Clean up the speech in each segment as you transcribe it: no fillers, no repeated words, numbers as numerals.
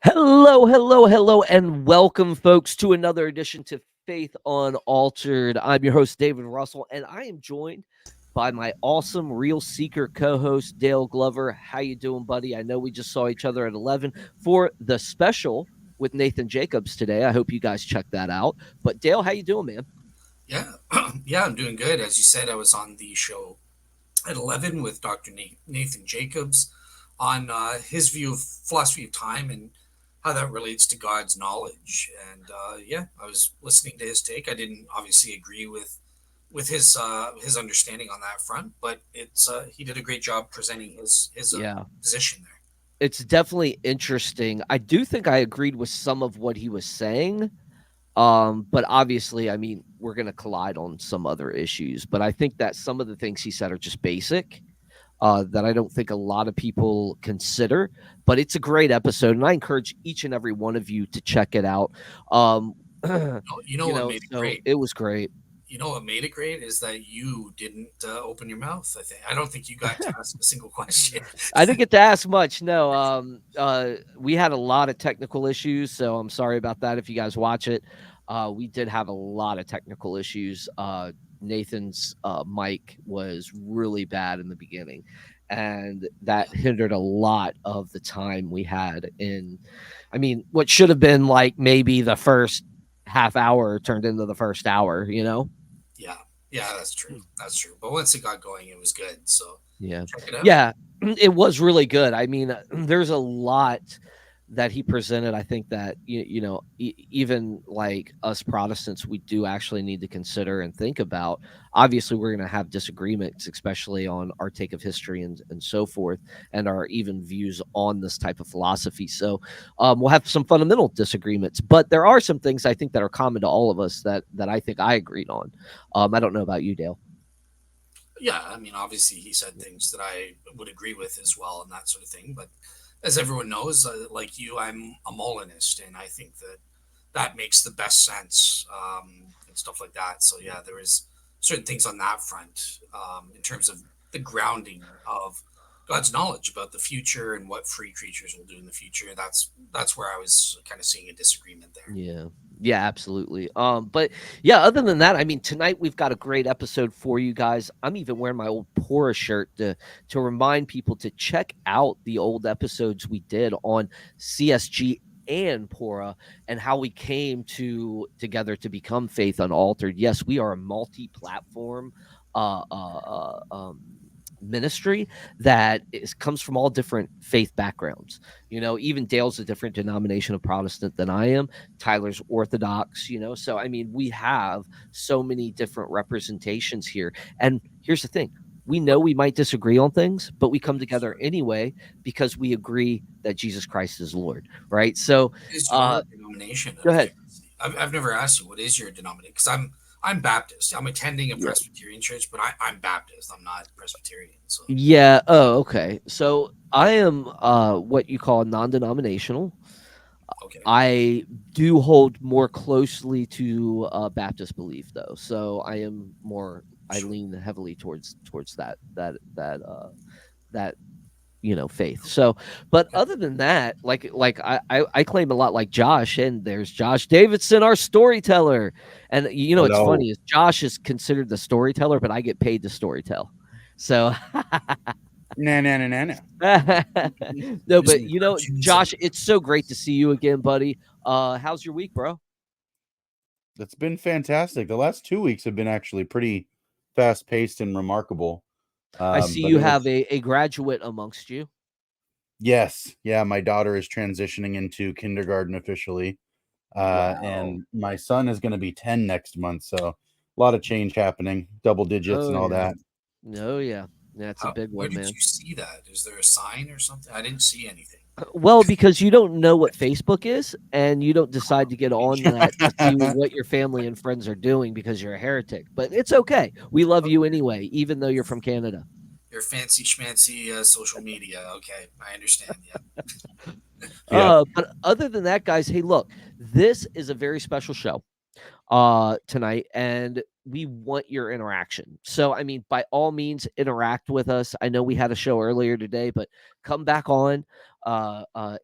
Hello, hello, hello, and welcome, folks, to another edition to Faith Unaltered. I'm your host, David Russell, and I am joined by my awesome Real Seeker co-host, Dale Glover. How you doing, buddy? I know we just saw each other at 11 for the special with Nathan Jacobs today. I hope you guys check that out. But Dale, how you doing, man? Yeah, yeah, I'm doing good. As you said, I was on the show at 11 with Dr. Nathan Jacobs on his view of philosophy of time and how that relates to God's knowledge. And yeah, I was listening to his take. I didn't obviously agree with his understanding on that front, but it's he did a great job presenting his Yeah. position there. It's definitely interesting. I do think I agreed with some of what he was saying. But obviously, I mean, we're going to collide on some other issues. But I think that some of the things he said are just basic, that I don't think a lot of people consider. But it's a great episode, and I encourage each and every one of you to check it out. Um, You know what made it so great? it was great. You know what made it great is that you didn't open your mouth. I don't think you got to ask a single question. I didn't get to ask much. No, we had a lot of technical issues, so I'm sorry about that. If you guys watch it, we did have a lot of technical issues. Nathan's mic was really bad in the beginning, and that hindered a lot of the time we had in. I mean, what should have been like maybe the first half hour turned into the first hour. Yeah, yeah, that's true. That's true. But once it got going, it was good. So Yeah. check it out. Yeah, it was really good. I mean, there's a lot that he presented. I think that even like us Protestants, we do actually need to consider and think about. Obviously, we're going to have disagreements, especially on our take of history and so forth, and our even views on this type of philosophy. So we'll have some fundamental disagreements, but there are some things I think that are common to all of us that I think I agreed on. I don't know about you, Dale. Yeah, I mean, obviously, he said things that I would agree with as well, and that sort of thing. But as everyone knows, like you, I'm a Molinist, and I think that that makes the best sense and stuff like that. So yeah, there is certain things on that front in terms of the grounding of God's knowledge about the future and what free creatures will do in the future. That's where I was kind of seeing a disagreement there. Yeah. Yeah, absolutely. But yeah, other than that, I mean, tonight we've got a great episode for you guys. I'm even wearing my old Pora shirt to remind people to check out the old episodes we did on CSG and Pora and how we came together to become Faith Unaltered. Yes, we are a multi-platform uh, uh, ministry comes from all different faith backgrounds. Even Dale's a different denomination of Protestant than I am. Tyler's Orthodox. So I mean, we have so many different representations here. And here's the thing: we know we might disagree on things, but we come together anyway because we agree that Jesus Christ is Lord, right? So, What is uh, your denomination out go of ahead. curiosity? I've never asked you what is your denomination because I'm Baptist. I'm attending a Yeah. Presbyterian church, but I'm Baptist. I'm not Presbyterian. So Yeah. Oh, okay. So I am what you call non-denominational. okay, I do hold more closely to Baptist belief, though. So I am more. I sure. lean heavily towards that faith. So, but Okay. other than that, like I claim a lot like Josh, and there's Josh Davidson, our storyteller, and it's Hello. funny is Josh is considered the storyteller, but I get paid to storytell. So Nah, nah, nah, nah, nah. no, Do but some cartoons and Josh, it's so great to see you again, buddy. How's your week, bro? It's been fantastic. The last 2 weeks have been actually pretty fast paced and remarkable. I see But you it have was, a graduate amongst you. yes, yeah, my daughter is transitioning into kindergarten officially. Wow. And my son is going to be 10 next month. So a lot of change happening, double digits Oh and all yeah. that. Oh yeah. That's a big where one, did man. you see that? Is there a sign or something? I didn't see anything. Well, because you don't know what Facebook is, and you don't decide to get on that to see what your family and friends are doing because you're a heretic. But it's okay. We love you Okay. anyway, even though you're from Canada. Your fancy schmancy social media. Okay, I understand. Yeah. Yep. But other than that, guys, hey, look, this is a very special show tonight, and we want your interaction. So I mean, by all means interact with us. I know we had a show earlier today, but come back on.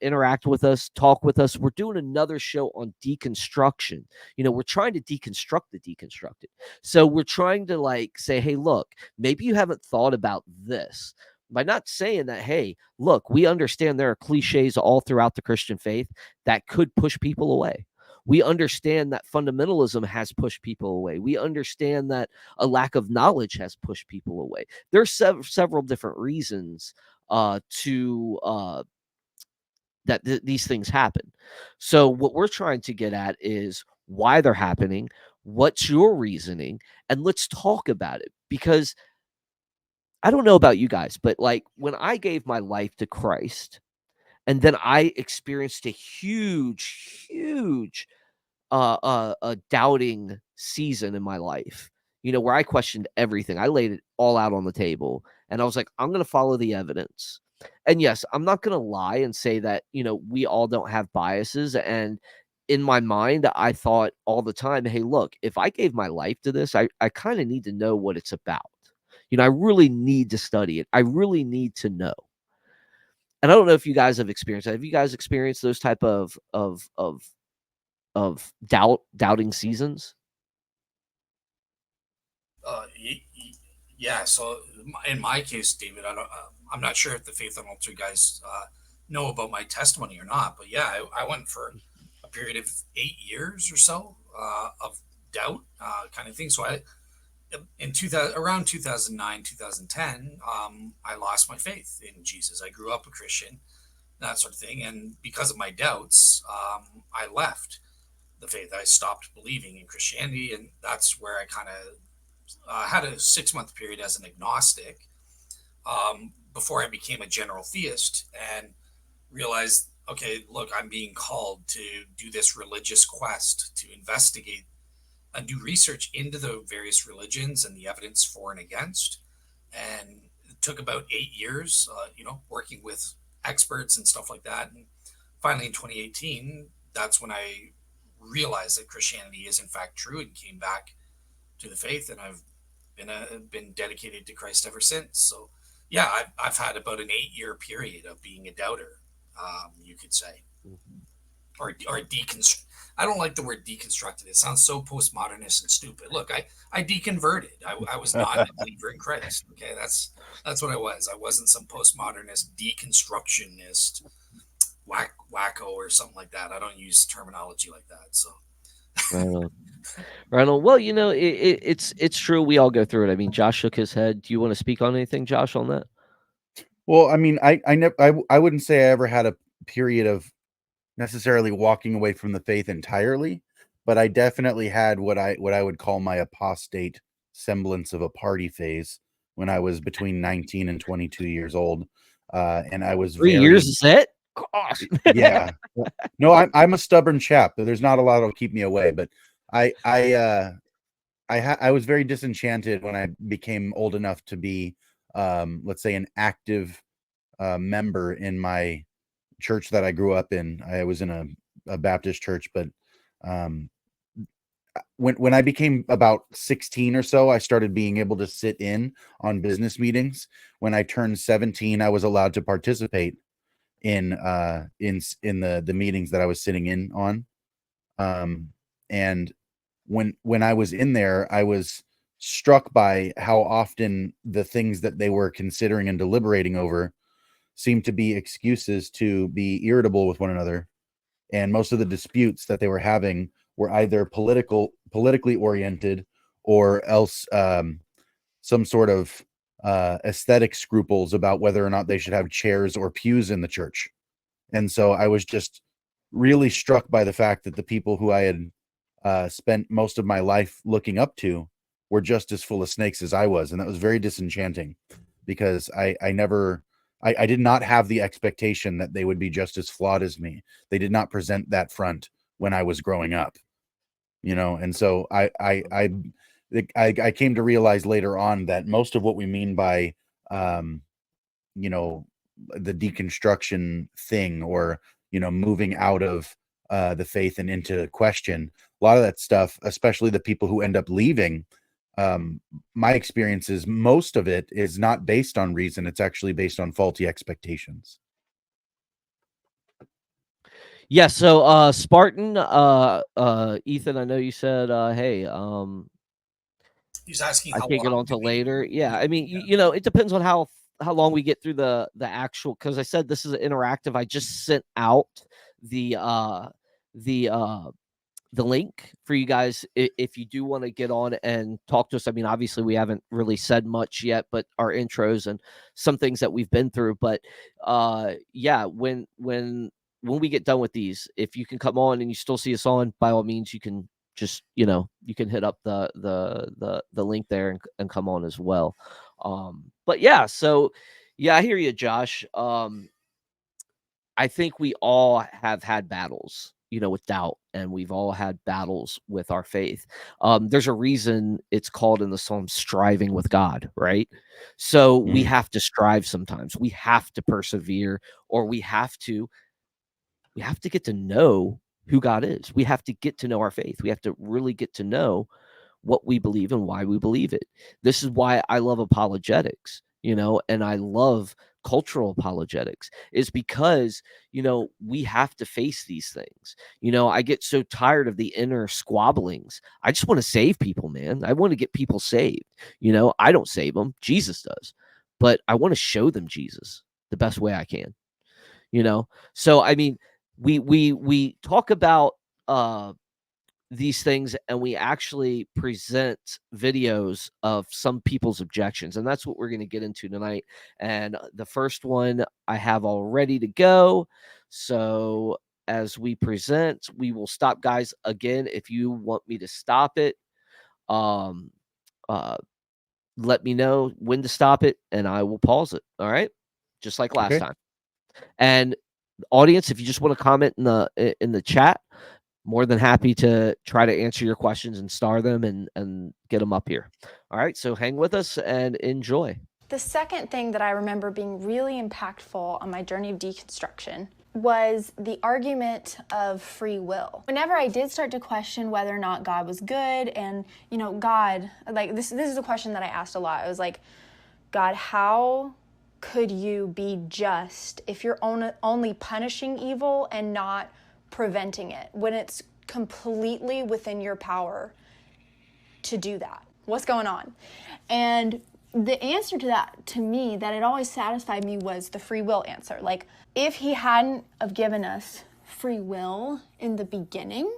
interact with us, talk with us. We're doing another show on deconstruction. We're trying to deconstruct the deconstructed. So we're trying to like say, hey, look, maybe you haven't thought about this. By not saying that, hey, look, we understand there are cliches all throughout the Christian faith that could push people away. We understand that fundamentalism has pushed people away. We understand that a lack of knowledge has pushed people away. There's several different reasons to that these things happen. So what we're trying to get at is why they're happening, what's your reasoning, and let's talk about it. Because I don't know about you guys, but like when I gave my life to Christ, and then I experienced a huge a doubting season in my life, where I questioned everything. I laid it all out on the table and I was like, I'm going to follow the evidence. And yes, I'm not going to lie and say that, we all don't have biases. And in my mind, I thought all the time, hey, look, if I gave my life to this, I kind of need to know what it's about. I really need to study it. I really need to know. And I don't know if you guys have experienced that. Have you guys experienced those type of doubting seasons? Yeah. So in my case, David, I'm not sure if the Faith Unaltered guys know about my testimony or not, but yeah, I went for a period of 8 years or so of doubt kind of thing. So in 2000, around 2009, 2010, I lost my faith in Jesus. I grew up a Christian, that sort of thing. And because of my doubts, I left the faith. I stopped believing in Christianity. And that's where I kind of had a 6 month period as an agnostic before I became a general theist and realized, okay, look, I'm being called to do this religious quest to investigate and do research into the various religions and the evidence for and against. And it took about 8 years, working with experts and stuff like that. And finally, in 2018, that's when I realized that Christianity is in fact true and came back to the faith. And I've been dedicated to Christ ever since. So, yeah, I've had about an 8 year period of being a doubter, you could say, or deconstruct. I don't like the word deconstructed. It sounds so postmodernist and stupid. Look, I deconverted. I was not a believer in Christ. Okay, that's what I was. I wasn't some postmodernist deconstructionist wacko or something like that. I don't use terminology like that. So Right on. Right on. Well, it's true. We all go through it. I mean, Josh shook his head. Do you want to speak on anything, Josh, on that? Well, I mean, I wouldn't say I ever had a period of necessarily walking away from the faith entirely, but I definitely had what I would call my apostate semblance of a party phase when I was between 19 and 22 years old. And I was 3 years is it? Gosh. yeah. No, I'm a stubborn chap. There's not a lot that'll keep me away, but I was very disenchanted when I became old enough to be, let's say, an active member in my church that I grew up in. I was in a Baptist church, but when I became about 16 or so, I started being able to sit in on business meetings. When I turned 17, I was allowed to participate in the meetings that I was sitting in on. And when I was in there, I was struck by how often the things that they were considering and deliberating over seemed to be excuses to be irritable with one another. And most of the disputes that they were having were either politically oriented, or else some sort of aesthetic scruples about whether or not they should have chairs or pews in the church. And so I was just really struck by the fact that the people who I had spent most of my life looking up to were just as full of snakes as I was. And that was very disenchanting, because I did not have the expectation that they would be just as flawed as me. They did not present that front when I was growing up, and so I came to realize later on that most of what we mean by the deconstruction thing, or moving out of the faith and into question, a lot of that stuff, especially the people who end up leaving, my experience is most of it is not based on reason. It's actually based on faulty expectations. Yeah, so Spartan, Ethan, I know you said, hey, He's asking I how can't get long on do till we later. Yeah, we I mean, yeah. it depends on how long we get through the actual, because I said this is interactive. I just sent out the the uh the link for you guys if you do want to get on and talk to us. I mean, obviously we haven't really said much yet, but our intros and some things that we've been through. But yeah, when we get done with these, if you can come on and you still see us on, by all means, you can just you can hit up the link there and come on as well. But yeah, so yeah, I hear you, Josh. I think we all have had battles, with doubt, and we've all had battles with our faith. There's a reason it's called in the psalm striving with God, right? So we Mm. have to strive sometimes. We have to persevere, or we have to get to know who God is. We have to get to know our faith. We have to really get to know what we believe and why we believe it. This is why I love apologetics, and I love cultural apologetics, is because, we have to face these things. I get so tired of the inner squabblings. I just want to save people, man. I want to get people saved. I don't save them, Jesus does. But I want to show them Jesus the best way I can, you know? So I mean, we talk about these things, and we actually present videos of some people's objections, and that's what we're going to get into tonight. And the first one I have all ready to go. So as we present, we will stop, guys. Again, if you want me to stop it, um uh let me know when to stop it and I will pause it. All right, just like last Okay. time. And audience, if you just want to comment in the chat, more than happy to try to answer your questions and star them and get them up here. All right, so hang with us and enjoy. The second thing that I remember being really impactful on my journey of deconstruction was the argument of free will. Whenever I did start to question whether or not God was good, and God, like this is a question that I asked a lot. I was like, God, how could you be just if you're only punishing evil and not preventing it, when it's completely within your power to do that? What's going on? And the answer to that, to me, that it always satisfied me, was the free will answer. Like, if he hadn't have given us free will in the beginning,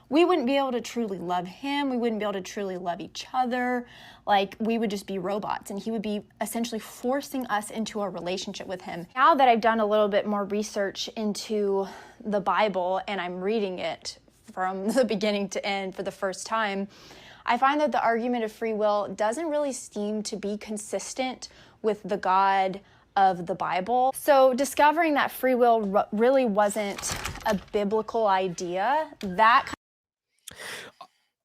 we wouldn't be able to truly love him. We wouldn't be able to truly love each other. Like, we would just be robots, and he would be essentially forcing us into a relationship with him. Now that I've done a little bit more research into the Bible and I'm reading it from the beginning to end for the first time, I find that the argument of free will doesn't really seem to be consistent with the God of the Bible. So discovering that free will really wasn't a biblical idea, that.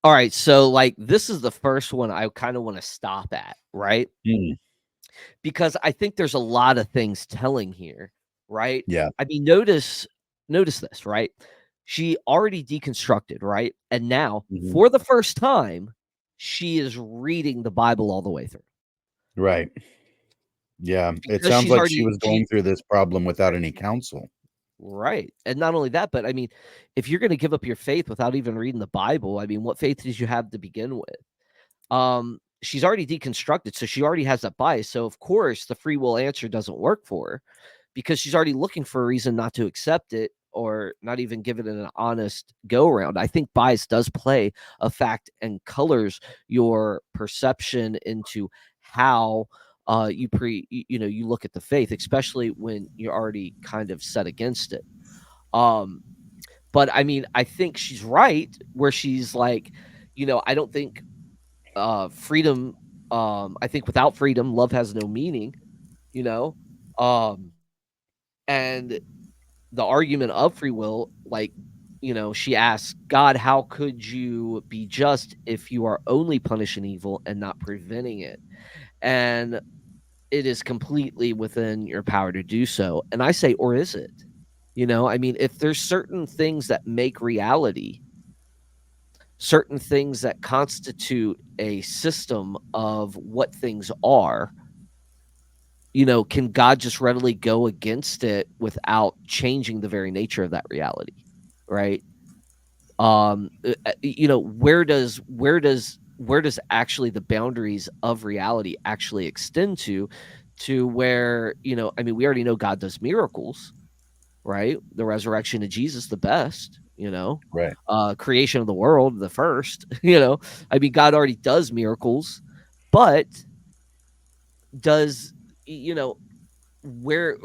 All right, so like this is the first one I kind of want to stop at, right? Mm. Because I think there's a lot of things telling here, right? Yeah. I mean, notice this, right? She already deconstructed, right? And now, Mhm. for the first time, she is reading the Bible all the way through. Right. Yeah. It Because sounds she's like she already was going through this problem without any counsel. right. And not only that, but I mean, if you're going to give up your faith without even reading the Bible, I mean, what faith did you have to begin with? She's already deconstructed, so she already has that bias. So of course, the free will answer doesn't work for her, because she's already looking for a reason not to accept it or not even give it an honest go around. I think bias does play a fact and colors your perception into how you look at the faith, especially when you're already kind of set against it. Um, but I mean, I think she's right where she's like, I don't think freedom. I think without freedom, love has no meaning. You know, um, and the argument of free will, like, she asks God, how could you be just if you are only punishing evil and not preventing it? And it is completely within your power to do so. And I say, or is it? I mean, if there's certain things that make reality, certain things that constitute a system of what things are, can God just readily go against it without changing the very nature of that reality? right? Where does actually the boundaries of reality actually extend to where, I mean, we already know God does miracles, right? The resurrection of Jesus, the best, Right. creation of the world, the first, I mean, God already does miracles, but does, you know, where,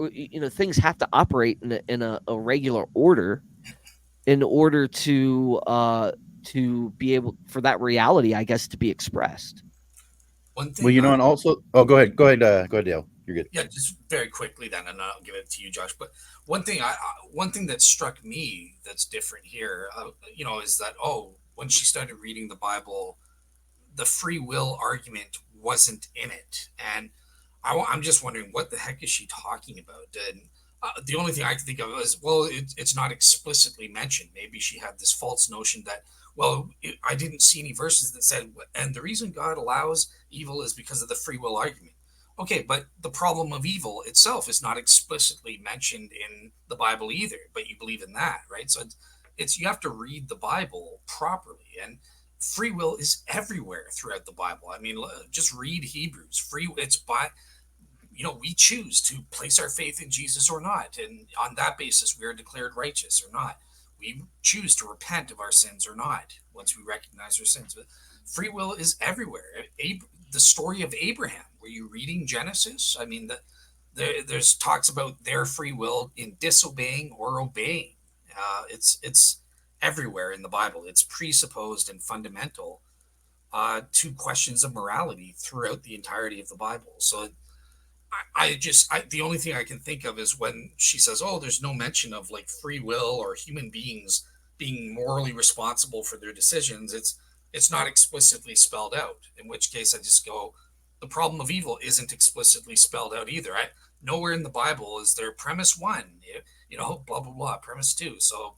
things have to operate in a regular order in order to be able for that reality, I guess, to be expressed. One Well, thing, and also, oh, go ahead, Dale. You're good. yeah, just very quickly then, and I'll give it to you, Josh. But one thing that struck me that's different here, is that when she started reading the Bible, the free will argument wasn't in it, and I'm just wondering what the heck is she talking about? And the only thing I can think of is, well, it's not explicitly mentioned. Maybe she had this false notion that, well, I didn't see any verses that said, and the reason God allows evil is because of the free will argument. Okay, but the problem of evil itself is not explicitly mentioned in the Bible either, but you believe in that, right? So it's you have to read the Bible properly, and free will is everywhere throughout the Bible. I mean, just read Hebrews. It's by, we choose to place our faith in Jesus or not, and on that basis, we are declared righteous or not. We choose to repent of our sins or not once we recognize our sins. But free will is everywhere. The story of Abraham, were you reading Genesis? I mean, there's talks about their free will in disobeying or obeying. It's everywhere in the Bible. It's presupposed and fundamental to questions of morality throughout the entirety of the Bible. So the only thing I can think of is when she says, "Oh, there's no mention of like free will or human beings being morally responsible for their decisions." It's not explicitly spelled out. In which case, I just go, the problem of evil isn't explicitly spelled out either. Nowhere in the Bible is there premise one, blah blah blah, premise two. So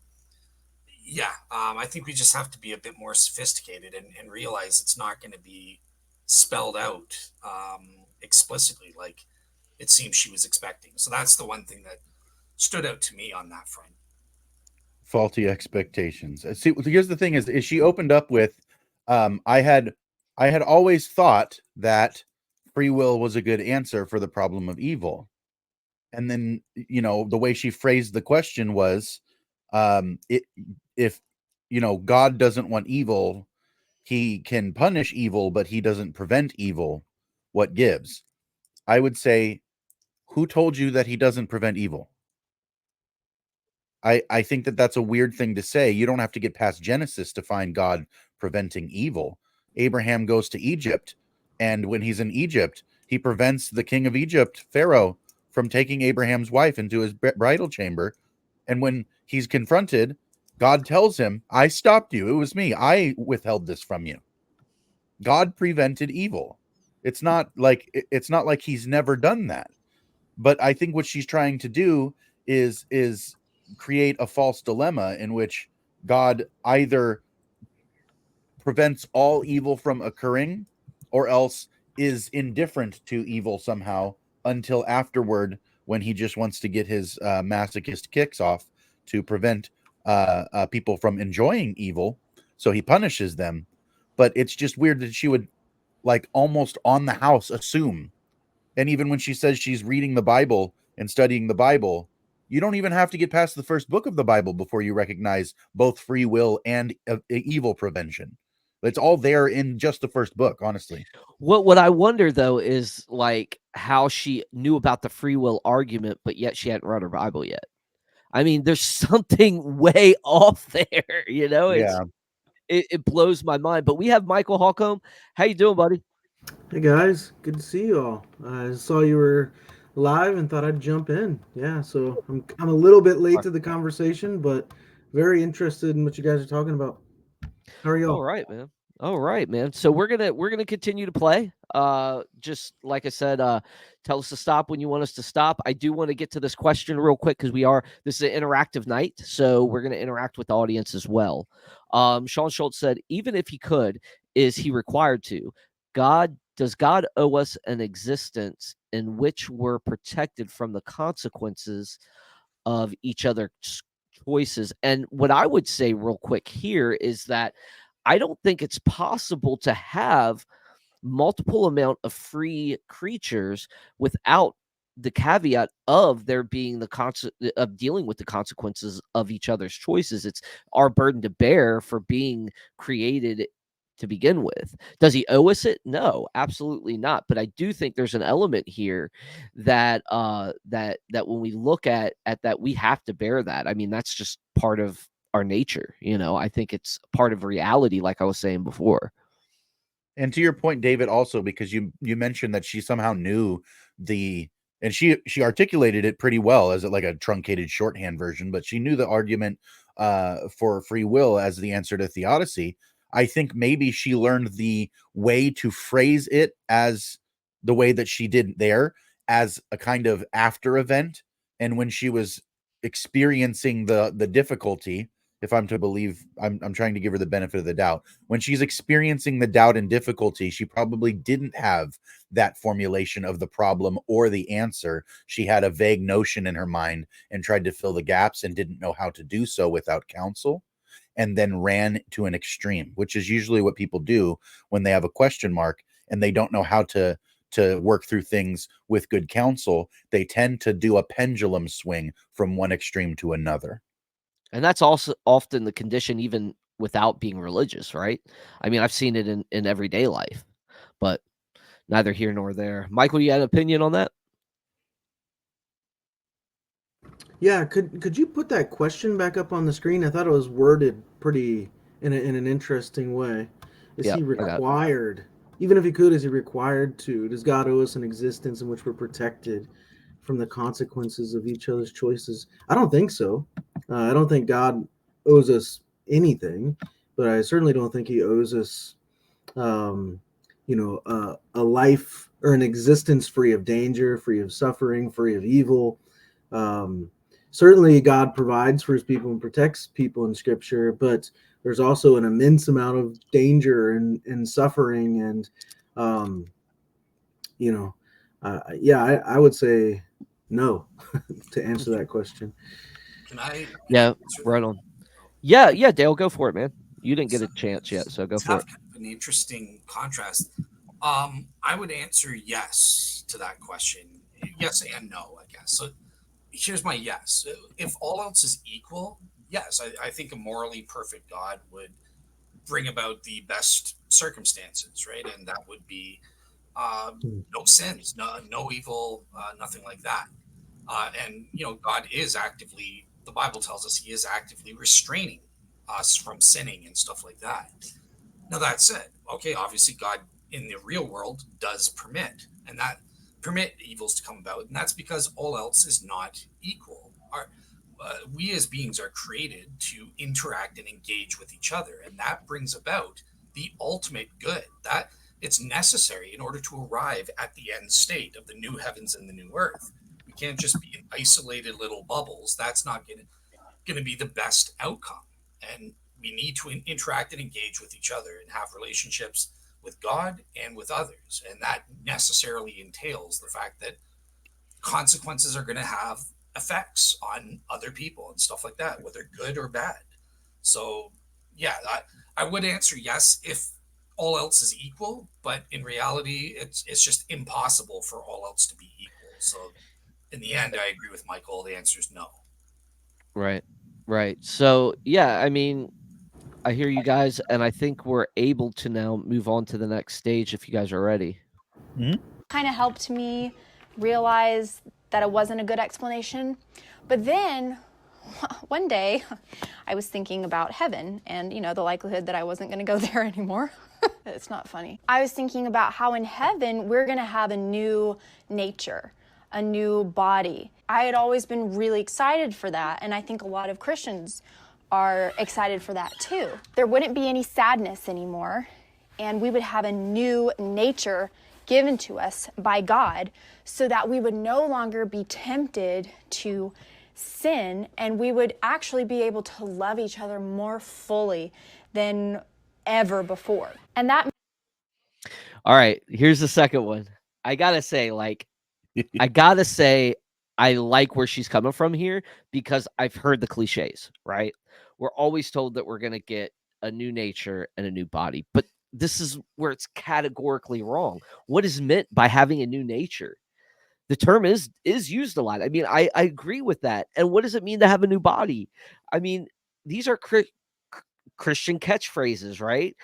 yeah, I think we just have to be a bit more sophisticated and realize it's not going to be spelled out explicitly like it seems she was expecting. So that's the one thing that stood out to me on that front. Faulty expectations. See, here's the thing: is she opened up with, I had always thought that free will was a good answer for the problem of evil, and then the way she phrased the question was, if God doesn't want evil, he can punish evil, but he doesn't prevent evil. What gives? I would say, who told you that he doesn't prevent evil? I think that that's a weird thing to say. You don't have to get past Genesis to find God preventing evil. Abraham goes to Egypt, and when he's in Egypt, he prevents the king of Egypt, Pharaoh, from taking Abraham's wife into his bridal chamber. And when he's confronted, God tells him, "I stopped you. It was me. I withheld this from you." God prevented evil. It's not like he's never done that. But I think what she's trying to do is create a false dilemma in which God either prevents all evil from occurring or else is indifferent to evil somehow until afterward, when he just wants to get his masochist kicks off to prevent people from enjoying evil, so he punishes them. But it's just weird that she would, like, almost on the house assume. And even when she says she's reading the Bible and studying the Bible, you don't even have to get past the first book of the Bible before you recognize both free will and evil prevention. It's all there in just the first book, honestly. What I wonder though is like how she knew about the free will argument, but yet she hadn't read her Bible yet. I mean, there's something way off there. Yeah. It blows my mind. But we have Michael Holcomb. How you doing, buddy? Hey guys, good to see you all. I saw you were live and thought I'd jump in. Yeah, so I'm a little bit late to the conversation, but very interested in what you guys are talking about. How are All y'all? right, man. All right, man. So we're gonna continue to play. Just like I said, tell us to stop when you want us to stop. I do want to get to this question real quick because this is an interactive night, so we're gonna interact with the audience as well. Sean Schultz said, even if he could, is he required to? Does God owe us an existence in which we're protected from the consequences of each other's choices. And what I would say real quick here is that I don't think it's possible to have multiple amount of free creatures without the caveat of there being of dealing with the consequences of each other's choices. It's our burden to bear for being created to begin with. Does he owe us it? No, absolutely not. But I do think there's an element here that that when we look at that, we have to bear that. I mean, that's just part of our nature. I think it's part of reality, like I was saying before. And to your point, David, also because you mentioned that she somehow knew and she articulated it pretty well as like a truncated shorthand version, but she knew the argument for free will as the answer to theodicy. I think maybe she learned the way to phrase it as the way that she did there, as a kind of after event. And when she was experiencing the difficulty, if I'm to believe, I'm trying to give her the benefit of the doubt. When she's experiencing the doubt and difficulty, she probably didn't have that formulation of the problem or the answer. She had a vague notion in her mind and tried to fill the gaps and didn't know how to do so without counsel, and then ran to an extreme, which is usually what people do when they have a question mark and they don't know how to work through things with good counsel. They tend to do a pendulum swing from one extreme to another. And that's also often the condition, even without being religious, right? I mean, I've seen it in everyday life, but neither here nor there. Michael, you had an opinion on that? Yeah, could you put that question back up on the screen? I thought it was worded pretty in an interesting way. Is Yeah, he I got it. required, even if he could, is he required to? Does God owe us an existence in which we're protected from the consequences of each other's choices? I don't think so. I don't think God owes us anything, but I certainly don't think he owes us, a life or an existence free of danger, free of suffering, free of evil. Certainly God provides for his people and protects people in scripture, but there's also an immense amount of danger and suffering. And, I would say no to answer that question. Can I? Yeah, answer right that? on. Yeah, Dale, go for it, man. You didn't get a chance yet, so go It's for it. kind of an interesting contrast. I would answer yes to that question. Yes and no, I guess. So here's my yes. If all else is equal, yes, I think a morally perfect God would bring about the best circumstances, right? And that would be no sins, no evil, nothing like that. And God is actively. The Bible tells us He is actively restraining us from sinning and stuff like that. Now that said, okay, obviously God in the real world does permit evils to come about, and that's because all else is not equal. We as beings are created to interact and engage with each other, and that brings about the ultimate good. That it's necessary in order to arrive at the end state of the new heavens and the new earth. We can't just be in isolated little bubbles. That's not going to be the best outcome. And we need to interact and engage with each other and have relationships with God and with others. And that necessarily entails the fact that consequences are going to have effects on other people and stuff like that, whether good or bad. So, yeah, I would answer yes if all else is equal, but in reality, it's just impossible for all else to be equal. So, in the end, I agree with Michael. The answer is no. Right. So, yeah, I mean, I hear you guys, and I think we're able to now move on to the next stage if you guys are ready. Kind of helped me realize that it wasn't a good explanation. But then one day I was thinking about heaven and, the likelihood that I wasn't going to go there anymore. It's not funny. I was thinking about how in heaven we're going to have a new nature, a new body. I had always been really excited for that, and I think a lot of Christians are excited for that too. There wouldn't be any sadness anymore, and we would have a new nature given to us by God so that we would no longer be tempted to sin, and we would actually be able to love each other more fully than ever before. And that... All right, here's the second one. I gotta say, I like where she's coming from here because I've heard the cliches, right? We're always told that we're going to get a new nature and a new body, but this is where it's categorically wrong. What is meant by having a new nature? The term is used a lot. I mean, I agree with that. And what does it mean to have a new body? I mean, these are Christian catchphrases, right?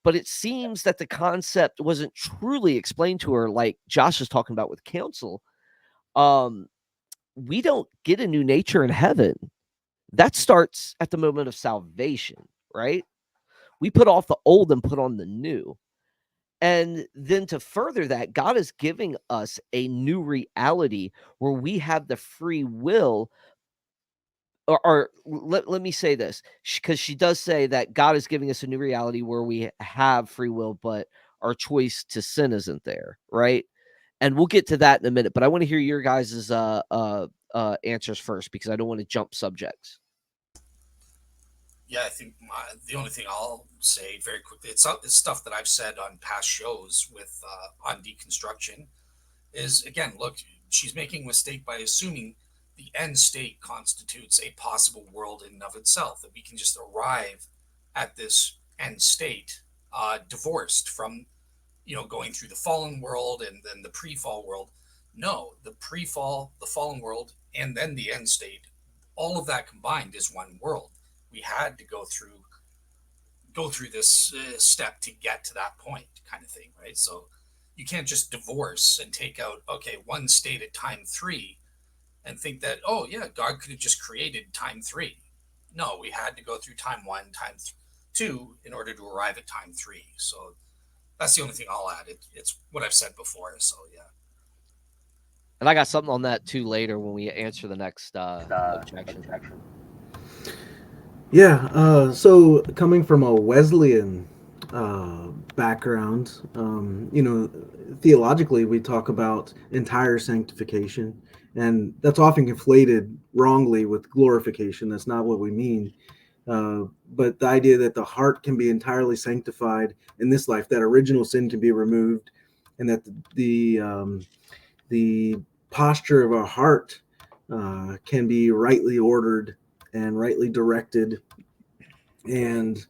But it seems that the concept wasn't truly explained to her, like Josh is talking about with counsel. We don't get a new nature in heaven. That starts at the moment of salvation, right? We put off the old and put on the new. And then to further that, God is giving us a new reality where we have the free will. Or let me say this, because she does say that God is giving us a new reality where we have free will, but our choice to sin isn't there, right? And we'll get to that in a minute. But I want to hear your guys' answers first because I don't want to jump subjects. Yeah, I think the only thing I'll say very quickly, it's stuff that I've said on past shows with on deconstruction, is again, look, she's making a mistake by assuming the end state constitutes a possible world in and of itself, that we can just arrive at this end state divorced from, going through the fallen world and then the pre-fall world. No, the pre-fall, the fallen world, and then the end state, all of that combined is one world. We had to go through this step to get to that point, kind of thing, right? So you can't just divorce and take out, okay, one state at time 3 and think that, oh yeah, God could have just created time 3. No, we had to go through time 1, time 2 in order to arrive at time 3. So that's the only thing I'll add. It's what I've said before. So yeah. And I got something on that too later when we answer the next objection. Yeah, so coming from a Wesleyan background, theologically, we talk about entire sanctification, and that's often conflated wrongly with glorification. That's not what we mean. But the idea that the heart can be entirely sanctified in this life, that original sin can be removed, and that the posture of our heart can be rightly ordered and rightly directed, and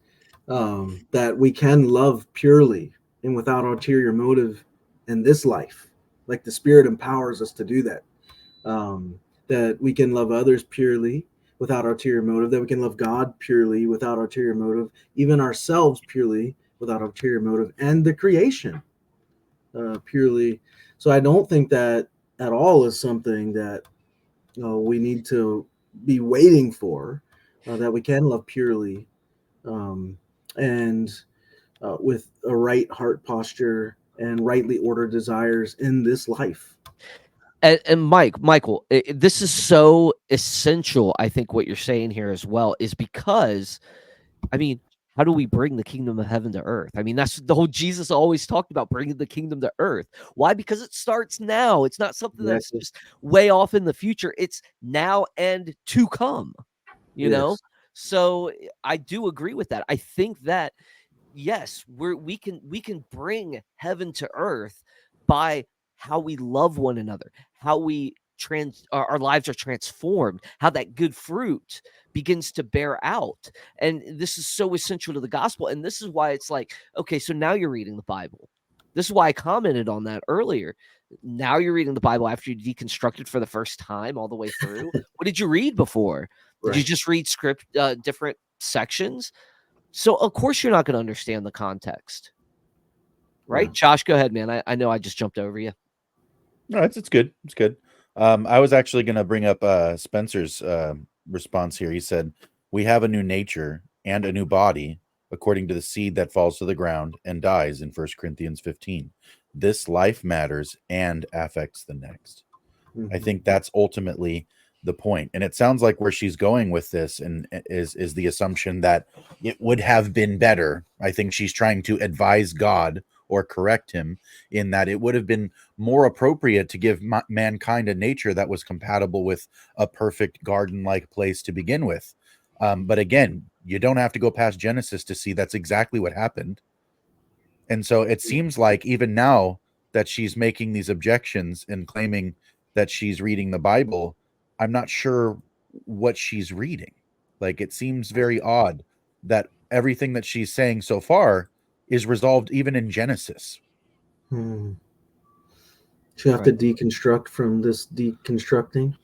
that we can love purely and without ulterior motive in this life, like the Spirit empowers us to do that. That we can love others purely without ulterior motive, that we can love God purely without ulterior motive, even ourselves purely without ulterior motive, and the creation purely. So I don't think that at all is something that we need to be waiting for, that we can love purely and with a right heart posture and rightly ordered desires in this life. And Michael, this is so essential. I think what you're saying here as well is because, I mean, how do we bring the kingdom of heaven to earth? I mean, that's the whole Jesus always talked about, bringing the kingdom to earth. Why? Because it starts now. It's not something that's just way off in the future. It's now and to come, Yes. So I do agree with that. I think that, yes, we can bring heaven to earth by how we love one another, how we our lives are transformed, how that good fruit begins to bear out. And this is so essential to the gospel. And this is why it's like, okay, so now you're reading the Bible. This is why I commented on that earlier. Now you're reading the Bible after you deconstructed for the first time all the way through. What did you read before? Did you just read script, different sections? So of course you're not going to understand the context, right? Yeah. Josh, go ahead, man. I know I just jumped over you. No, it's good. It's good. I was actually going to bring up Spencer's response here. He said, "We have a new nature and a new body, according to the seed that falls to the ground and dies in 1 Corinthians 15. This life matters and affects the next." I think that's ultimately the point. And it sounds like where she's going with this and is the assumption that it would have been better. I think she's trying to advise God or correct him in that it would have been more appropriate to give mankind a nature that was compatible with a perfect garden-like place to begin with. But again, you don't have to go past Genesis to see that's exactly what happened. And so it seems like even now that she's making these objections and claiming that she's reading the Bible, I'm not sure what she's reading. Like, it seems very odd that everything that she's saying so far is resolved even in Genesis. Hmm. So you have to deconstruct from this deconstructing.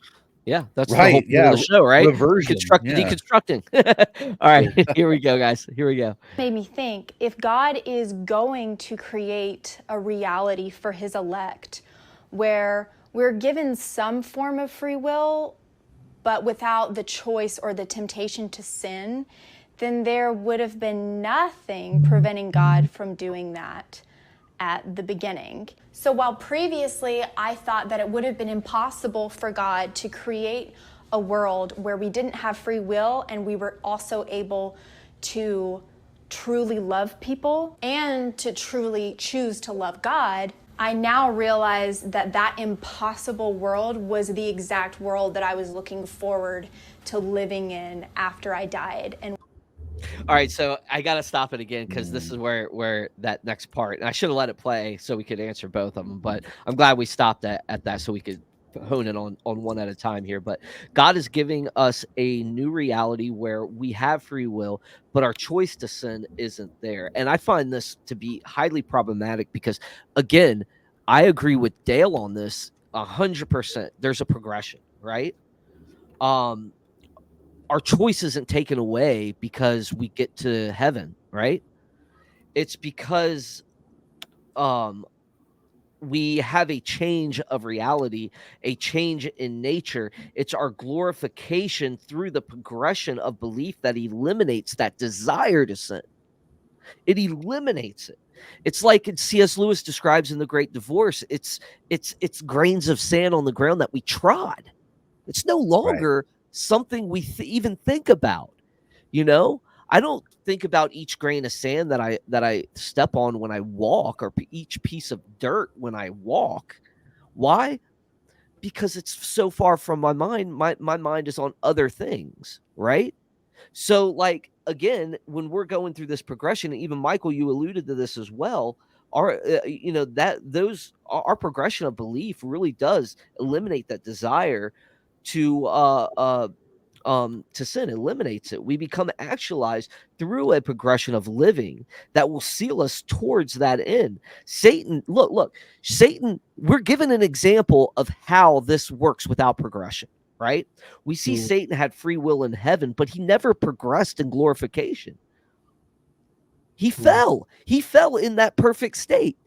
Yeah, that's the whole Right. point of Yeah. the show, right? Reversion. Deconstruct the Yeah. deconstructing. All right, here we go, guys. Here we go. Made me think, if God is going to create a reality for his elect where we're given some form of free will, but without the choice or the temptation to sin, then there would have been nothing preventing God from doing that at the beginning. So while previously I thought that it would have been impossible for God to create a world where we didn't have free will and we were also able to truly love people and to truly choose to love God, I now realize that that impossible world was the exact world that I was looking forward to living in after I died. And all right, so I got to stop it again because this is where that next part, and I should have let it play so we could answer both of them, but I'm glad we stopped at that so we could hone in on one at a time here. But God is giving us a new reality where we have free will, but our choice to sin isn't there. And I find this to be highly problematic because, again, I agree with Dale on this 100%. There's a progression, right? Our choice isn't taken away because we get to heaven, right? It's because um we have a change of reality, a change in nature. It's our glorification through the progression of belief that eliminates that desire to sin. It eliminates it. It's like C.S. Lewis describes in The Great Divorce. It's grains of sand on the ground that we trod. It's no Right. longer something we even think about. You know, I don't think about each grain of sand that I step on when I walk, or each piece of dirt when I walk. Why? Because it's so far from my mind. My mind is on other things, right? So, like, again, when we're going through this progression, and even Michael, you alluded to this as well. Our, that those our progression of belief really does eliminate that desire to sin, eliminates it. We become actualized through a progression of living that will seal us towards that end. Satan, look, Satan, we're given an example of how this works without progression, right? We see Satan had free will in heaven, but he never progressed in glorification. He fell in that perfect state.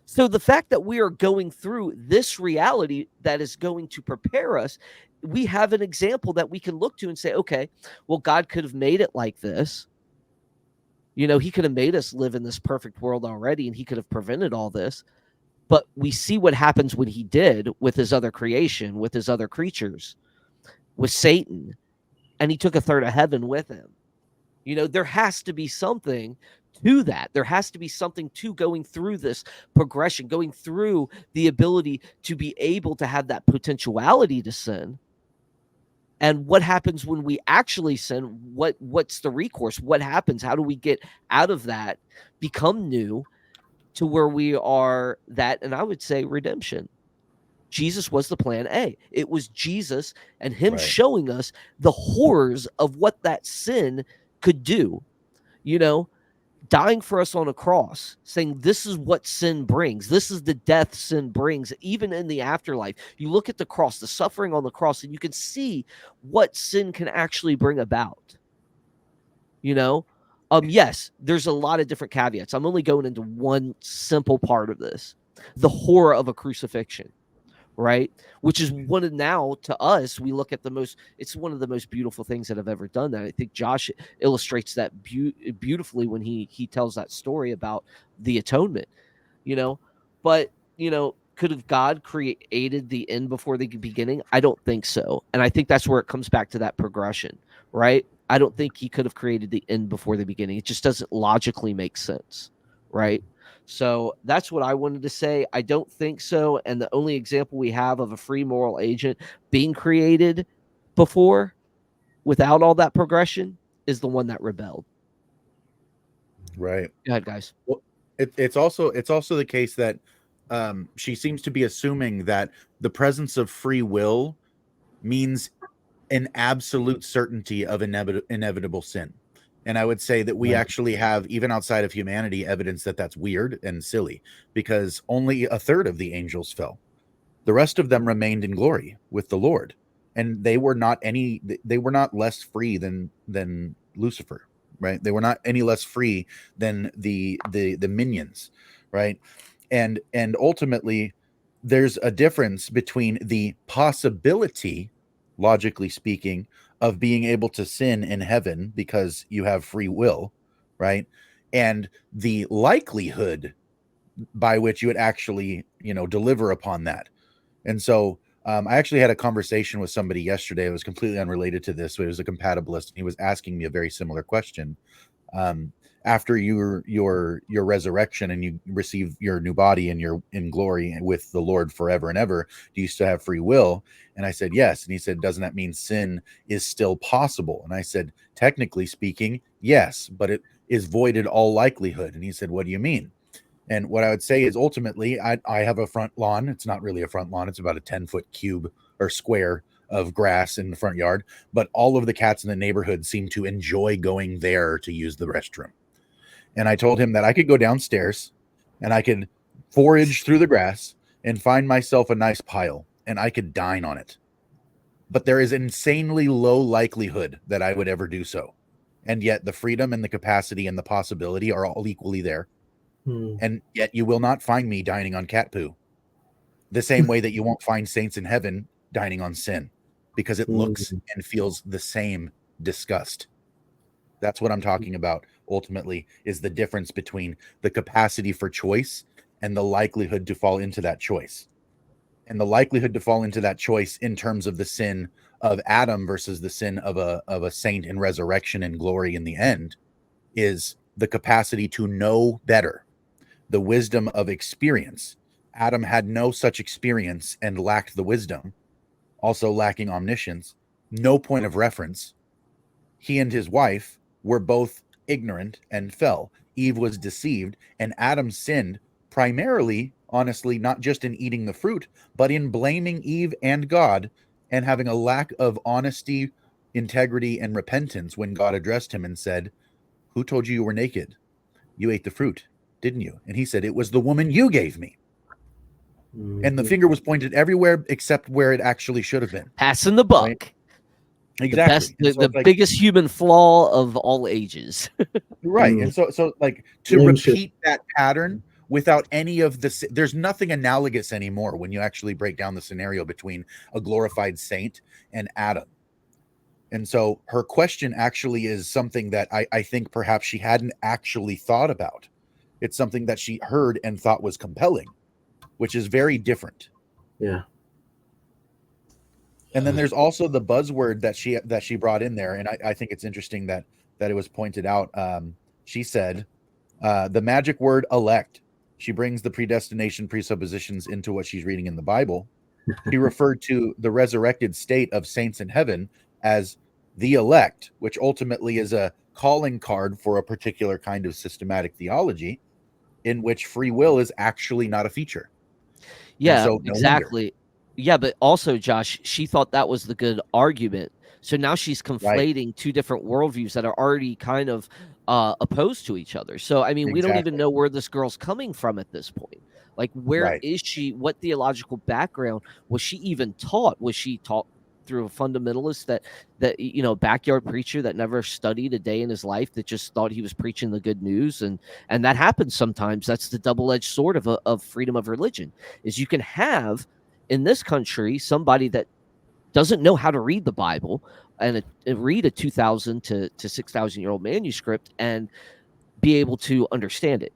So the fact that we are going through this reality that is going to prepare us, we have an example that we can look to and say, okay, well, God could have made it like this. He could have made us live in this perfect world already, and he could have prevented all this. But we see what happens when he did with his other creation, with his other creatures, with Satan, and he took a third of heaven with him. There has to be something to that. There has to be something to going through this progression, going through the ability to be able to have that potentiality to sin. And what happens when we actually sin? What's the recourse? What happens? How do we get out of that, become new to where we are that? And I would say redemption. Jesus was the plan A. It was Jesus and him showing us the horrors of what that sin could do, dying for us on a cross, saying this is what sin brings. This is the death sin brings, even in the afterlife. You look at the cross, the suffering on the cross, and you can see what sin can actually bring about. Yes, there's a lot of different caveats. I'm only going into one simple part of this, the horror of a crucifixion. Right, which is one of, now to us, we look at it's one of the most beautiful things that I've ever done. That I think Josh illustrates that beautifully when he tells that story about the atonement. But could have God created the end before the beginning? I don't think so, and I think that's where it comes back to that progression, right? I don't think he could have created the end before the beginning. It just doesn't logically make sense, right? So that's what I wanted to say. I don't think so. And the only example we have of a free moral agent being created before without all that progression is the one that rebelled. Right. Go ahead, guys. Well, it's also the case that she seems to be assuming that the presence of free will means an absolute certainty of inevitable sin. And I would say that we actually have, even outside of humanity, evidence that that's weird and silly, because only a third of the angels fell. The rest of them remained in glory with the Lord, and they were not less free than Lucifer, right? They were not any less free than the minions, right? And ultimately, there's a difference between the possibility, logically speaking, of being able to sin in heaven because you have free will, right? And the likelihood by which you would actually, deliver upon that. And so I actually had a conversation with somebody yesterday. It was completely unrelated to this. It was a compatibilist, and he was asking me a very similar question. After your resurrection and you receive your new body and you're in glory with the Lord forever and ever, do you still have free will? And I said, yes. And he said, doesn't that mean sin is still possible? And I said, technically speaking, yes, but it is voided all likelihood. And he said, what do you mean? And what I would say is ultimately, I have a front lawn. It's not really a front lawn. It's about a 10-foot cube or square of grass in the front yard. But all of the cats in the neighborhood seem to enjoy going there to use the restroom. And I told him that I could go downstairs and I could forage through the grass and find myself a nice pile and I could dine on it. But there is insanely low likelihood that I would ever do so. And yet the freedom and the capacity and the possibility are all equally there. And yet you will not find me dining on cat poo, the same way that you won't find saints in heaven dining on sin, because it looks and feels the same disgust. That's what I'm talking about ultimately, is the difference between the capacity for choice and the likelihood to fall into that choice. And the likelihood to fall into that choice in terms of the sin of Adam versus the sin of a saint in resurrection and glory in the end is the capacity to know better, the wisdom of experience. Adam had no such experience and lacked the wisdom, also lacking omniscience, no point of reference. He and his wife were both ignorant and fell. Eve was deceived, and Adam sinned primarily, honestly, not just in eating the fruit, but in blaming Eve and God and having a lack of honesty, integrity, and repentance when God addressed him and said, "Who told you were naked? You ate the fruit, didn't you?" And he said, "It was the woman you gave me." And the finger was pointed everywhere except where it actually should have been. Passing the buck. Right? Exactly. The biggest human flaw of all ages. Right. And so like to repeat that pattern without any of the, there's nothing analogous anymore when you actually break down the scenario between a glorified saint and Adam. And so her question actually is something that I think perhaps she hadn't actually thought about. It's something that she heard and thought was compelling, which is very different. Yeah. And then there's also the buzzword that she brought in there, and I think it's interesting that it was pointed out. She said the magic word elect. She brings the predestination presuppositions into what she's reading in the Bible. She referred to the resurrected state of saints in heaven as the elect, which ultimately is a calling card for a particular kind of systematic theology in which free will is actually not a feature. Yeah, so exactly. Yeah, but also, Josh, she thought that was the good argument. So now she's conflating two different worldviews that are already kind of opposed to each other. So, I mean, we don't even know where this girl's coming from at this point. Like, where is she? What theological background was she even taught? Was she taught through a fundamentalist that backyard preacher that never studied a day in his life, that just thought he was preaching the good news? And that happens sometimes. That's the double-edged sword of freedom of religion, is you can have in this country somebody that doesn't know how to read the Bible and read a 2,000 to 6,000 year old manuscript and be able to understand it,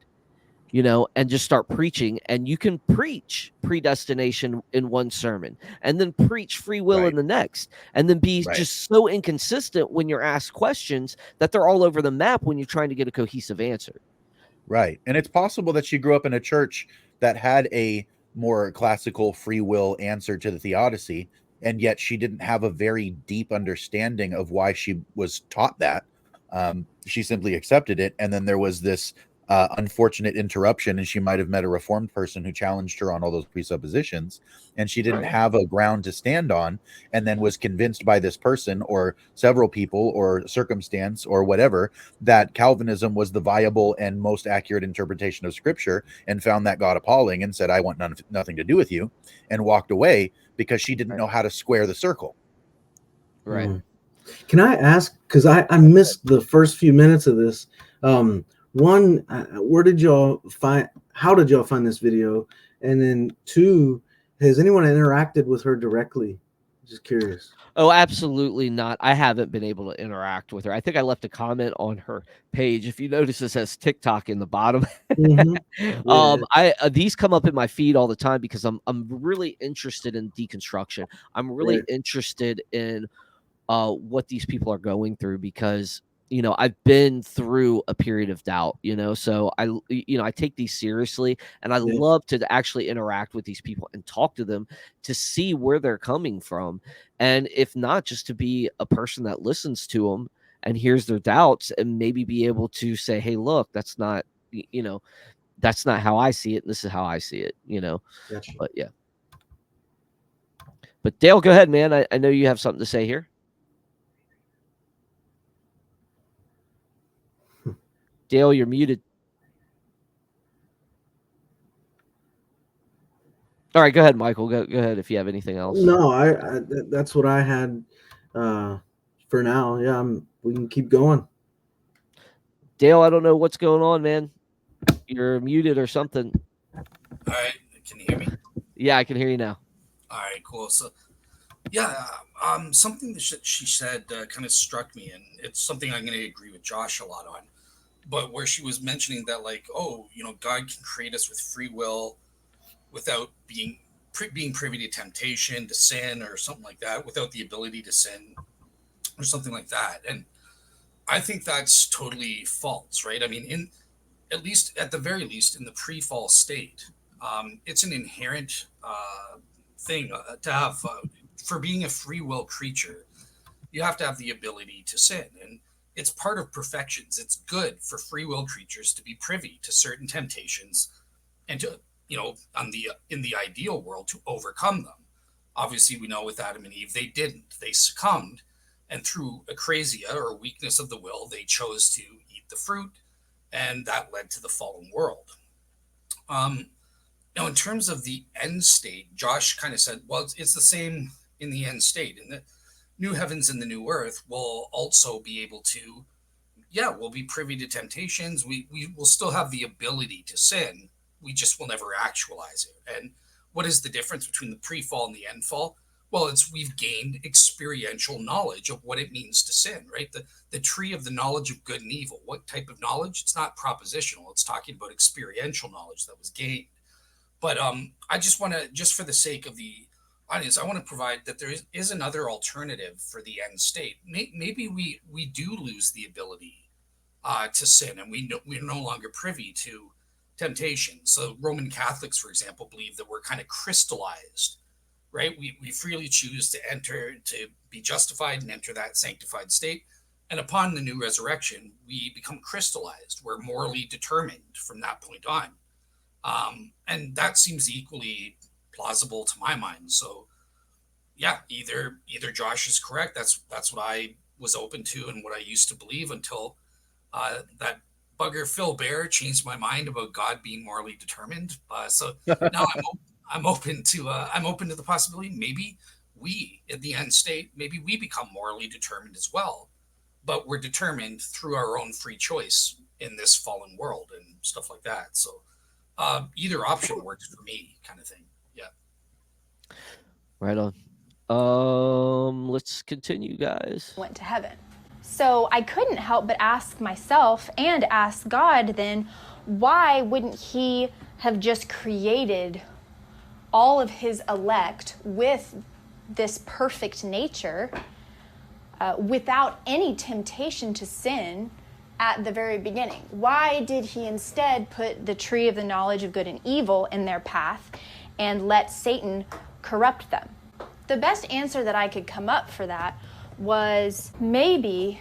and just start preaching. And you can preach predestination in one sermon and then preach free will in the next, and then be just so inconsistent when you're asked questions that they're all over the map when you're trying to get a cohesive answer. Right. And it's possible that she grew up in a church that had a more classical free will answer to the theodicy, and yet she didn't have a very deep understanding of why she was taught that. She simply accepted it, and then there was this unfortunate interruption, and she might have met a reformed person who challenged her on all those presuppositions, and she didn't have a ground to stand on, and then was convinced by this person or several people or circumstance or whatever that Calvinism was the viable and most accurate interpretation of Scripture, and found that God appalling and said, I want nothing to do with you, and walked away because she didn't know how to square the circle. Right. Can I ask, because I missed the first few minutes of this, one, how did y'all find this video? And then two, has anyone interacted with her directly? Just curious. Oh, absolutely not. I haven't been able to interact with her. I think I left a comment on her page. If you notice, it says TikTok in the bottom. Yeah. These come up in my feed all the time because I'm really interested in deconstruction. I'm really interested in what these people are going through, because I've been through a period of doubt, so I take these seriously, and I love to actually interact with these people and talk to them to see where they're coming from, and if not, just to be a person that listens to them and hears their doubts, and maybe be able to say, hey, look, that's not how I see it, and this is how I see it. Gotcha. But yeah. But Dale, go ahead, man. I know you have something to say here. Dale, you're muted. All right, go ahead, Michael. Go ahead if you have anything else. No, I that's what I had for now. Yeah, we can keep going. Dale, I don't know what's going on, man. You're muted or something. All right, can you hear me? Yeah, I can hear you now. All right, cool. So, yeah, something that she said kind of struck me, and it's something I'm going to agree with Josh a lot on. But where she was mentioning that, like, God can create us with free will without being privy to temptation, to sin, or something like that, without the ability to sin, or something like that. And I think that's totally false, right? I mean, at the very least, in the pre-fall state, it's an inherent thing to have for being a free will creature. You have to have the ability to sin, and it's part of perfections. It's good for free will creatures to be privy to certain temptations, and to in the ideal world, to overcome them. Obviously, we know with Adam and Eve, they didn't. They succumbed, and through acrasia, or weakness of the will, they chose to eat the fruit, and that led to the fallen world. Now, in terms of the end state, Josh kind of said, well, it's the same in the end state. In the new heavens and the new earth, we'll also be able to, we'll be privy to temptations. We will still have the ability to sin. We just will never actualize it. And what is the difference between the pre-fall and the end fall? Well, we've gained experiential knowledge of what it means to sin, right? The tree of the knowledge of good and evil. What type of knowledge? It's not propositional. It's talking about experiential knowledge that was gained. But I just want to, just for the sake of the audience, I want to provide that there is another alternative for the end state. Maybe we do lose the ability to sin, and we're no longer privy to temptation. So Roman Catholics, for example, believe that we're kind of crystallized, right? We freely choose to enter, to be justified and enter that sanctified state. And upon the new resurrection, we become crystallized. We're morally determined from that point on. And that seems equally plausible to my mind. So yeah, either Josh is correct. That's what I was open to and what I used to believe until that bugger Phil Bear changed my mind about God being morally determined. So now I'm open to the possibility. Maybe we, in the end state, maybe we become morally determined as well, but we're determined through our own free choice in this fallen world and stuff like that. So either option works for me, kind of thing. Yeah. Right on. Let's continue, guys. Went to heaven. So I couldn't help but ask myself and ask God then, why wouldn't he have just created all of his elect with this perfect nature without any temptation to sin at the very beginning? Why did he instead put the tree of the knowledge of good and evil in their path and let Satan corrupt them? The best answer that I could come up for that was maybe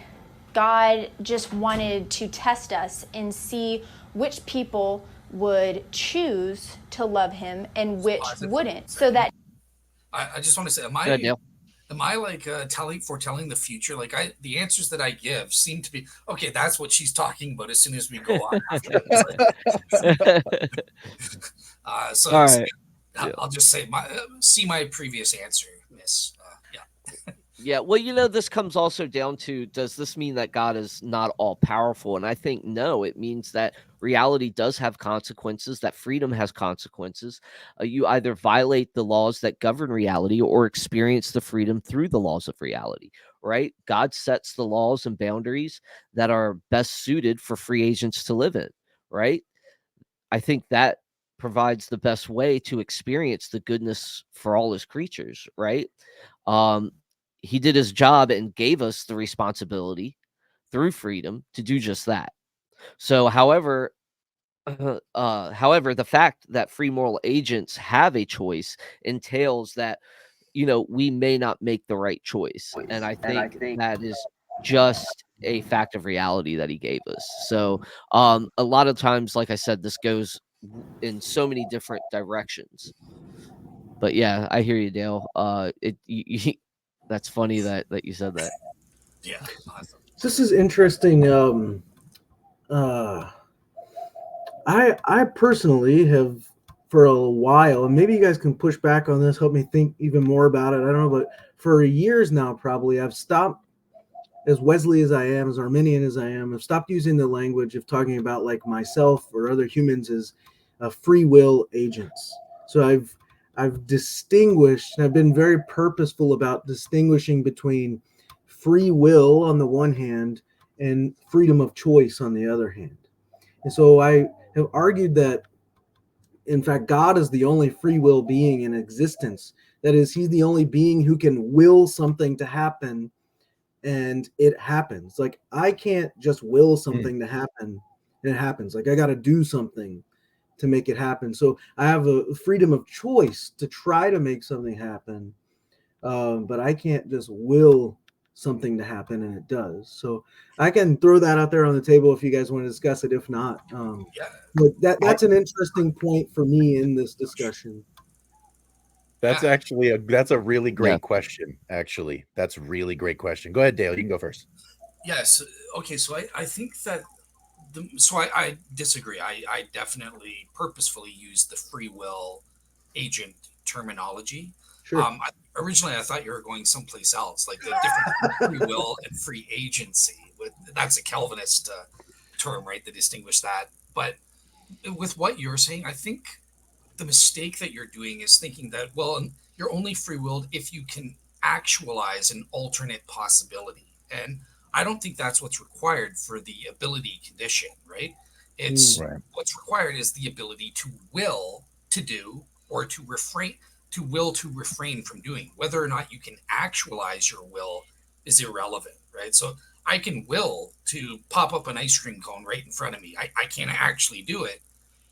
God just wanted to test us and see which people would choose to love him and which wouldn't. So that I just want to say, am I like foretelling the future? Like the answers that I give seem to be okay. That's what she's talking about. As soon as we go on, so All right. I'll just say see my previous answer, Miss. Yeah, well, this comes also down to, does this mean that God is not all powerful? And I think no, it means that reality does have consequences, that freedom has consequences. You either violate the laws that govern reality or experience the freedom through the laws of reality, right? God sets the laws and boundaries that are best suited for free agents to live in, right? I think that provides the best way to experience the goodness for all his creatures, right? Um, he did his job and gave us the responsibility through freedom to do just that. So, however, the fact that free moral agents have a choice entails that, we may not make the right choice. And I think that is just a fact of reality that he gave us. So, a lot of times, like I said, this goes in so many different directions. But yeah, I hear you, Dale. That's funny that you said that. Yeah, awesome. This is interesting. I personally have, for a while, and maybe you guys can push back on this, help me think even more about it. I don't know, but for years now, probably I've stopped, as Wesley as I am, as Arminian as I am, I've stopped using the language of talking about like myself or other humans as free will agents. So I've distinguished, and I've been very purposeful about distinguishing between free will on the one hand and freedom of choice on the other hand. And so I have argued that, in fact, God is the only free will being in existence. That is, he's the only being who can will something to happen and it happens. Like, I can't just will something to happen and it happens. Like, I got to do something to make it happen. So I have a freedom of choice to try to make something happen, but I can't just will something to happen and it does. So I can throw that out there on the table if you guys want to discuss it. If not, but that's an interesting point for me in this discussion. That's actually that's a really great question. Actually, that's a really great question. Go ahead, Dale. You can go first. Yes. Okay. So I think that I disagree. I definitely purposefully use the free will agent terminology. Sure. Originally, I thought you were going someplace else, like the difference between free will and free agency. That's a Calvinist term, right? To distinguish that. But with what you're saying, I think the mistake that you're doing is thinking that, well, you're only free willed if you can actualize an alternate possibility. And I don't think that's what's required for the ability condition, right? It's what's required is the ability to will to do or to refrain from doing. Whether or not you can actualize your will is irrelevant, right? So I can will to pop up an ice cream cone right in front of me. I can't actually do it,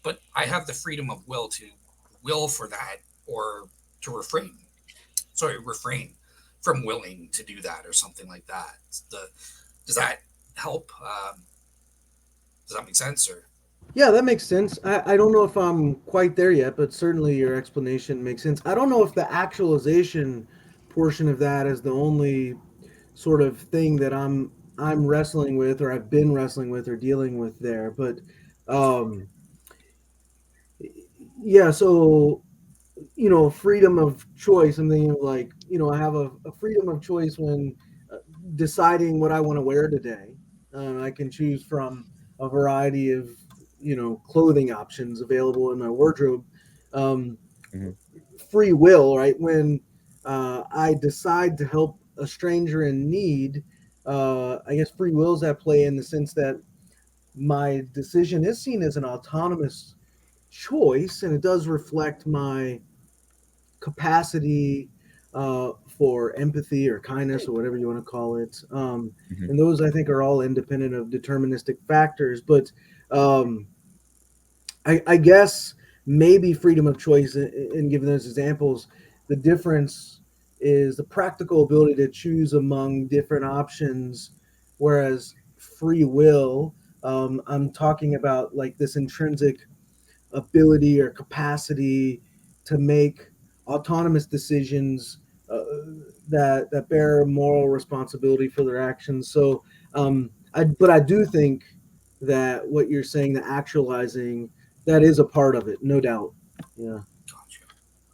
but I have the freedom of will to will for that or to refrain from willing to do that or something like that. Does that help? Does that make sense? Or Yeah, that makes sense. I don't know if I'm quite there yet, but certainly your explanation makes sense. I don't know if the actualization portion of that is the only sort of thing that I'm wrestling with, or I've been wrestling with, or dealing with there. But yeah, so freedom of choice. I'm thinking like, I have a freedom of choice when deciding what I want to wear today. I can choose from a variety of, clothing options available in my wardrobe. Um, Free will, right? When I decide to help a stranger in need, I guess free will is at play in the sense that my decision is seen as an autonomous choice, and it does reflect my capacity for empathy or kindness or whatever you want to call it. And those, I think, are all independent of deterministic factors. But I guess maybe freedom of choice, in giving those examples, the difference is the practical ability to choose among different options whereas free will, I'm talking about like this intrinsic ability or capacity to make autonomous decisions, uh, that bear moral responsibility for their actions. So, but I do think that what you're saying, the actualizing, that is a part of it, no doubt. Yeah. Gotcha.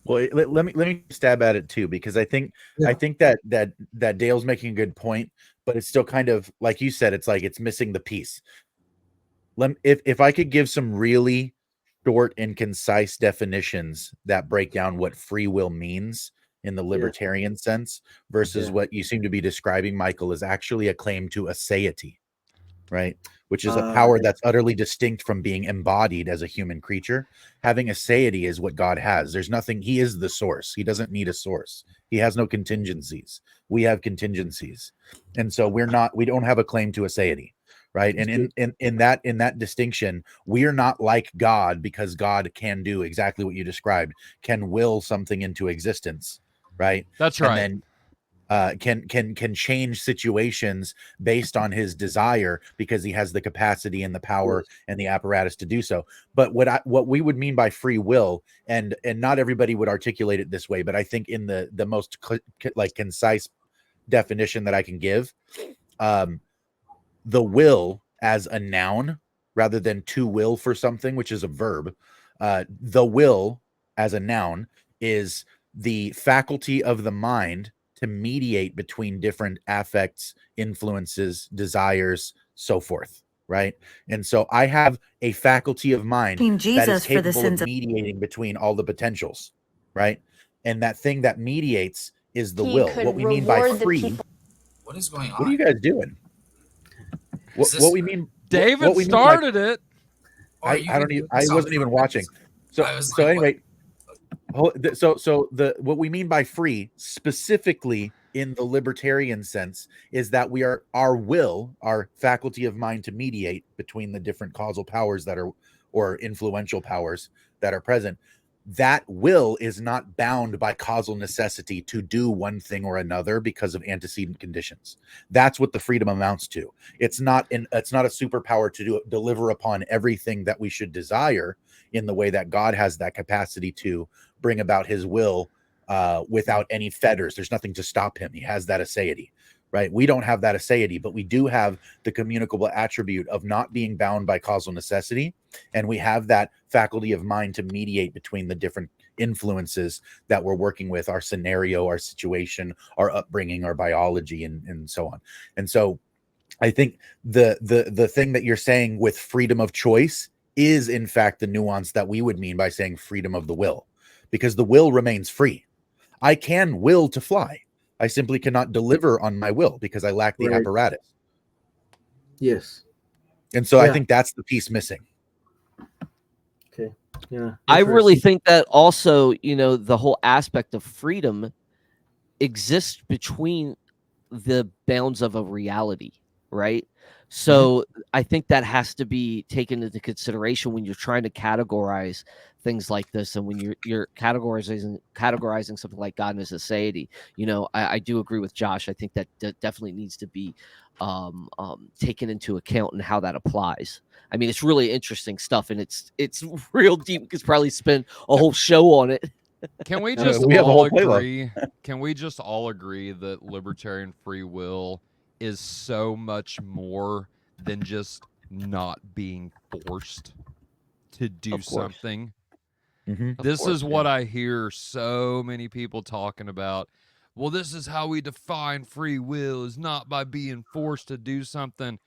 Well, let me stab at it too, because I think Yeah. that Dale's making a good point, but it's still kind of like you said, it's like it's missing the piece. If I could give some really short and concise definitions that break down what free will means in the Yeah. libertarian sense versus Yeah. what you seem to be describing, Michael, is actually a claim to aseity, right? Which is a power Yeah. that's utterly distinct from being embodied as a human creature. Having aseity is what God has. There's nothing, he is the source. He doesn't need a source. He has no contingencies. We have contingencies. And so we don't have a claim to aseity, right? And in that distinction, we are not like God, because God can do exactly what you described, can will something into existence, right? That's And right. then can change situations based on his desire, because he has the capacity and the power and the apparatus to do so. But what we would mean by free will, and not everybody would articulate it this way, but I think in the most like concise definition that I can give, the will as a noun rather than to will for something, which is a verb. The will as a noun is the faculty of the mind to mediate between different affects, influences, desires, so forth, right? And so I have a faculty of mind that is capable of mediating between all the potentials, right? And that thing that mediates is the He will. could What we mean by reward the free, people. What is going on? what are you guys doing? What we mean? David what we mean by, started it. Or you I can don't do even. it I yourself, wasn't even Jordan. watching. So I was so like, anyway, so the what we mean by free specifically in the libertarian sense is that we are our will, our faculty of mind to mediate between the different causal powers that are, or influential powers that are present. That will is not bound by causal necessity to do one thing or another because of antecedent conditions. That's what the freedom amounts to. It's not a superpower to deliver upon everything that we should desire in the way that God has that capacity to bring about his will without any fetters. There's nothing to stop him. He has that aseity, right? We don't have that aseity, but we do have the communicable attribute of not being bound by causal necessity. And we have that faculty of mind to mediate between the different influences that we're working with, our scenario, our situation, our upbringing, our biology, and so on. And so I think the thing that you're saying with freedom of choice is in fact the nuance that we would mean by saying freedom of the will, because the will remains free. I can will to fly. I simply cannot deliver on my will because I lack the Right. apparatus. Yes. And so I Yeah. think that's the piece missing. Okay. Yeah. I really Interesting. think that also, the whole aspect of freedom exists between the bounds of a reality, right? So I think that has to be taken into consideration when you're trying to categorize things like this, and when you're categorizing something like God and his aseity. I do agree with Josh. I think that definitely needs to be taken into account and how that applies. I mean, it's really interesting stuff, and it's real deep. We could probably spend a whole show on it. Can we just We have a all whole playlist. agree? Can we just all agree that libertarian free will is so much more than just not being forced to do Of course. something? Mhm. This is what I hear so many people talking about. Well, this is how we define free will, is not by being forced to do something.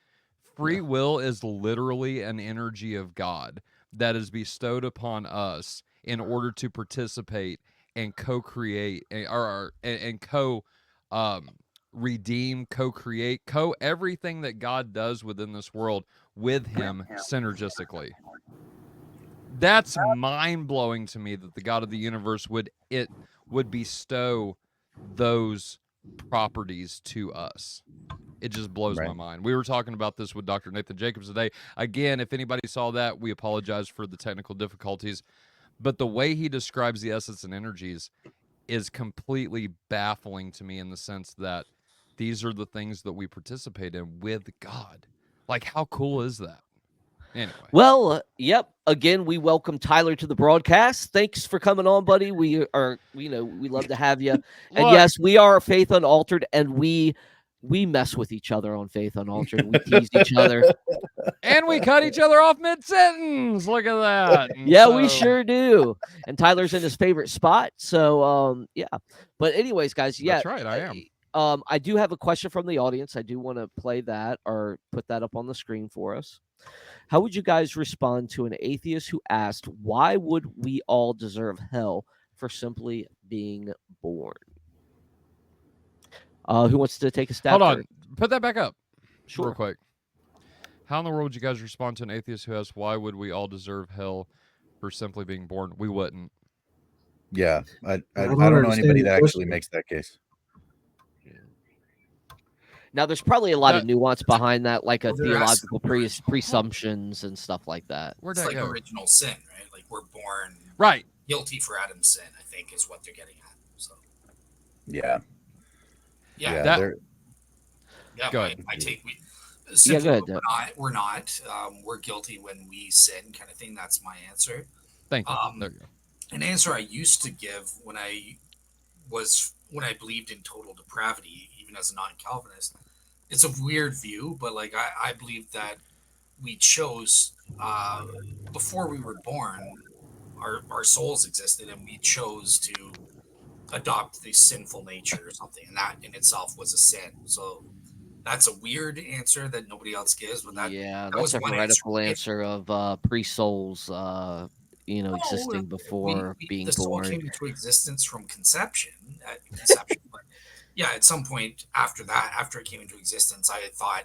Free will is literally an energy of God that is bestowed upon us in order to participate and co-create and redeem, co-create, everything that God does within this world with him synergistically. That's mind-blowing to me that the God of the universe would bestow those properties to us. It just blows my mind. We were talking about this with Dr. Nathan Jacobs today. Again, if anybody saw that, we apologize for the technical difficulties. But the way he describes the essence and energies is completely baffling to me, in the sense that these are the things that we participate in with God. Like, how cool is that? Anyway. Well, yep. Again, we welcome Tyler to the broadcast. Thanks for coming on, buddy. We love to have you. And Look. yes, we are Faith Unaltered, and we mess with each other on Faith Unaltered. We tease each other. And we cut each other off mid-sentence. Look at that. And Yeah, we sure do. And Tyler's in his favorite spot. So, yeah. But anyways, guys, yeah. That's right, I am. I do have a question from the audience. I do want to play that or put that up on the screen for us. How would you guys respond to an atheist who asked, why would we all deserve hell for simply being born? Who wants to take a stab? Hold on. Put that back up. Sure. Real quick. How in the world would you guys respond to an atheist who asks, why would we all deserve hell for simply being born? We wouldn't. Yeah, I don't don't know understand anybody the that actually question. makes that case. Now, there's probably a lot of nuance behind that, like a Well, they're theological presumptions and stuff like that. Where'd It's that like go? original sin, right? Like we're born Right. guilty for Adam's sin, I think is what they're getting at. So Yeah, yeah, That- they're- yeah. Go I, ahead. I take we. Yeah, Simply, go ahead, we're not. We're guilty when we sin, kind of thing. That's my answer. Thank you. Um, There you go. An answer I used to give when I believed in total depravity, even as a non-Calvinist. It's a weird view, but like I believe that we chose before we were born, our souls existed, and we chose to adopt the sinful nature or something, and that in itself was a sin. So that's a weird answer that nobody else gives. But that That's a one heretical answer. answer of pre-souls, existing before being the soul born. came into existence from conception. But yeah, at some point after that, after it came into existence, I had thought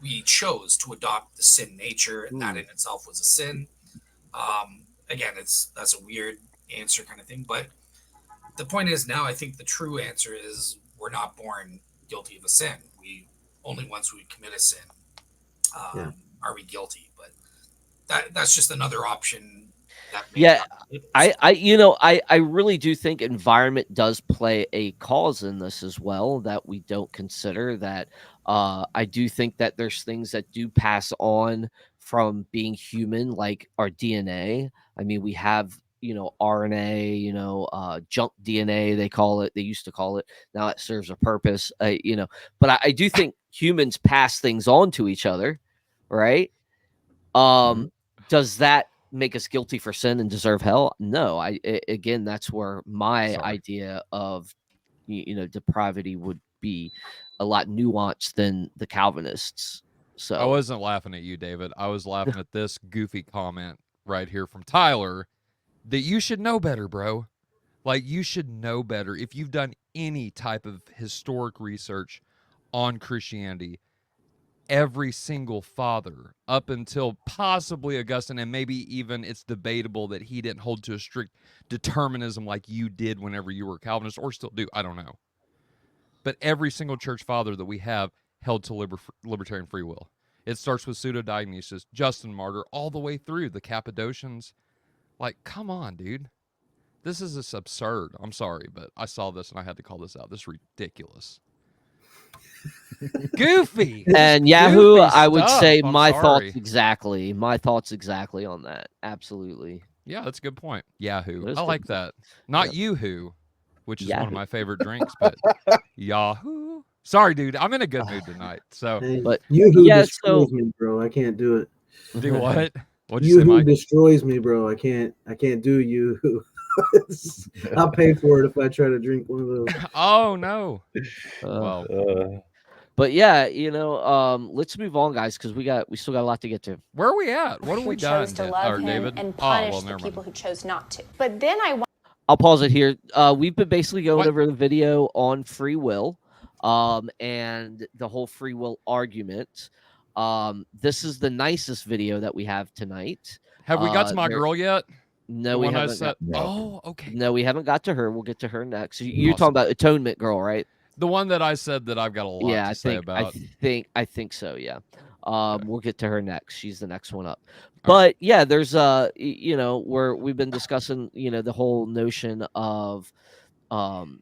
we chose to adopt the sin nature, and that in itself was a sin. Again, that's a weird answer kind of thing, but the point is now I think the true answer is we're not born guilty of a sin. We only once we commit a sin are we guilty. But that's just another option. That may Yeah, not- I really do think environment does play a cause in this as well that we don't consider. That I do think that there's things that do pass on from being human, like our DNA. I mean, we have RNA, junk DNA, they call it. They used to call it. Now it serves a purpose, But I do think humans pass things on to each other, right? Does that make us guilty for sin and deserve hell? No. Again, that's where my idea of depravity would be a lot nuanced than the Calvinists. So I wasn't laughing at you, David. I was laughing at this goofy comment right here from Tyler that you should know better, bro. Like, you should know better. If you've done any type of historic research on Christianity, every single father up until possibly Augustine, and maybe even it's debatable that he didn't hold to a strict determinism like you did whenever you were a Calvinist, or still do, I don't know. But every single church father that we have held to libertarian free will. It starts with Pseudo-Dionysius, Justin Martyr, all the way through the Cappadocians. Like, come on, dude. This is just absurd. I'm sorry, but I saw this and I had to call this out. This is ridiculous. Goofy. And Yahoo, I would stuff. say I'm my sorry. thoughts exactly. My thoughts exactly on that. Absolutely. Yeah, that's a good point. Yahoo. That is I good. like that. Not Yoo-hoo, which is one Yahoo. of my favorite drinks, but Yahoo. Sorry, dude. I'm in a good mood tonight. So, Hey, But, Yoo-hoo yeah, destroys me, bro. I can't do it. do what? What'd you say, Yoo-hoo Mike? destroys me, bro. I can't do Yoo-hoo. I'll pay for it if I try to drink one of those. Oh, no. uh, Well, but yeah, let's move on, guys, because we still got a lot to get to. where are we at? What have who we done, chose to love him David? and Oh, punish well, the never people mind. who chose not to. But then I I'll pause it here. We've been basically going What? over the video on free will, and the whole free will argument. This is the nicest video that we have tonight. Have we got to my there- girl yet? No, The we one I haven't. said. No. Oh, okay. No, we haven't got to her. We'll get to her next. You're Awesome. talking about Atonement Girl, right? The one that I said that I've got a lot Yeah, to say about. I think so. Yeah. We'll get to her next. She's the next one up. All But yeah, there's where we've been discussing, the whole notion of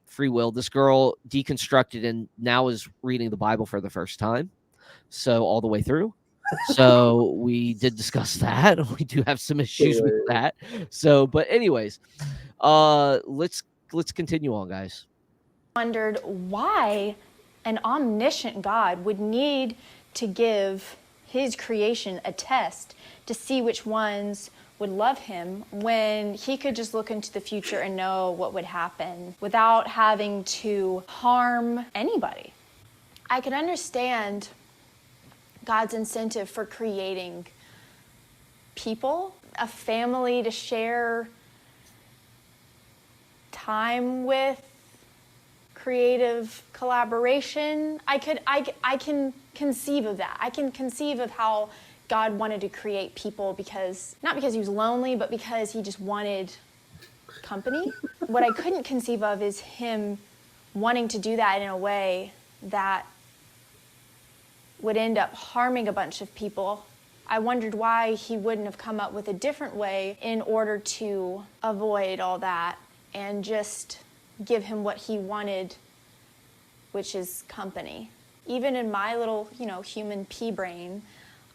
free will. This girl deconstructed and now is reading the Bible for the first time, so all the way through. So we did discuss that. We do have some issues with that. So, but anyways, let's continue on, guys. Wondered why an omniscient God would need to give his creation a test to see which ones would love him when he could just look into the future and know what would happen without having to harm anybody. I could understand God's incentive for creating people, a family to share time with, creative collaboration. I can conceive of that. I can conceive of how God wanted to create people because, not because he was lonely, but because he just wanted company. What I couldn't conceive of is him wanting to do that in a way that would end up harming a bunch of people. I wondered why he wouldn't have come up with a different way in order to avoid all that and just give him what he wanted, which is company. Even in my little, human pea brain,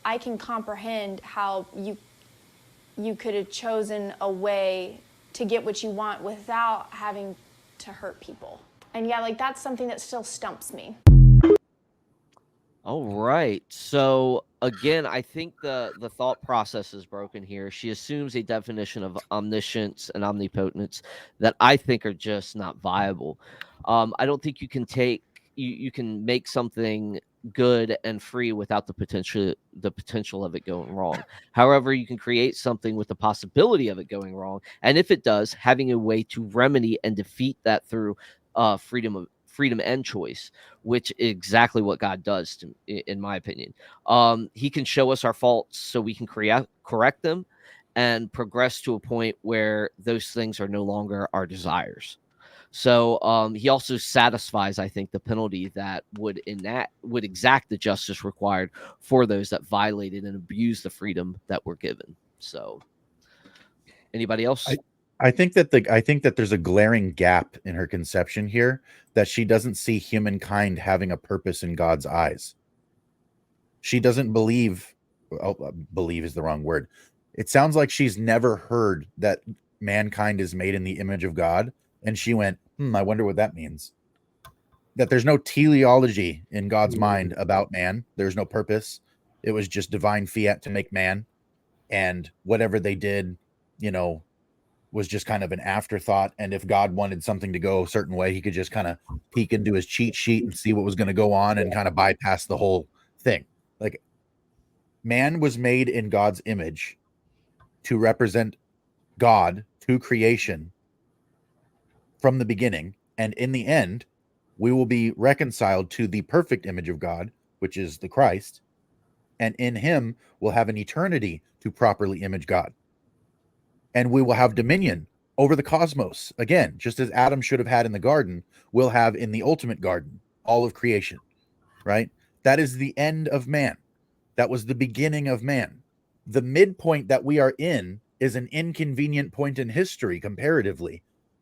I can comprehend how you could have chosen a way to get what you want without having to hurt people. And yeah, that's something that still stumps me. All right. So again, I think the thought process is broken here. She assumes a definition of omniscience and omnipotence that I think are just not viable. I don't think you can you can make something good and free without the potential of it going wrong. However, you can create something with the possibility of it going wrong, and if it does, having a way to remedy and defeat that through freedom and choice, which is exactly what God does, in my opinion. He can show us our faults so we can correct them and progress to a point where those things are no longer our desires. So he also satisfies, I think, the penalty that would exact the justice required for those that violated and abused the freedom that we're given. So, anybody else? I think that there's a glaring gap in her conception here, that she doesn't see humankind having a purpose in God's eyes. She doesn't believe is the wrong word. It sounds like she's never heard that mankind is made in the image of God, and she went, I wonder what that means. That there's no teleology in God's mind about man. There's no purpose. It was just divine fiat to make man, and whatever they did, was just kind of an afterthought. And if God wanted something to go a certain way, he could just kind of peek into his cheat sheet and see what was going to go on and kind of bypass the whole thing. Like, man was made in God's image to represent God to creation from the beginning. And in the end, we will be reconciled to the perfect image of God, which is the Christ. And in him, we'll have an eternity to properly image God. And we will have dominion over the cosmos. Again, just as Adam should have had in the garden, we'll have in the ultimate garden, all of creation, right? That is the end of man. That was the beginning of man. The midpoint that we are in is an inconvenient point in history comparatively,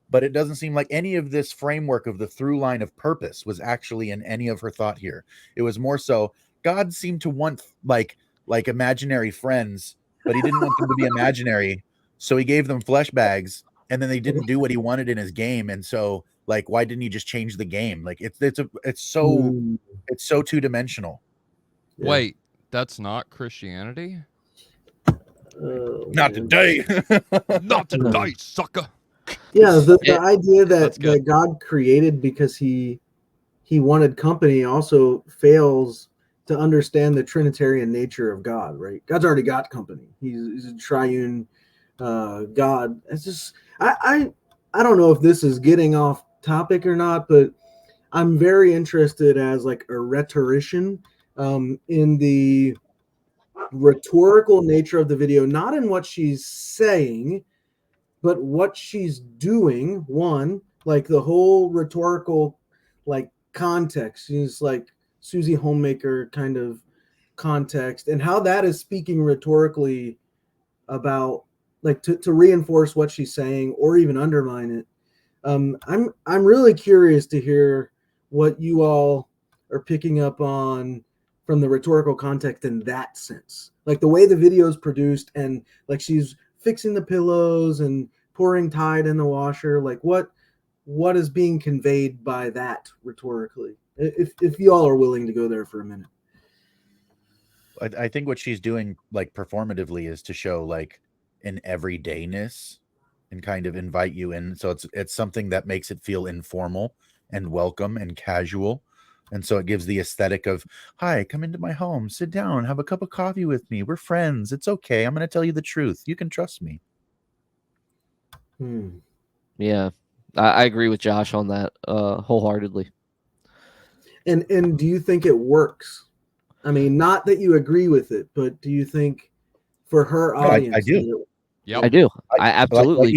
but it doesn't seem like any of this framework of the through line of purpose was actually in any of her thought here. It was more so God seemed to want like imaginary friends, but he didn't want them to be imaginary. So he gave them flesh bags, and then they didn't do what he wanted in his game. And so, why didn't he just change the game? It's so two-dimensional. Yeah. Wait, that's not Christianity? Not today. Not today, sucker. Yeah, the idea that God created because he wanted company also fails to understand the Trinitarian nature of God, right? God's already got company. He's a triune God. It's just I don't know if this is getting off topic or not, but I'm very interested as a rhetorician in the rhetorical nature of the video, not in what she's saying, but what she's doing. One, the whole rhetorical context. She's Susie Homemaker kind of context, and how that is speaking rhetorically about to reinforce what she's saying or even undermine it. I'm really curious to hear what you all are picking up on from the rhetorical context in that sense, like the way the video is produced, and like she's fixing the pillows and pouring Tide in the washer. Like what is being conveyed by that rhetorically? If you all are willing to go there for a minute. I think what she's doing, like performatively, is to show like an everydayness and kind of invite you in. So it's something that makes it feel informal and welcome and casual. And so it gives the aesthetic of, hi, come into my home, sit down, have a cup of coffee with me. We're friends. It's okay. I'm going to tell you the truth. You can trust me. Yeah, I agree with Josh on that wholeheartedly. And do you think it works? I mean, not that you agree with it, but do you think for her audience? I do. Yep. I do. I absolutely.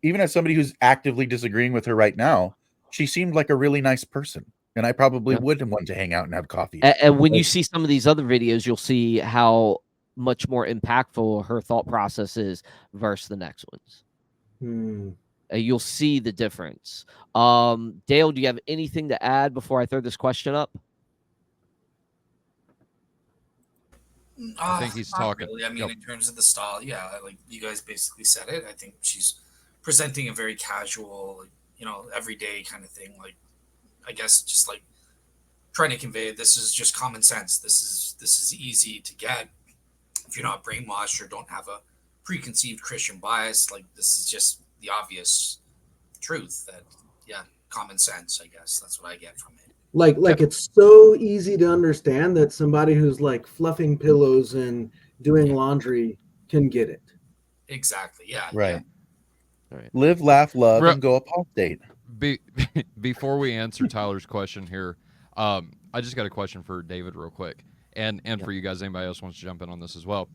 Even as somebody who's actively disagreeing with her right now, she seemed like a really nice person, and I probably would want to hang out and have coffee. And when you see some of these other videos, you'll see how much more impactful her thought process is versus the next ones. You'll see the difference. Dale, do you have anything to add before I throw this question up? I think he's talking. Really. I mean, in terms of the style, yeah, like you guys basically said it. I think she's presenting a very casual, everyday kind of thing. Like, I guess just like trying to convey this is just common sense. This is easy to get if you're not brainwashed or don't have a preconceived Christian bias. Like, this is just the obvious truth that, common sense. I guess that's what I get from it. Like it's so easy to understand that somebody who's like fluffing pillows and doing laundry can get it. Exactly. Yeah. Right. All right. Live, laugh, love, and go up date. Before we answer Tyler's question here, I just got a question for David real quick, and for you guys. Anybody else wants to jump in on this as well?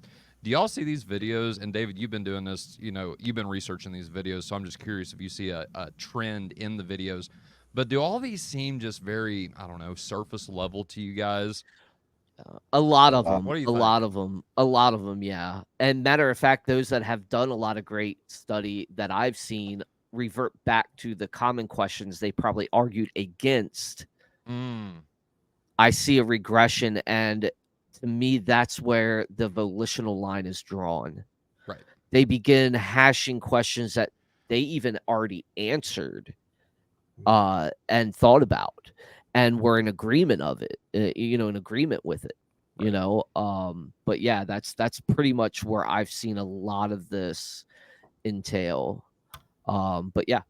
Do y'all see these videos? And David, you've been doing this. You've been researching these videos, so I'm just curious if you see a trend in the videos. But do all these seem just very, I don't know, surface level to you guys? A lot of them. What do you a think? lot of them. A lot of them. Yeah. And matter of fact, those that have done a lot of great study that I've seen revert back to the common questions they probably argued against. I see a regression, and to me, that's where the volitional line is drawn. Right. They begin hashing questions that they even already answered and thought about, and were in agreement of it, in agreement with it, but yeah, that's pretty much where I've seen a lot of this entail. But yeah.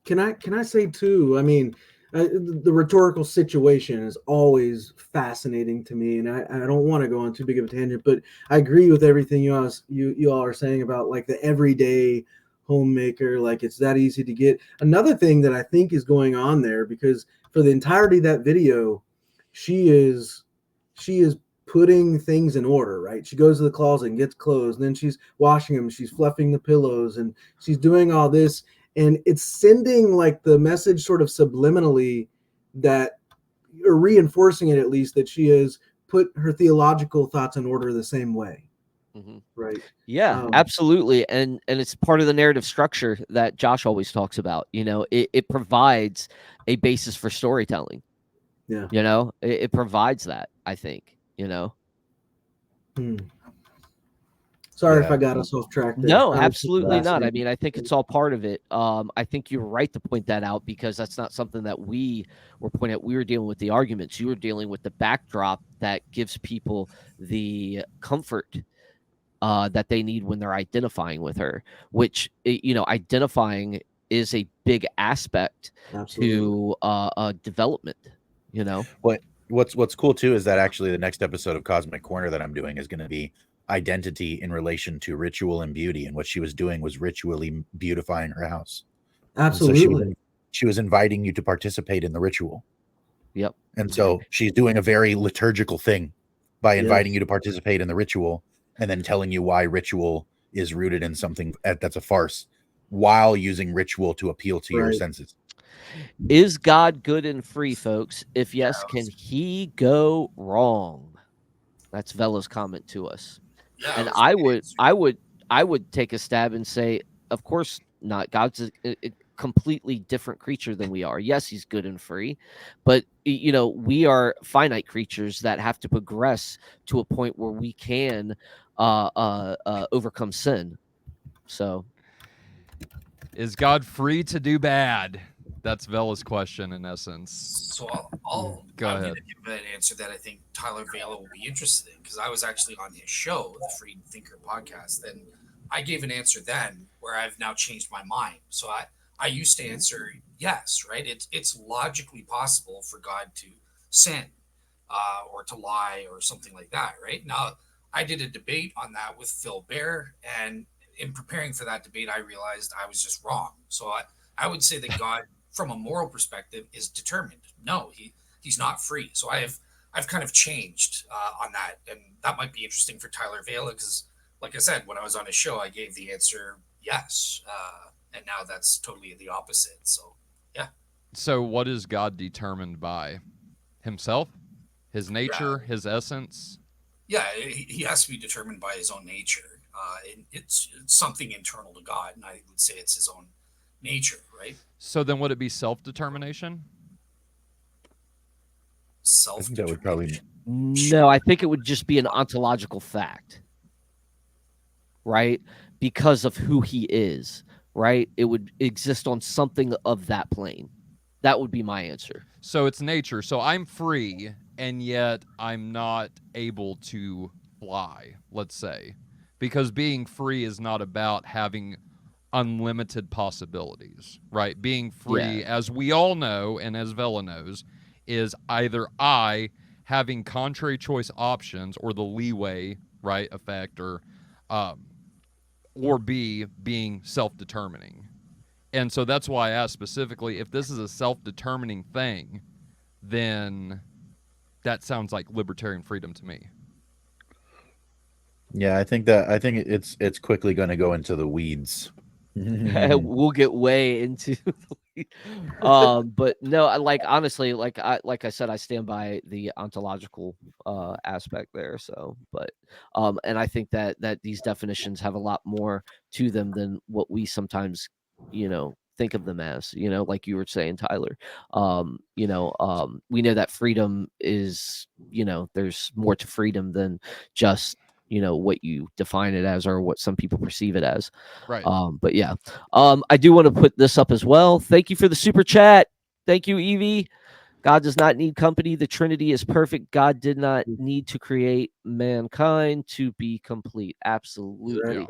Can I say too, I mean, the rhetorical situation is always fascinating to me, and I don't want to go on too big of a tangent, but I agree with everything you all are saying about like the everyday homemaker. Like, it's that easy to get. Another thing that I think is going on there, because for the entirety of that video, she is putting things in order, right? She goes to the closet and gets clothes, and then she's washing them, she's fluffing the pillows, and she's doing all this, and it's sending like the message sort of subliminally that, or reinforcing it at least, that she has put her theological thoughts in order the same way. Right. Yeah, absolutely. And it's part of the narrative structure that Josh always talks about. It provides a basis for storytelling. Yeah. It provides that, I think, Sorry if I got us off track there. No, absolutely not. I mean, I think it's all part of it. I think you're right to point that out, because that's not something that we were pointing out. We were dealing with the arguments. You were dealing with the backdrop that gives people the comfort that they need when they're identifying with her, which, identifying is a big aspect to development, What's cool too is that actually the next episode of Cosmic Corner that I'm doing is going to be identity in relation to ritual and beauty, and what she was doing was ritually beautifying her house. Absolutely. So she was inviting you to participate in the ritual. Yep. And so she's doing a very liturgical thing by inviting you to participate in the ritual, and then telling you why ritual is rooted in something that's a farce, while using ritual to appeal to your senses. Is God good and free, folks? If yes, can he go wrong? That's Vela's comment to us. Yeah, and I would take a stab and say, of course not. completely different creature than we are. Yes, he's good and free, but we are finite creatures that have to progress to a point where we can overcome sin. So Is God free to do bad? That's Vela's question in essence. So Go I'm ahead. going to give an answer that I think Tyler Vela will be interested in, because I was actually on his show, the Free Thinker podcast, and I gave an answer then where I've now changed my mind. So I used to answer yes, right? It's logically possible for God to sin or to lie or something like that, right? Now, I did a debate on that with Phil Bear, and in preparing for that debate, I realized I was just wrong. So I would say that God, from a moral perspective, is determined. No, he's not free. So I've kind of changed on that, and that might be interesting for Tyler Vela, because, like I said, when I was on his show, I gave the answer yes, and now that's totally the opposite. So yeah. So what is God determined by? Himself? His nature? His essence? Yeah, he has to be determined by his own nature. It's something internal to God, and I would say it's his own nature, right? So then would it be self-determination? I think that would probably. No, I think it would just be an ontological fact, right? Because of who he is, right? It would exist on something of that plane. That would be my answer. So it's nature. So I'm free, and yet I'm not able to fly, let's say, because being free is not about having unlimited possibilities, right? Being free, as we all know, and as Vela knows, is either I having contrary choice options or the leeway, right, effect, or B, being self-determining. And so that's why I asked specifically, if this is a self-determining thing, then that sounds like libertarian freedom to me. Yeah, I think it's quickly going to go into the weeds. We'll get way into but no, honestly, like I said, I stand by the ontological aspect there. So but and I think that these definitions have a lot more to them than what we sometimes think of them as, like you were saying, Tyler. We know that freedom is, there's more to freedom than just what you define it as or what some people perceive it as. Right. But yeah, I do want to put this up as well. Thank you for the super chat. Thank you, Evie. God does not need company. The Trinity is perfect. God did not need to create mankind to be complete. Absolutely. Yeah.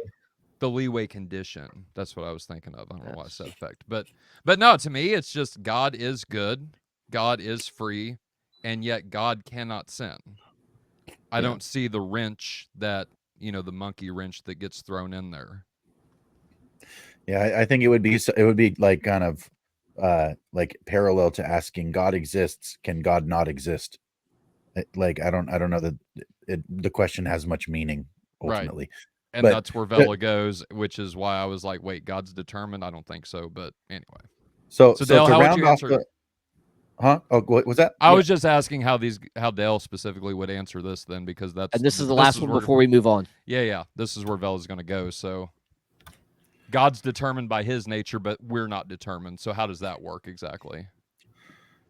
The leeway condition. That's what I was thinking of. I don't know why I said effect. But no, to me, it's just God is good. God is free. And yet God cannot sin. I don't see the wrench that, the monkey wrench that gets thrown in there. Yeah, I think it would be like kind of like parallel to asking, God exists, can God not exist? Like I don't know that the question has much meaning ultimately. Right. And but that's where Vela goes, which is why I was like, wait, God's determined? I don't think so. But anyway. So Dale, to how would round you off answer? Huh? Oh, what was that? I was just asking how Dale specifically would answer this then, because that's and this is the last one before we move on. Yeah. This is where Vela's going to go. So God's determined by his nature, but we're not determined. So how does that work exactly?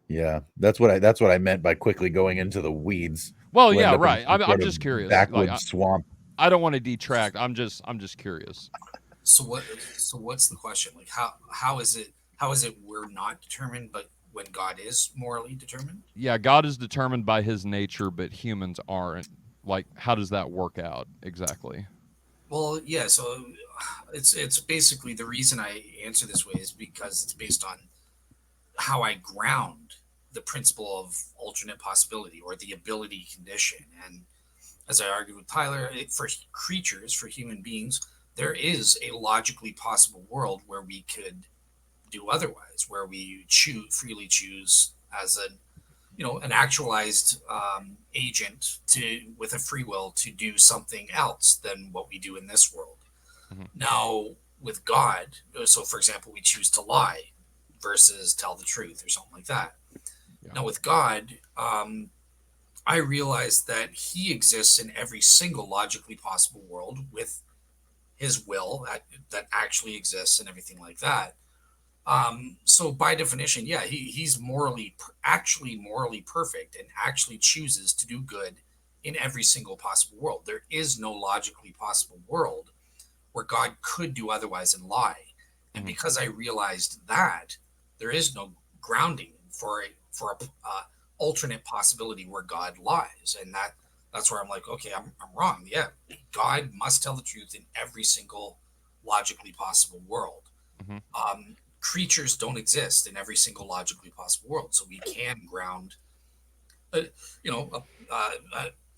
Yeah, that's what I meant by quickly going into the weeds. Well, yeah, right. I'm just curious. Backwoods swamp. I don't want to detract. I'm just curious. So what's the question? Like how is it we're not determined, but when God is morally determined? Yeah, God is determined by his nature, but humans aren't. Like, how does that work out exactly? Well, yeah, so it's basically, the reason I answer this way is because it's based on how I ground the principle of alternate possibility, or the ability condition. And as I argued with Tyler, for creatures, for human beings, there is a logically possible world where we could do otherwise, where we freely choose as an actualized agent with a free will to do something else than what we do in this world. Mm-hmm. Now, with God, so for example, we choose to lie versus tell the truth or something like that. Yeah. Now, with God, I realized that he exists in every single logically possible world with his will that actually exists and everything like that. So by definition, yeah, he's actually morally perfect, and actually chooses to do good in every single possible world. There is no logically possible world where God could do otherwise and lie. And because I realized that, there is no grounding for a alternate possibility where God lies, and that's where I'm like, okay, I'm wrong. Yeah, God must tell the truth in every single logically possible world. Mm-hmm. Creatures don't exist in every single logically possible world, so we can ground. Uh, you know,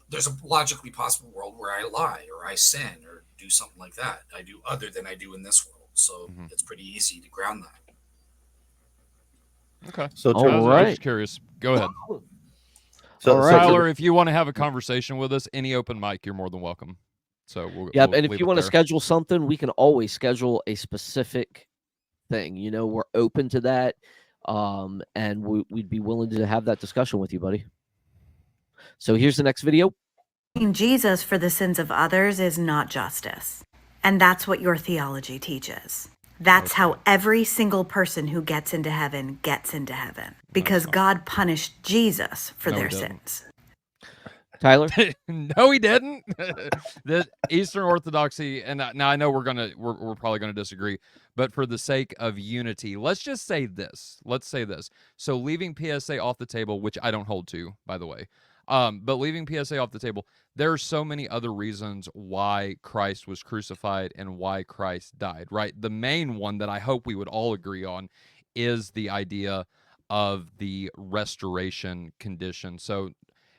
there's a logically possible world where I lie or I sin or do something like that. I do other than I do in this world, so it's pretty easy to ground that. Okay. So All I was right. just curious. Go ahead. All right. Tyler, if you want to have a conversation with us, any open mic, you're more than welcome. So Yep. we'll And if leave you it want to there. schedule something, we can always schedule a specific thing. You know, we're open to that. And we'd be willing to have that discussion with you, buddy. So here's the next video. Jesus for the sins of others is not justice. And that's what your theology teaches. That's how every single person who gets into heaven gets into heaven. Because God punished Jesus for No, he their didn't. sins. Tyler? No, he didn't. The Eastern Orthodoxy, and now I know we're probably gonna disagree, but for the sake of unity, let's just say this. Let's say this. So leaving PSA off the table, which I don't hold to, by the way, but leaving PSA off the table, there are so many other reasons why Christ was crucified and why Christ died. Right. The main one that I hope we would all agree on is the idea of the restoration condition. So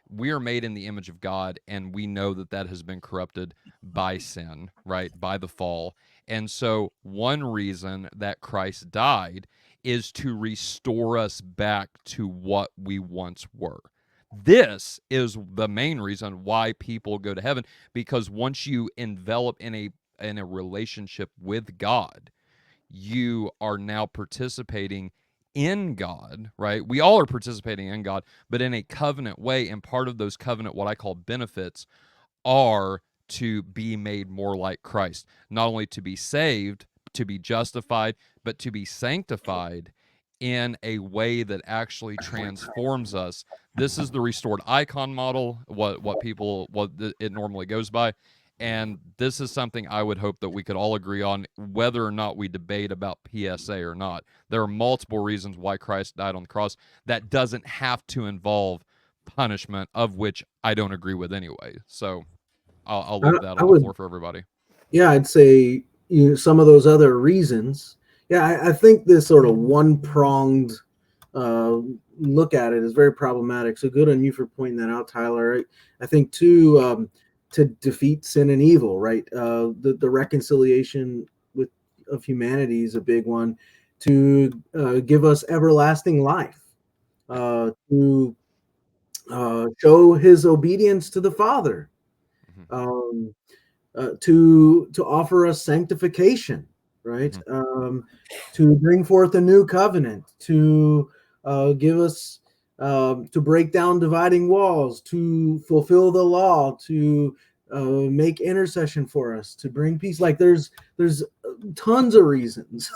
we are made in the image of God, and we know that that has been corrupted by sin, right? By the fall. And so one reason that Christ died is to restore us back to what we once were. This is the main reason why people go to heaven, because once you envelop in a relationship with God, you are now participating in God, right? We all are participating in God, but in a covenant way. And part of those covenant, what I call benefits, are to be made more like Christ, not only to be saved, to be justified, but to be sanctified in a way that actually transforms us. This is the restored icon model, what it normally goes by. And this is something I would hope that we could all agree on, whether or not we debate about PSA or not. There are multiple reasons why Christ died on the cross. That doesn't have to involve punishment, of which I don't agree with anyway. So I'll leave that on the floor for everybody. Yeah, I'd say some of those other reasons. Yeah, I think this sort of one-pronged look at it is very problematic. So good on you for pointing that out, Tyler. I think too, to defeat sin and evil, right? The reconciliation of humanity is a big one. To give us everlasting life, to show His obedience to the Father, to offer us sanctification, right? To bring forth a new covenant, to give us, to break down dividing walls, to fulfill the law, to make intercession for us, to bring peace. Like there's tons of reasons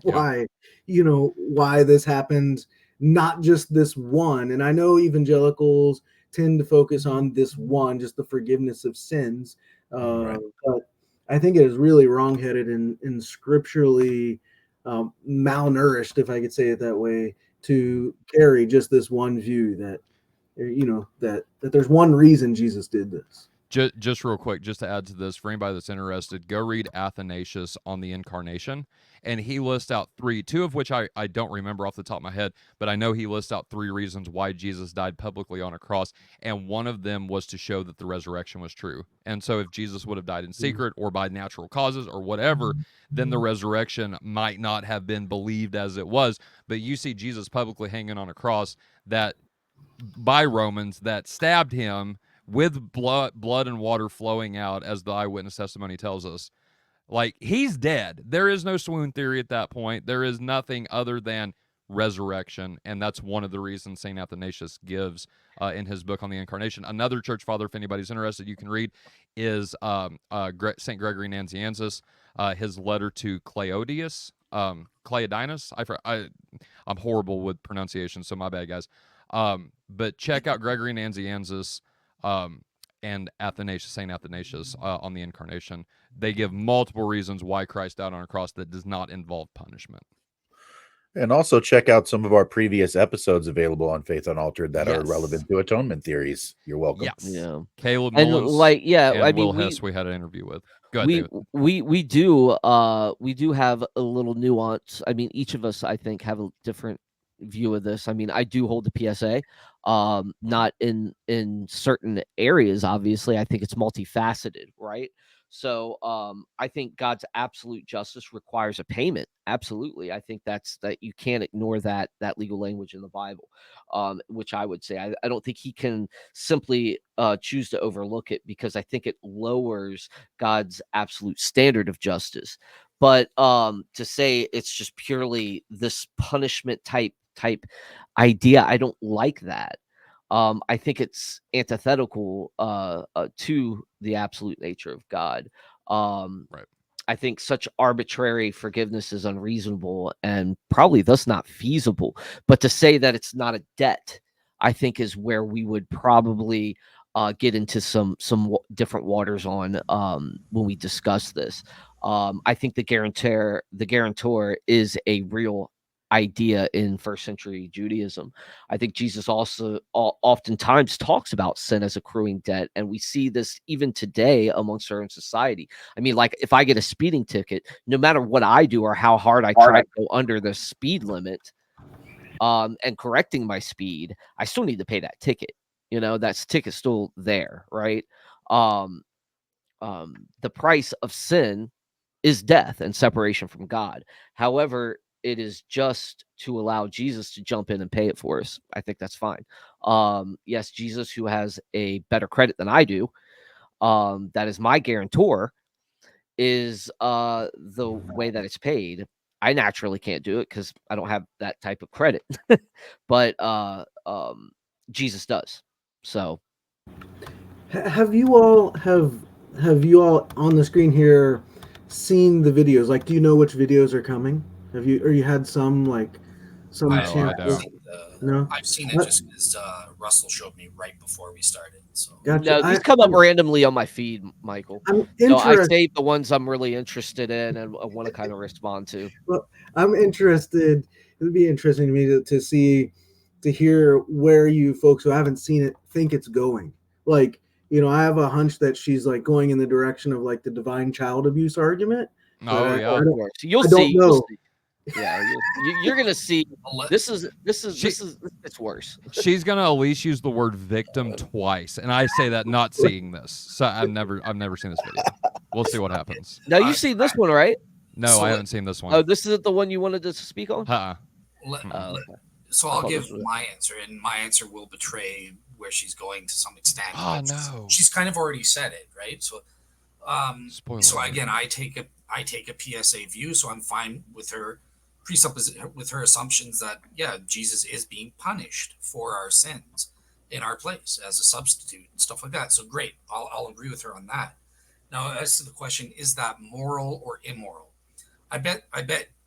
why why this happened, not just this one. And I know evangelicals tend to focus on this one, just the forgiveness of sins. But I think it is really wrongheaded and scripturally malnourished, if I could say it that way, to carry just this one view that that there's one reason Jesus did this. Just real quick, just to add to this, for anybody that's interested, go read Athanasius on the Incarnation, and he lists out two of which I don't remember off the top of my head, but I know he lists out 3 reasons why Jesus died publicly on a cross, and one of them was to show that the resurrection was true. And so if Jesus would have died in secret or by natural causes or whatever, then the resurrection might not have been believed as it was. But you see Jesus publicly hanging on a cross that by Romans that stabbed him with blood and water flowing out, as the eyewitness testimony tells us. Like, he's dead. There is no swoon theory at that point. There is nothing other than resurrection, and that's one of the reasons St. Athanasius gives in his book on the Incarnation. Another church father, if anybody's interested, you can read, is St. Gregory Nazianzus, his letter to Cleodius Cleidinus. I'm horrible with pronunciation, so my bad, guys. But check out Gregory Nazianzus and Athanasius, Saint Athanasius on the Incarnation. They give multiple reasons why Christ died on a cross that does not involve punishment. And also check out some of our previous episodes available on Faith Unaltered that are Yes. relevant to atonement theories. You're welcome. Yes. Yeah. Caleb And Mullins and I Will mean, Hess we had an interview with. Go ahead, we David. we do have a little nuance. I mean, each of us, I think, have a different view of this. I mean, I do hold the PSA, not in certain areas. Obviously, I think it's multifaceted, right? So I think God's absolute justice requires a payment. Absolutely, I think that you can't ignore that legal language in the Bible, which I would say I don't think he can simply choose to overlook it, because I think it lowers God's absolute standard of justice. But to say it's just purely this punishment type idea, I don't like that. I think it's antithetical to the absolute nature of God. Right. I think such arbitrary forgiveness is unreasonable and probably thus not feasible. But to say that it's not a debt, I think, is where we would probably get into some different waters on when we discuss this. I think the guarantor is a real idea in first century Judaism. I think Jesus also oftentimes talks about sin as accruing debt, and we see this even today amongst our own society. I mean, like, if I get a speeding ticket, no matter what I do or how hard I try to go under the speed limit, and correcting my speed, I still need to pay that ticket. You know, that ticket's still there, right? Um, the price of sin is death and separation from God. However, it is just to allow Jesus to jump in and pay it for us. I think that's fine. Yes, Jesus, who has a better credit than I do, that is my guarantor, is the way that it's paid. I naturally can't do it because I don't have that type of credit, but Jesus does. So Have you all on the screen here seen the videos? Like, do you know which videos are coming? Have you, or you had some, like, some I No, I chance? don't. No, I've seen it just because Russell showed me right before we started. So gotcha. no, these come up randomly on my feed, Michael. I'm So I interested. save the ones I'm really interested in and I want to kind of respond to. Well, I'm interested. It would be interesting to me to see, to hear where you folks who haven't seen it think it's going. Like, I have a hunch that she's like going in the direction of like the divine child abuse argument. But Oh, I yeah. Of don't, course, you'll I don't see. You'll know. see. Yeah, you're gonna see. This is it's worse. She's gonna at least use the word victim twice, and I say that not seeing this. So I've never seen this video. We'll see what happens. Now you've seen this one, right? No, So I haven't seen this one. Oh, this isn't the one you wanted to speak on. Uh-uh. Okay. So I I'll thought give this was- my answer, and my answer will betray where she's going to some extent. Oh, but no. she's kind of already said it, right? So, Spoiler so alert. again, I take a PSA view, so I'm fine with her with her assumptions that Jesus is being punished for our sins in our place as a substitute and stuff like that. So great, I'll agree with her on that. Now, as to the question, is that moral or immoral? I bet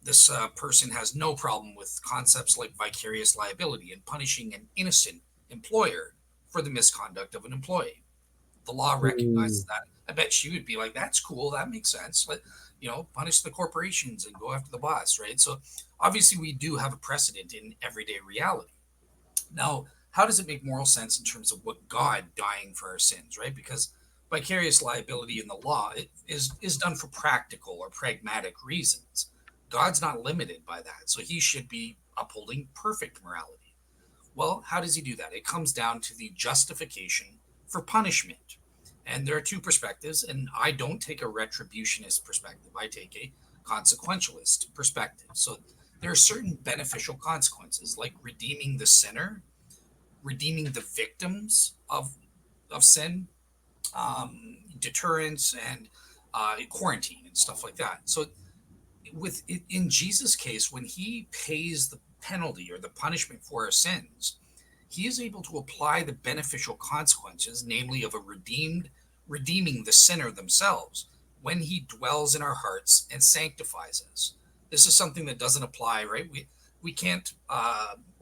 this person has no problem with concepts like vicarious liability and punishing an innocent employer for the misconduct of an employee. The law recognizes that. I bet she would be like, that's cool, that makes sense. Punish the corporations and go after the boss, right? So obviously we do have a precedent in everyday reality. Now, how does it make moral sense in terms of what God dying for our sins, right? Because vicarious liability in the law is done for practical or pragmatic reasons. God's not limited by that, so he should be upholding perfect morality. Well, how does he do that? It comes down to the justification for punishment. And there are two perspectives, and I don't take a retributionist perspective. I take a consequentialist perspective. So there are certain beneficial consequences, like redeeming the sinner, redeeming the victims of sin, deterrence, and quarantine and stuff like that. So in Jesus' case, when he pays the penalty or the punishment for our sins, he is able to apply the beneficial consequences, namely of redeeming the sinner themselves, when he dwells in our hearts and sanctifies us. This is something that doesn't apply, right? We can't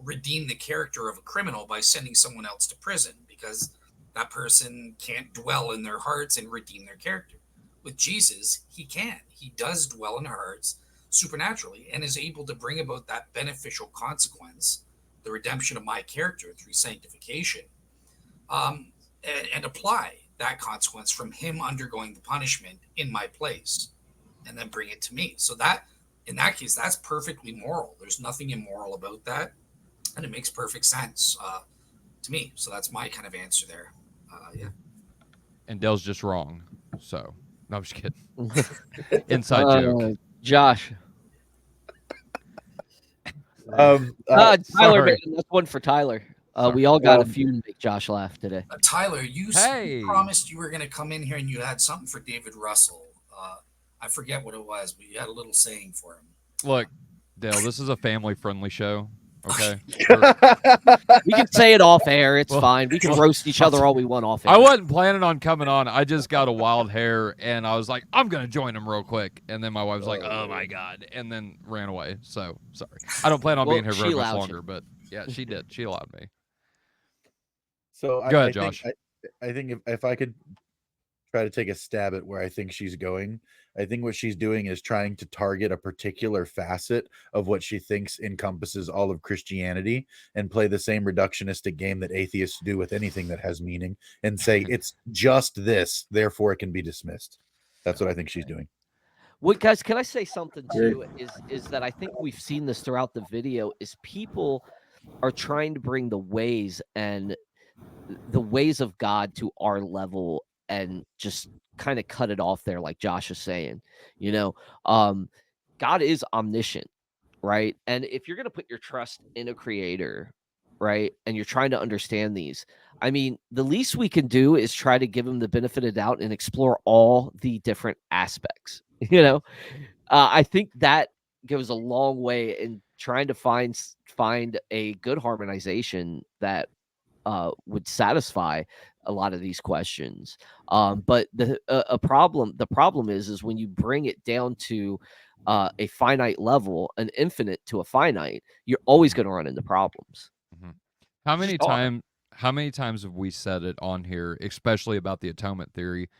redeem the character of a criminal by sending someone else to prison, because that person can't dwell in their hearts and redeem their character. With Jesus, he can. He does dwell in our hearts supernaturally and is able to bring about that beneficial consequence, the redemption of my character through sanctification, and apply that consequence from him undergoing the punishment in my place, and then bring it to me. So that, in that case, that's perfectly moral. There's nothing immoral about that, and it makes perfect sense to me. So that's my kind of answer there. Yeah. And Dale's just wrong. So, no, I'm just kidding. Inside joke. Josh. Um, Tyler, sorry. that's one for Tyler. Sorry. We all got a few to make Josh laugh today. Tyler, you Hey. promised you were going to come in here and you had something for David Russell. I forget what it was, but you had a little saying for him. Look, Dale, this is a family-friendly show. Okay. We can say it off air. It's Well, fine. We can roast each other all we want off air. I wasn't planning on coming on. I just got a wild hair, and I was like, I'm going to join him real quick. And then my wife was like, oh, my God, and then ran away. So, sorry. I don't plan on being here very much longer, but yeah, she did. She allowed me. So Go ahead, Josh. I think if I could try to take a stab at where I think she's going, I think what she's doing is trying to target a particular facet of what she thinks encompasses all of Christianity and play the same reductionistic game that atheists do with anything that has meaning and say it's just this, therefore it can be dismissed. That's what I think she's doing. Well, guys, can I say something too? Is that I think we've seen this throughout the video, is people are trying to bring the ways of God to our level and just kind of cut it off there, like Josh is saying. God is omniscient, right? And if you're going to put your trust in a creator, right, and you're trying to understand these, I mean, the least we can do is try to give him the benefit of doubt and explore all the different aspects. I think that goes a long way in trying to find a good harmonization that would satisfy a lot of these questions. But the problem is when you bring it down to a finite level, an infinite to a finite, you're always going to run into problems. Mm-hmm. How many times have we said it on here, especially about the atonement theory,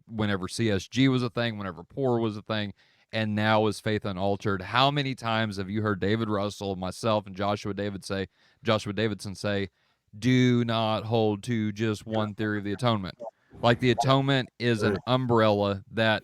whenever CSG was a thing, whenever poor was a thing, and now is Faith Unaltered? How many times have you heard David Russell, myself, and Joshua Davidson say, do not hold to just one theory of the atonement? Like, the atonement is an umbrella that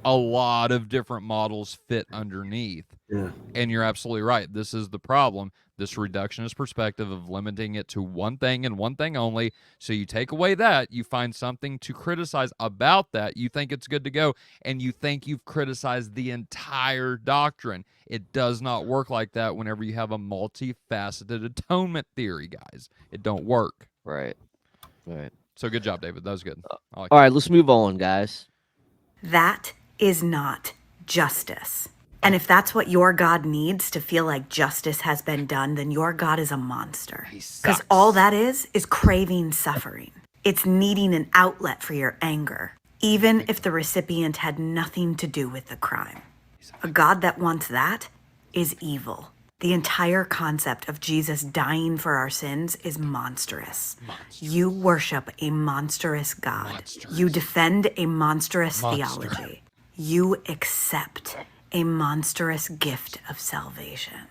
a lot of different models fit underneath. Yeah. And you're absolutely right. This is the problem. This reductionist perspective of limiting it to one thing and one thing only. So you take away that, you find something to criticize about that. You think it's good to go, and you think you've criticized the entire doctrine. It does not work like that whenever you have a multifaceted atonement theory, guys. It don't work. Right. So good job, David. That was good. All right, let's move on, guys. That is not justice. And if that's what your God needs to feel like justice has been done, then your God is a monster. Because all that is craving suffering. It's needing an outlet for your anger, even if the recipient had nothing to do with the crime. A God that wants that is evil. The entire concept of Jesus dying for our sins is monstrous. You worship a monstrous God. You defend a monstrous theology. You accept a monstrous gift of salvation.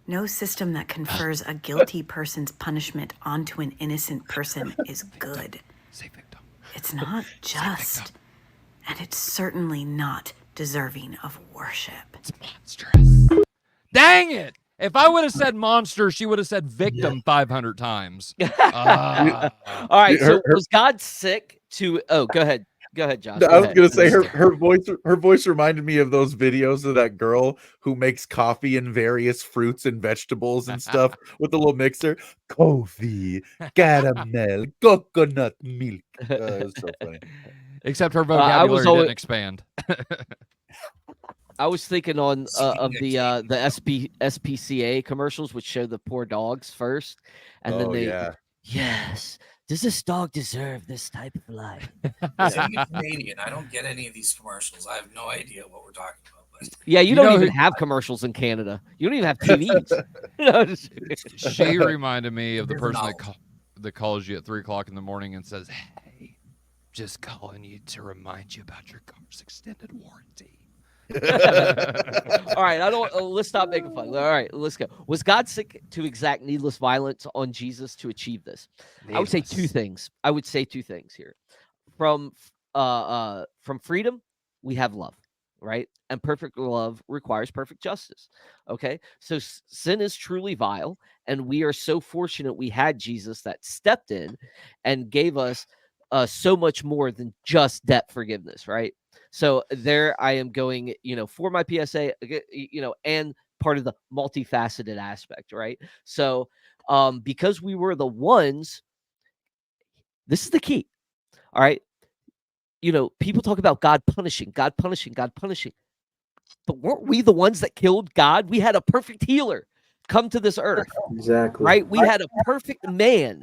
No system that confers a guilty person's punishment onto an innocent person is good. It's not just, and it's certainly not deserving of worship. It's monstrous. Dang it! If I would have said monster, she would have said victim 500 times. All right, so was God sick to... Oh, go ahead. Go ahead, Josh. I was gonna say her voice reminded me of those videos of that girl who makes coffee and various fruits and vegetables and stuff with a little mixer. Coffee, caramel, coconut milk. It was so funny. Except her vocabulary didn't expand. I was thinking of the SPCA commercials, which show the poor dogs first, and then yes. Does this dog deserve this type of life? I'm Canadian. I don't get any of these commercials. I have no idea what we're talking about. Yeah, you You don't know even who- have commercials in Canada. You don't even have TVs. You know, just- She reminded me of the Never person know. that calls you at 3:00 in the morning and says, "Hey, just calling you to remind you about your car's extended warranty." All right, I don't. Let's stop making fun. All right, let's go. Was God sick to exact needless violence on Jesus to achieve this? I would say two Needless. things. I would say two things here. From freedom, we have love, right? And perfect love requires perfect justice. Okay, so sin is truly vile, and we are so fortunate we had Jesus that stepped in and gave us so much more than just debt forgiveness, right? So there I am going, for my PSA, and part of the multifaceted aspect, right? So because we were the ones, this is the key. All right. People talk about God punishing, God punishing, God punishing. But weren't we the ones that killed God? We had a perfect healer come to this earth, Exactly. right? We had a perfect man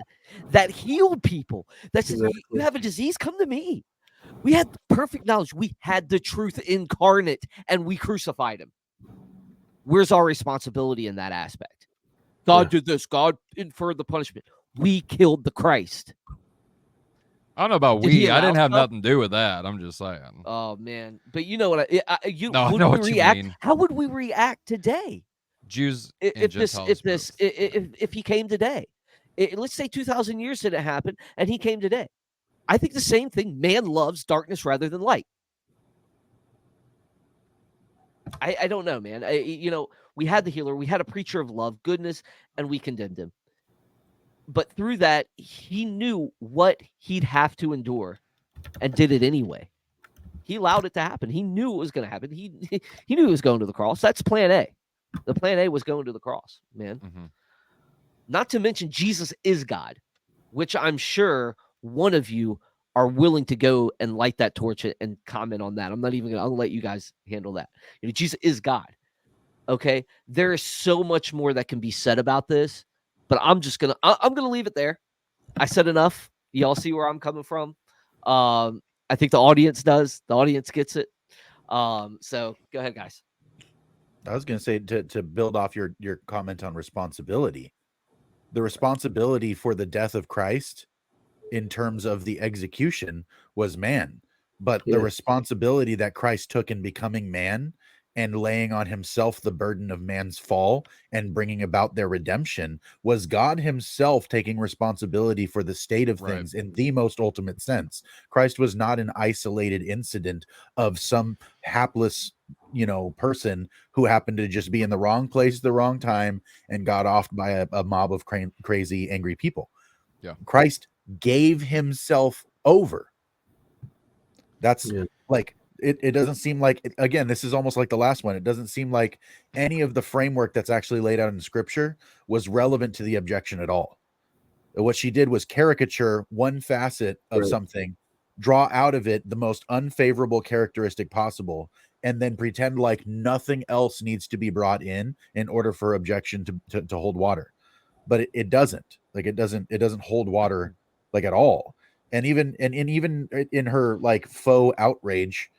that healed people. That said, Exactly. you have a disease, come to me. We had perfect knowledge. We had the truth incarnate, and we crucified him. Where's our responsibility in that aspect? God did this. God inferred the punishment. We killed the Christ. I don't know about Did he we. I allow didn't have stuff? nothing to do with that. I'm just saying. Oh man, but you know what? No, I Would know we what you react? mean. How would we react today Jews and if Gentiles both. if he came today? Let's say 2,000 years didn't happen, and he came today. I think the same thing. Man loves darkness rather than light. I don't know, man. We had the healer, we had a preacher of love, goodness, and we condemned him. But through that, he knew what he'd have to endure, and did it anyway. He allowed it to happen. He knew it was going to happen. He knew he was going to the cross. That's plan A. The plan A was going to the cross, man. Mhm. Not to mention Jesus is God, which I'm sure one of you are willing to go and light that torch and comment on that. I'm not even going to, I'll let you guys handle that. Jesus is God. Okay. There is so much more that can be said about this, but I'm going to leave it there. I said enough. Y'all see where I'm coming from. I think the audience does. The audience gets it. So go ahead, guys. I was going to say to build off your comment on responsibility, the responsibility for the death of Christ in terms of the execution was man, but the Yeah. responsibility that Christ took in becoming man and laying on himself the burden of man's fall and bringing about their redemption was God himself taking responsibility for the state of Right. things in the most ultimate sense. Christ was not an isolated incident of some hapless person who happened to just be in the wrong place at the wrong time and got offed by a mob of crazy angry people. Yeah. Christ gave himself over. That's Yeah. like it doesn't seem like, again, this is almost like the last one. It doesn't seem like any of the framework that's actually laid out in scripture was relevant to the objection at all. What she did was caricature one facet of Right. something, draw out of it the most unfavorable characteristic possible, and then pretend like nothing else needs to be brought in order for objection to hold water. But it doesn't. Like it doesn't hold water like at all. And even in her like faux outrage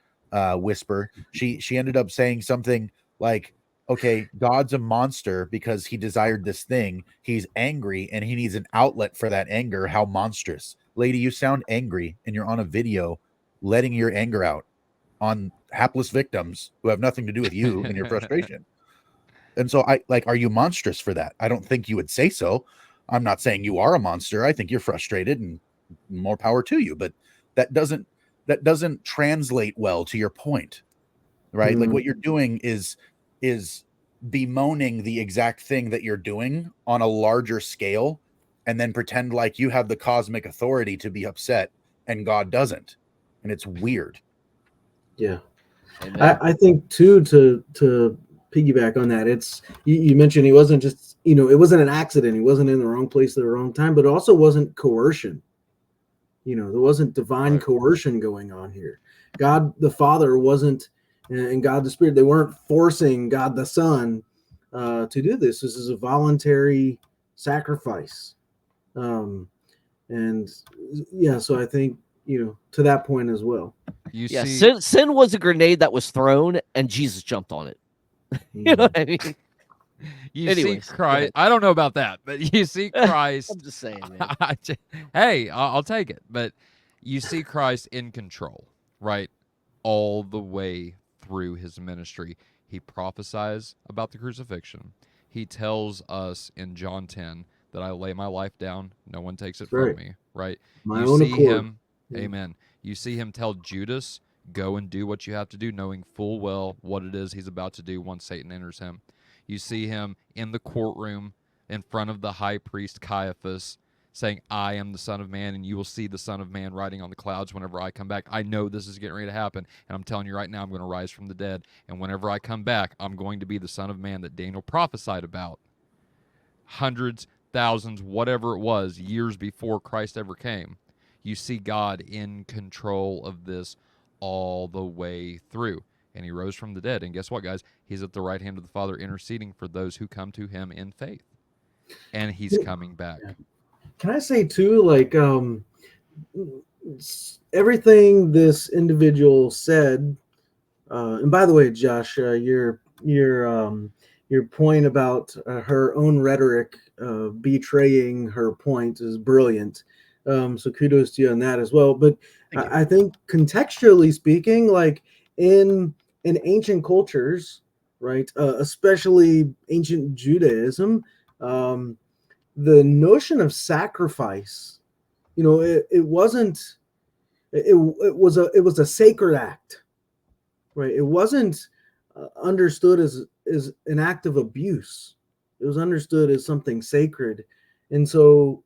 whisper, she ended up saying something like, okay, God's a monster because he desired this thing. He's angry and he needs an outlet for that anger. How monstrous. Lady, you sound angry and you're on a video letting your anger out on hapless victims who have nothing to do with you and your frustration. And so are you monstrous for that? I don't think you would say so. I'm not saying you are a monster. I think you're frustrated and more power to you, but that doesn't translate well to your point, right? Like what you're doing is bemoaning the exact thing that you're doing on a larger scale and then pretend like you have the cosmic authority to be upset and God doesn't. And it's weird. Yeah. Amen. I think too, to piggyback on that, it's you mentioned he wasn't just, it wasn't an accident. He wasn't in the wrong place at the wrong time, but it also wasn't coercion. There wasn't divine Right. coercion going on here. God the Father wasn't, and God the Spirit, they weren't forcing God the Son to do this. This is a voluntary sacrifice. And yeah, so I think to that point as well. You Yeah, see, sin was a grenade that was thrown, and Jesus jumped on it. You know what I mean? you Anyways, see go Christ. ahead. I don't know about that, but you see I'm Christ. just saying, man. Hey, I'll take it. But you see Christ in control, right? All the way through his ministry. He prophesies about the crucifixion. He tells us in John 10 that I lay my life down, no one takes it from Right. me, right? My You own see accord. him, amen. You see him tell Judas, go and do what you have to do, knowing full well what it is he's about to do once Satan enters him. You see him in the courtroom in front of the high priest Caiaphas saying, I am the Son of Man, and you will see the Son of Man riding on the clouds whenever I come back. I know this is getting ready to happen, and I'm telling you right now, I'm going to rise from the dead, and whenever I come back, I'm going to be the Son of Man that Daniel prophesied about hundreds, thousands, whatever it was, years before Christ ever came. You see God in control of this all the way through. And he rose from the dead. And guess what, guys? He's at the right hand of the Father interceding for those who come to him in faith. And he's coming back. Can I say too, like, everything this individual said, and by the way, Josh, your point about her own rhetoric betraying her point is brilliant. So kudos to you on that as well. But I think contextually speaking, like in ancient cultures, right, especially ancient Judaism, the notion of sacrifice, it wasn't. It was a sacred act, right? It wasn't understood as an act of abuse. It was understood as something sacred, and so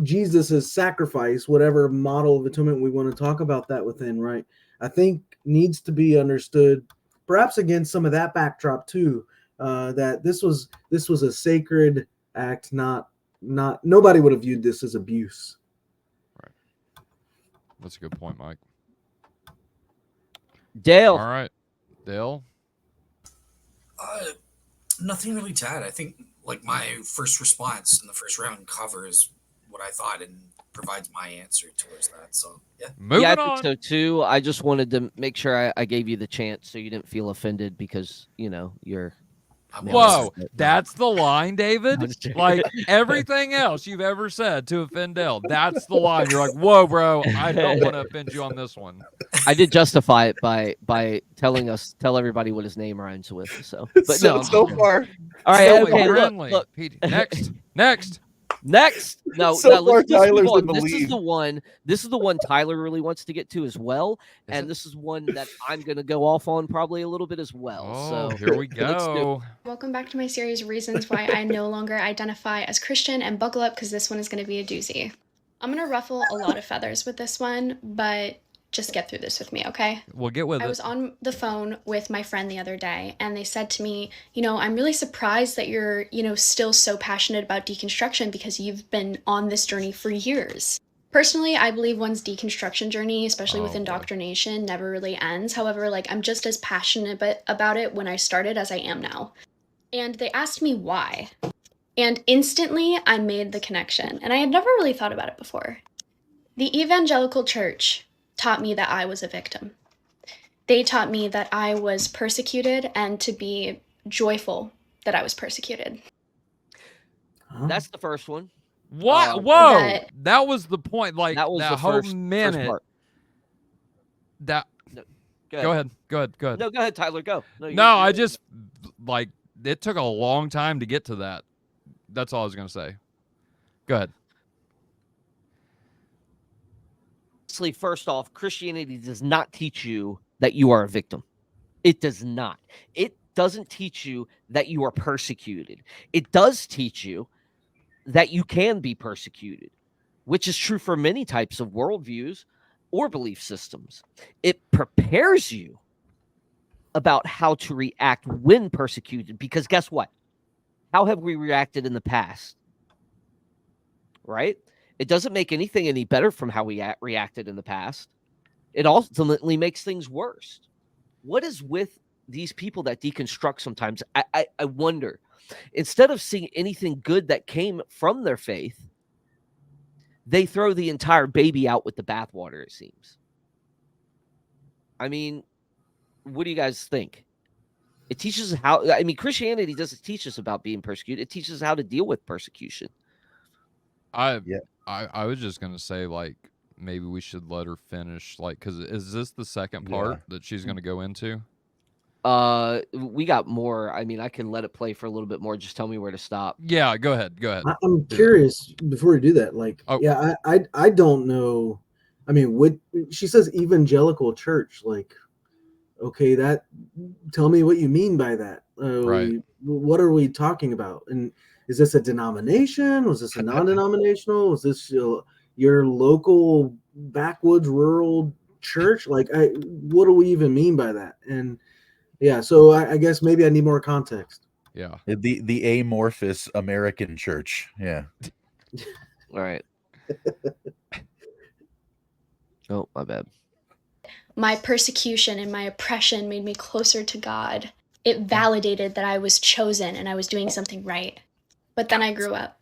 Jesus's sacrifice, whatever model of atonement we want to talk about that within, right? I think needs to be understood, perhaps against some of that backdrop too. That this was a sacred act, not nobody would have viewed this as abuse. Right. That's a good point, Mike. Dale. All right. Dale? Nothing really to add. I think like my first response in the first round covers what I thought and provides my answer towards that. So yeah. Moving I on. think so too. I just wanted to make sure I gave you the chance so you didn't feel offended because, you're... Whoa, that's the line, David? I'm just joking. Like everything else you've ever said to offend Dale. That's the line. You're like, whoa, bro, I don't want to offend you on this one. I did justify it by tell everybody what his name rhymes with. So, but no, so far. all right, So okay. friendly. Look. Next. Next. No, So no, far, let's Tyler's move on. in the This is lead. the one. This is the one Tyler really wants to get to as well, Is and it? this is one that I'm going to go off on probably a little bit as well. Oh, So here we let's do it. go. Welcome back to my series, Reasons Why I No Longer Identify as Christian, and buckle up because this one is going to be a doozy. I'm going to ruffle a lot of feathers with this one, but just get through this with me, okay? We'll get with I it. was on the phone with my friend the other day, and they said to me, I'm really surprised that you're, still so passionate about deconstruction because you've been on this journey for years. Personally, I believe one's deconstruction journey, especially with indoctrination, never really ends. However, I'm just as passionate about it when I started as I am now. And they asked me why. And instantly, I made the connection. And I had never really thought about it before. The evangelical church taught me that I was a victim. They taught me that I was persecuted and to be joyful that I was persecuted. That's the first one. What? Whoa! That- That was the point. Like That was that the whole first minute. part. That. No, Go ahead. No, go ahead, Tyler. Go. No, I just like it took a long time to get to that. That's all I was gonna say. Go ahead. First off, Christianity does not teach you that you are a victim. It does not. It doesn't teach you that you are persecuted. It does teach you that you can be persecuted, which is true for many types of worldviews or belief systems. It prepares you about how to react when persecuted, because guess what? How have we reacted in the past? Right? It doesn't make anything any better from how we reacted in the past. It ultimately makes things worse. What is with these people that deconstruct sometimes? I wonder. Instead of seeing anything good that came from their faith, they throw the entire baby out with the bathwater, it seems. I mean, what do you guys think? It teaches how, I mean, Christianity doesn't teach us about being persecuted. It teaches us how to deal with persecution. I Yeah. I was just gonna say, like, maybe we should let her finish, like, because is this the second part that she's gonna go into? We got more. I mean, I can let it play for a little bit more. Just tell me where to stop. Yeah, go ahead. I'm Do that. curious before you do that. Like, Oh. yeah, I don't know. I mean, what she says, evangelical church. Like, okay, that. Tell me what you mean by that. Right. What are we talking about? And is this a denomination? Was this a non-denominational? Was this your local backwoods rural church? Like, what do we even mean by that? And yeah, so I guess maybe I need more context. Yeah. The amorphous American church. Yeah. All right. Oh, my bad. My persecution and my oppression made me closer to God. It validated that I was chosen and I was doing something right. But then I grew up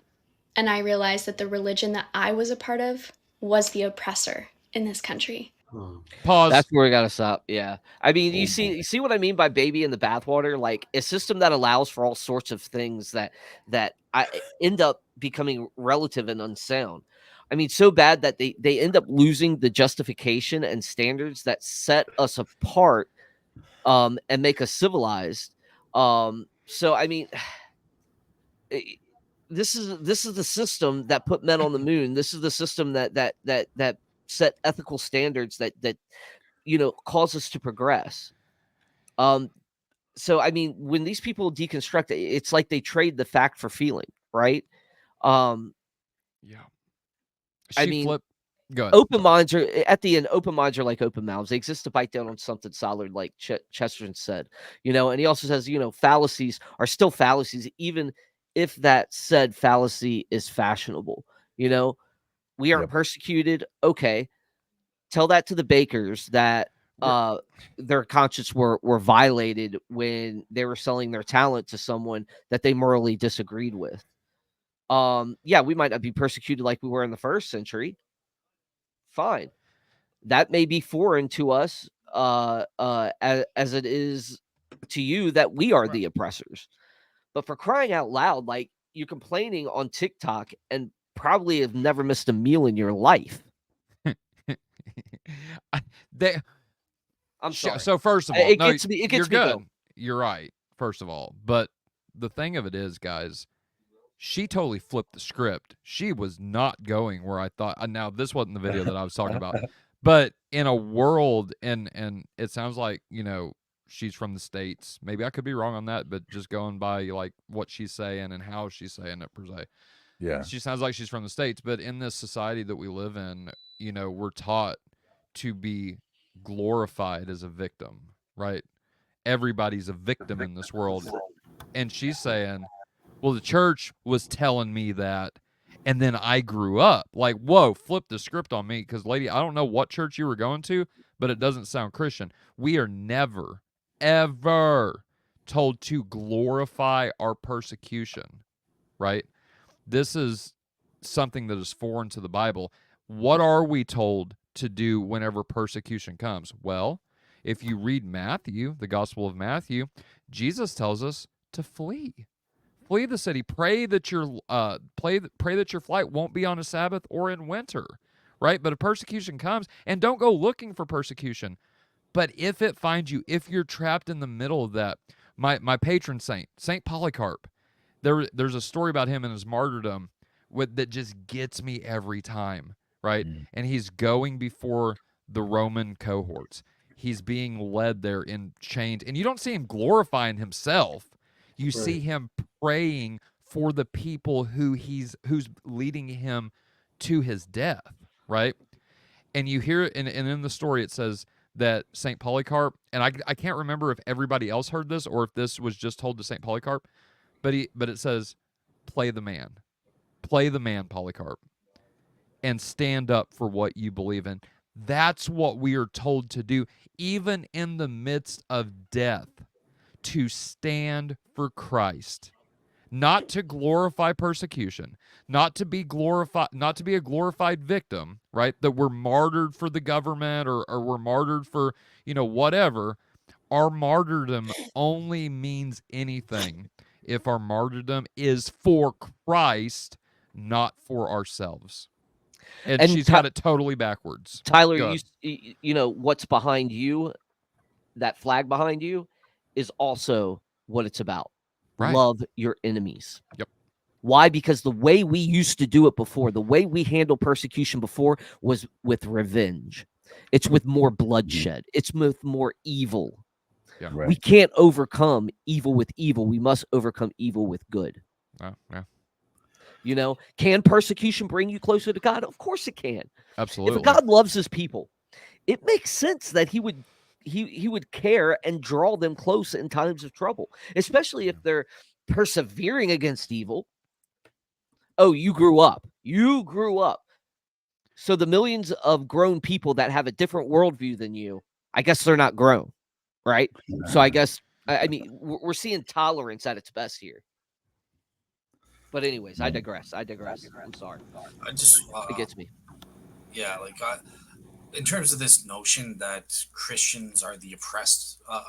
and I realized that the religion that I was a part of was the oppressor in this country. Pause. That's where we gotta stop. Yeah, I mean, you see what I mean by baby in the bathwater, like a system that allows for all sorts of things that I end up becoming relative and unsound. I mean, so bad that they end up losing the justification and standards that set us apart, and make us civilized. So I mean, this is the system that put men on the moon. This is the system that set ethical standards that cause us to progress. So I mean, when these people deconstruct, it's like they trade the fact for feeling, right? Yeah. I She mean, flipped. Go ahead. open minds are at the end. Open minds are like open mouths. They exist to bite down on something solid, like Chesterton said. And he also says, fallacies are still fallacies, even if that said fallacy is fashionable. We aren't Yep. persecuted. Okay, tell that to the bakers that their conscience were violated when they were selling their talent to someone that they morally disagreed with. Yeah, we might not be persecuted like we were in the first century. Fine. That may be foreign to us, as it is to you that we are the oppressors. But for crying out loud, like, you're complaining on TikTok and probably have never missed a meal in your life. I'm sorry. So first of all, it gets me. It you're gets me good. going. You're right. First of all, but the thing of it is, guys, she totally flipped the script. She was not going where I thought. Now, this wasn't the video that I was talking about, but in a world, and it sounds like she's from the States. Maybe I could be wrong on that, but just going by like what she's saying and how she's saying it per se. Yeah. She sounds like she's from the States, but in this society that we live in, we're taught to be glorified as a victim, right? Everybody's a victim in this world. And she's saying, well, the church was telling me that, and then I grew up. Like, whoa, flip the script on me. Because, lady, I don't know what church you were going to, but it doesn't sound Christian. We are never, ever told to glorify our persecution, right? This is something that is foreign to the Bible. What are we told to do whenever persecution comes? Well, if you read Matthew, the Gospel of Matthew, Jesus tells us to flee. Flee the city. Pray that your pray that your flight won't be on a Sabbath or in winter, right? But if persecution comes, and don't go looking for persecution, but if it finds you, if you're trapped in the middle of that, my patron saint, Saint Polycarp, there's a story about him and his martyrdom that just gets me every time, right? And he's going before the Roman cohorts. He's being led there in chains, and you don't see him glorifying himself. You see him praying for the people who's leading him to his death, right? And you hear, and in the story it says that Saint Polycarp, and I can't remember if everybody else heard this or if this was just told to Saint Polycarp, but it says, play the man, Polycarp, and stand up for what you believe in. That's what we are told to do, even in the midst of death, to stand for Christ. not to glorify persecution, not to be a glorified victim, right? That we're martyred for the government or we're martyred for, whatever. Our martyrdom only means anything if our martyrdom is for Christ, not for ourselves. And she's got it totally backwards. Tyler, you know what's behind you, that flag behind you, is also what it's about. Right. Love your enemies. Yep. Why? Because the way we used to do it before, the way we handled persecution before was with revenge. It's with more bloodshed. It's with more evil. Yeah. Right. We can't overcome evil with evil. We must overcome evil with good. Yeah. Can persecution bring you closer to God? Of course it can. Absolutely. If God loves his people, it makes sense that he would care and draw them close in times of trouble, especially if they're persevering against evil. Oh, you grew up. So the millions of grown people that have a different worldview than you, I guess they're not grown, right? So I guess, we're seeing tolerance at its best here. But anyways, I digress. I'm sorry. It gets me. Yeah, in terms of this notion that Christians are the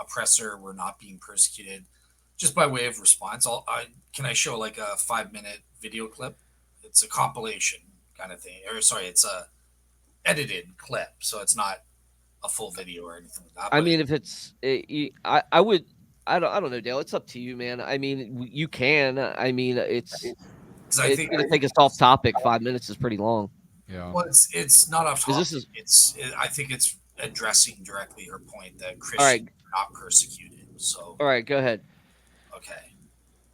oppressor, we're not being persecuted, just by way of response, can I show a 5-minute video clip? It's a compilation kind of thing. It's a edited clip, so it's not a full video or anything like that. If it's, I would. I don't know, Dale. It's up to you, man. You can. It's going to take us off topic. 5 minutes is pretty long. Yeah. Well, it's not off topic. I think it's addressing directly her point that Christians are not persecuted. So. All right, go ahead. Okay.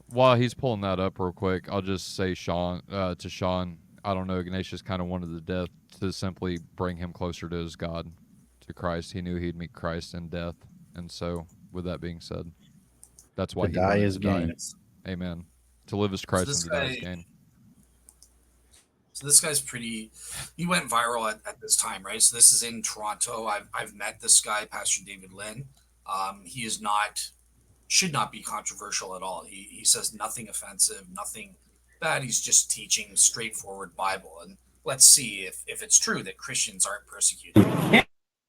While he's pulling that up real quick, I'll just say, Sean, I don't know, Ignatius kind of wanted the death to simply bring him closer to his God, to Christ. He knew he'd meet Christ in death, and so with that being said, that's why he die is gain. Amen. To live as Christ and to die is gain. So this guy's he went viral at this time, right? So this is in Toronto. I've met this guy, Pastor David Lynn. He should not be controversial at all. He says nothing offensive, nothing bad. He's just teaching straightforward Bible. And let's see if it's true that Christians aren't persecuted.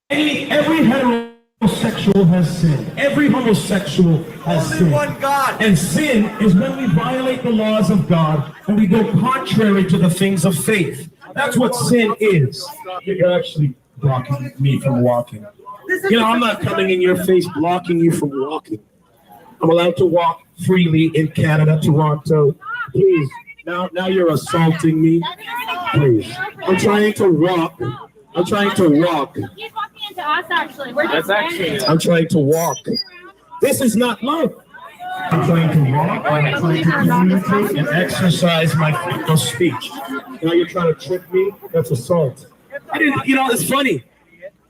Every heterosexual has sinned. Every homosexual has sinned. Only one God. And sin is when we violate the laws of God and we go contrary to the things of faith. That's what sin is. You're actually blocking me from walking. I'm not coming in your face blocking you from walking. I'm allowed to walk freely in Canada, Toronto. Please, now you're assaulting me. Please. I'm trying to walk. He's walking into us, actually. I'm trying to walk. This is not love. I'm trying to walk. I'm trying to communicate and exercise my freedom of speech. Now you're trying to trick me? That's assault. It's funny.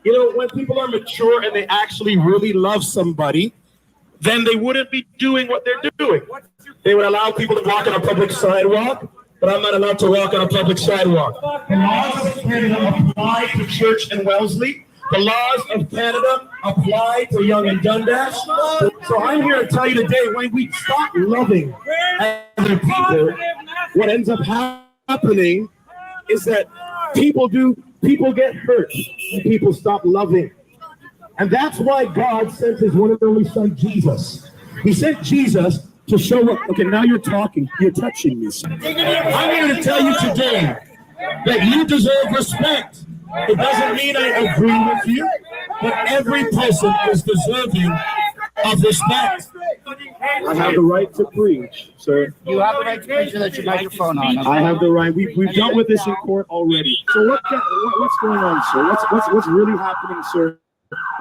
When people are mature and they actually really love somebody, then they wouldn't be doing what they're doing. They would allow people to walk on a public sidewalk, but I'm not allowed to walk on a public sidewalk. The laws of Canada apply to Church and Wellesley. The laws of Canada apply to Young and Dundas. So I'm here to tell you today, when we stop loving other people, what ends up happening is that people get hurt and people stop loving. And that's why God sent his one and only son, Jesus. He sent Jesus to show up. Okay, now you're talking. You're touching me. I'm here to tell you today that you deserve respect. It doesn't mean I agree with you, but every person is deserving of respect. I have the right to preach, sir. You have the right to preach without your microphone on. I have the right. We've dealt with this in court already. So what's going on, sir? What's really happening, sir?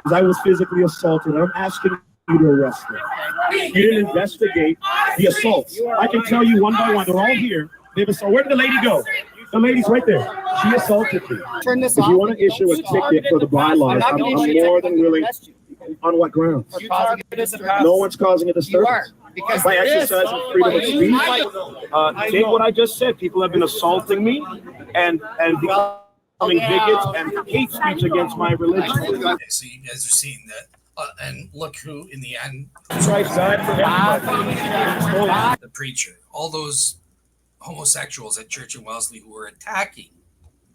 Because I was physically assaulted. I'm asking you to arrest me. You didn't investigate the assaults. I can tell you one by one. They're all here. They've assaulted. Where did the lady go? The lady's right there. She assaulted me. If you want to issue a ticket for the bylaws, I'm more than willing. On what grounds? No one's causing a disturbance. By exercising freedom of speech. Take what I just said. People have been assaulting me and becoming bigots and hate speech against my religion. Okay, so you guys are seeing that And look who, in the end, That's right, son. the preacher, all those homosexuals at Church in Wellesley who were attacking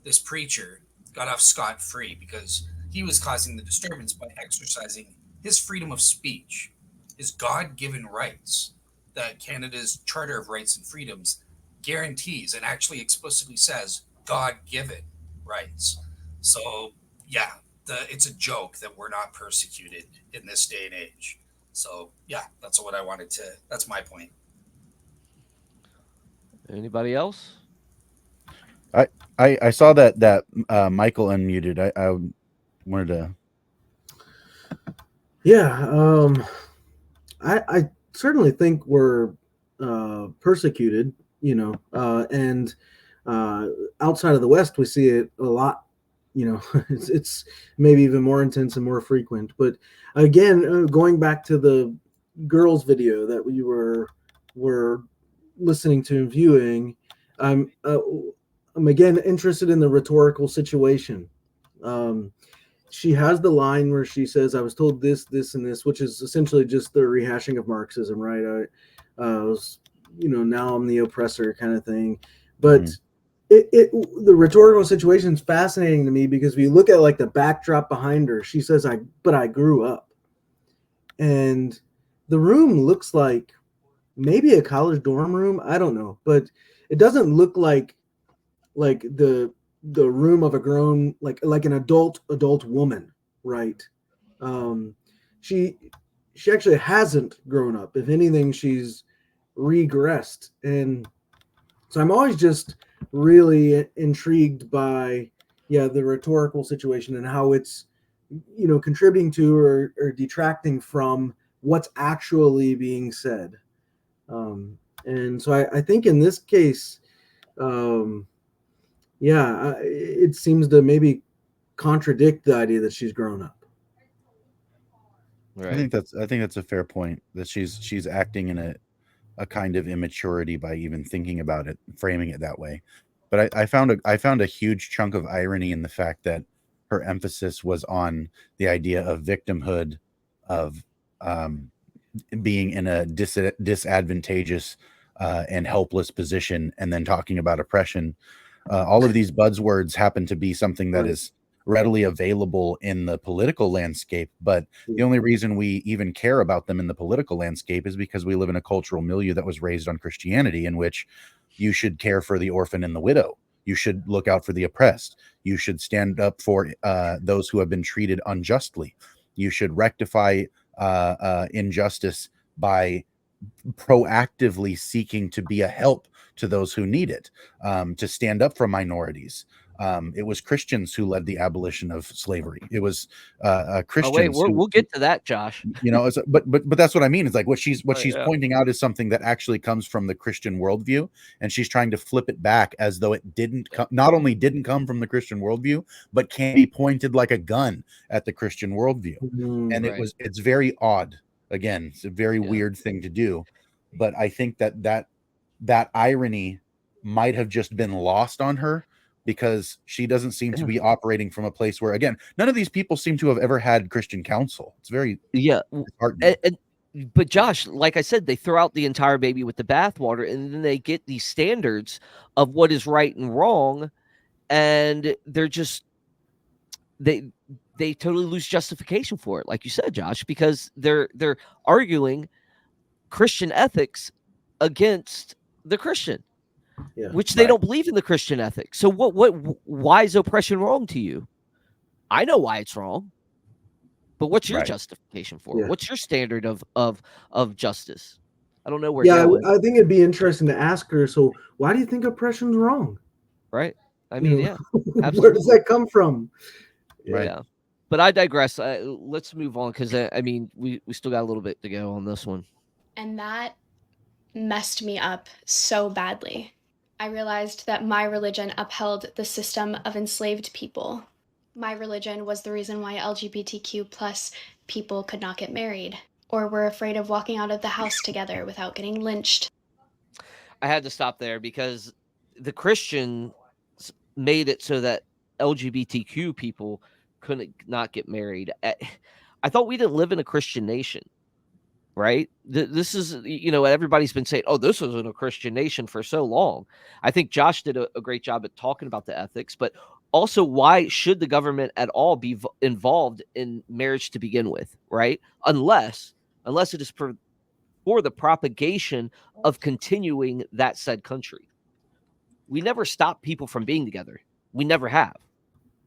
this preacher got off scot-free because he was causing the disturbance by exercising his freedom of speech, his God-given rights that Canada's Charter of Rights and Freedoms guarantees and actually explicitly says God-given rights. So yeah, it's a joke that we're not persecuted in this day and age. So yeah, that's what I wanted to. That's my point. Anybody else? I saw that Michael unmuted. I wanted to. Yeah, I certainly think we're persecuted, and outside of the West, we see it a lot. It's maybe even more intense and more frequent. But again, going back to the girls' video that we were listening to and viewing, I'm again interested in the rhetorical situation. Um, she has the line where she says, "I was told this, this, and this," which is essentially just the rehashing of Marxism, right? I was, now I'm the oppressor kind of thing. But the rhetorical situation is fascinating to me because if you look at like the backdrop behind her, she says, "But I grew up," and the room looks like maybe a college dorm room. I don't know, but it doesn't look like the room of a grown like an adult woman, right? um she actually hasn't grown up. If anything, she's regressed. And so I'm always just really intrigued by the rhetorical situation and how it's contributing to or detracting from what's actually being said. And so I think in this case, um it seems to maybe contradict the idea that she's grown up. Right. I think that's a fair point, that she's acting in a kind of immaturity by even thinking about it, framing it that way. But I found a huge chunk of irony in the fact that her emphasis was on the idea of victimhood, of being in a disadvantageous and helpless position, and then talking about oppression. All of these buzzwords happen to be something that is readily available in the political landscape, but the only reason we even care about them in the political landscape is because we live in a cultural milieu that was raised on Christianity, in which you should care for the orphan and the widow. You should look out for the oppressed. You should stand up for those who have been treated unjustly. You should rectify injustice by proactively seeking to be a help to those who need it, to stand up for minorities. It was Christians who led the abolition of slavery. It was Christians. Oh, wait, we'll get to that, Josh. But that's what I mean. It's like what she's pointing out is something that actually comes from the Christian worldview, and she's trying to flip it back as though it not only didn't come from the Christian worldview, but can be pointed like a gun at the Christian worldview. And it's very odd. Again, it's a very weird thing to do, but I think that irony might have just been lost on her, because she doesn't seem to be operating from a place where, again, none of these people seem to have ever had Christian counsel. It's very disheartening. But Josh, like I said, they throw out the entire baby with the bathwater, and then they get these standards of what is right and wrong, and they're just they totally lose justification for it, like you said, Josh, because they're arguing Christian ethics against the Christian, which they don't believe in the Christian ethics. So why is oppression wrong to you? I know why it's wrong, but what's your justification for it? What's your standard of justice? I don't know where. I think it'd be interesting to ask her. So why do you think oppression's wrong? Right. I mean, where does that come from? Yeah. But I digress. Let's move on, because I mean, we still got a little bit to go on this one. And that messed me up so badly. I realized that my religion upheld the system of enslaved people. My religion was the reason why LGBTQ plus people could not get married, or were afraid of walking out of the house together without getting lynched. I had to stop there because the Christians made it so that LGBTQ people couldn't not get married. I thought we didn't live in a Christian nation, right? This is, everybody's been saying, oh, this wasn't a Christian nation for so long. I think Josh did a great job at talking about the ethics, but also, why should the government at all be involved in marriage to begin with, right? Unless it is for the propagation of continuing that said country. We never stop people from being together. We never have.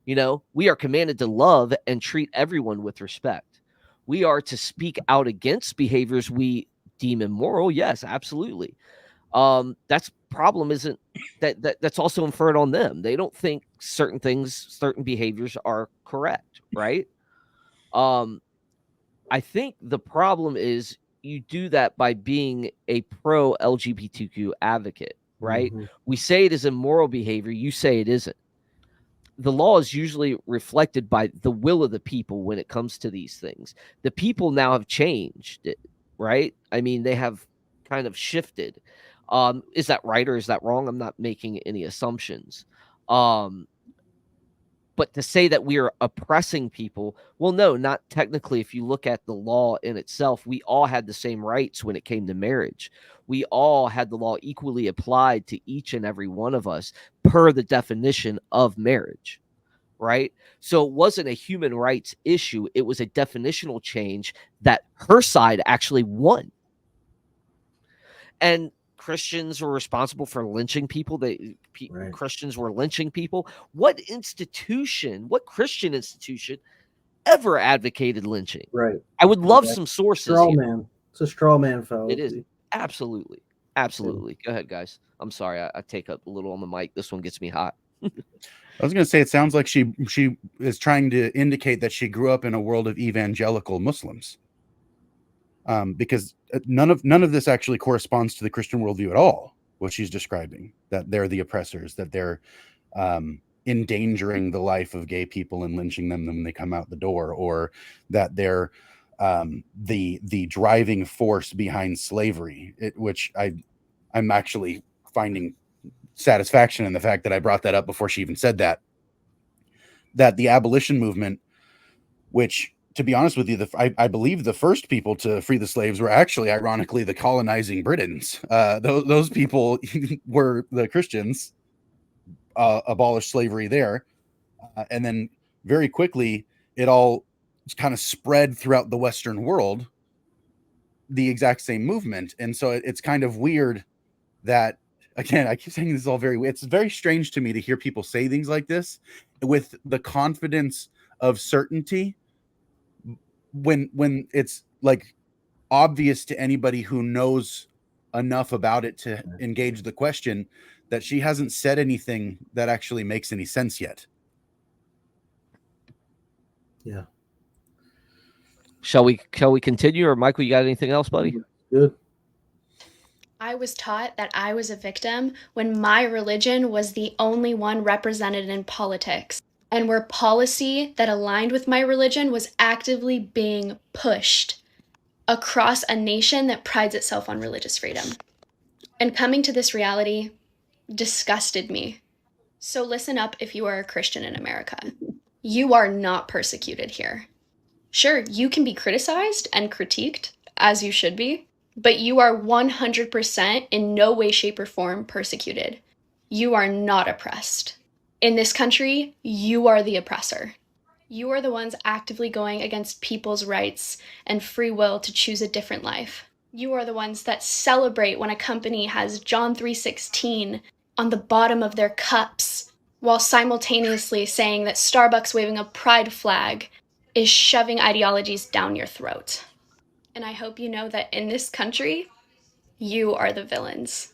We are commanded to love and treat everyone with respect. We are to speak out against behaviors we deem immoral. Yes, absolutely. That's problem isn't that's also inferred on them. They don't think certain things, certain behaviors are correct, right? I think the problem is you do that by being a pro LGBTQ advocate, right? Mm-hmm. We say it is immoral behavior. You say it isn't. The law is usually reflected by the will of the people when it comes to these things. The people now have changed it, right? I mean, they have kind of shifted. Is that right or is that wrong? I'm not making any assumptions. But to say that we are oppressing people, well, no, not technically. If you look at the law in itself, we all had the same rights when it came to marriage. We all had the law equally applied to each and every one of us per the definition of marriage, right? So it wasn't a human rights issue. It was a definitional change that her side actually won. And Christians were responsible for lynching people. Right. Christians were lynching people. What Christian institution ever advocated lynching? Right. I would love some sources Straw here. man. It's a straw man fallacy. It is. Absolutely. Go ahead, guys. I'm sorry. I take up a little on the mic. This one gets me hot. I was going to say, it sounds like she is trying to indicate that she grew up in a world of evangelical Muslims. Because none of this actually corresponds to the Christian worldview at all. What she's describing, that they're the oppressors, that they're endangering the life of gay people and lynching them when they come out the door, or that they're the driving force behind slavery. Which I'm actually finding satisfaction in the fact that I brought that up before she even said that. That the abolition movement, which, to be honest with you, I believe the first people to free the slaves were actually, ironically, the colonizing Britons. Those people were the Christians, abolished slavery there. And then very quickly, it all kind of spread throughout the Western world, the exact same movement. And so it's kind of weird that, again, I keep saying this is all it's very strange to me to hear people say things like this with the confidence of certainty, when it's like obvious to anybody who knows enough about it to engage the question that she hasn't said anything that actually makes any sense yet. Yeah. Shall we continue, or Michael, you got anything else, buddy? Good. I was taught that I was a victim when my religion was the only one represented in politics, and where policy that aligned with my religion was actively being pushed across a nation that prides itself on religious freedom. And coming to this reality disgusted me. So listen up if you are a Christian in America. You are not persecuted here. Sure, you can be criticized and critiqued, as you should be, but you are 100% in no way, shape, or form persecuted. You are not oppressed. In this country, you are the oppressor. You are the ones actively going against people's rights and free will to choose a different life. You are the ones that celebrate when a company has John 3:16 on the bottom of their cups, while simultaneously saying that Starbucks waving a pride flag is shoving ideologies down your throat. And I hope you know that in this country, you are the villains.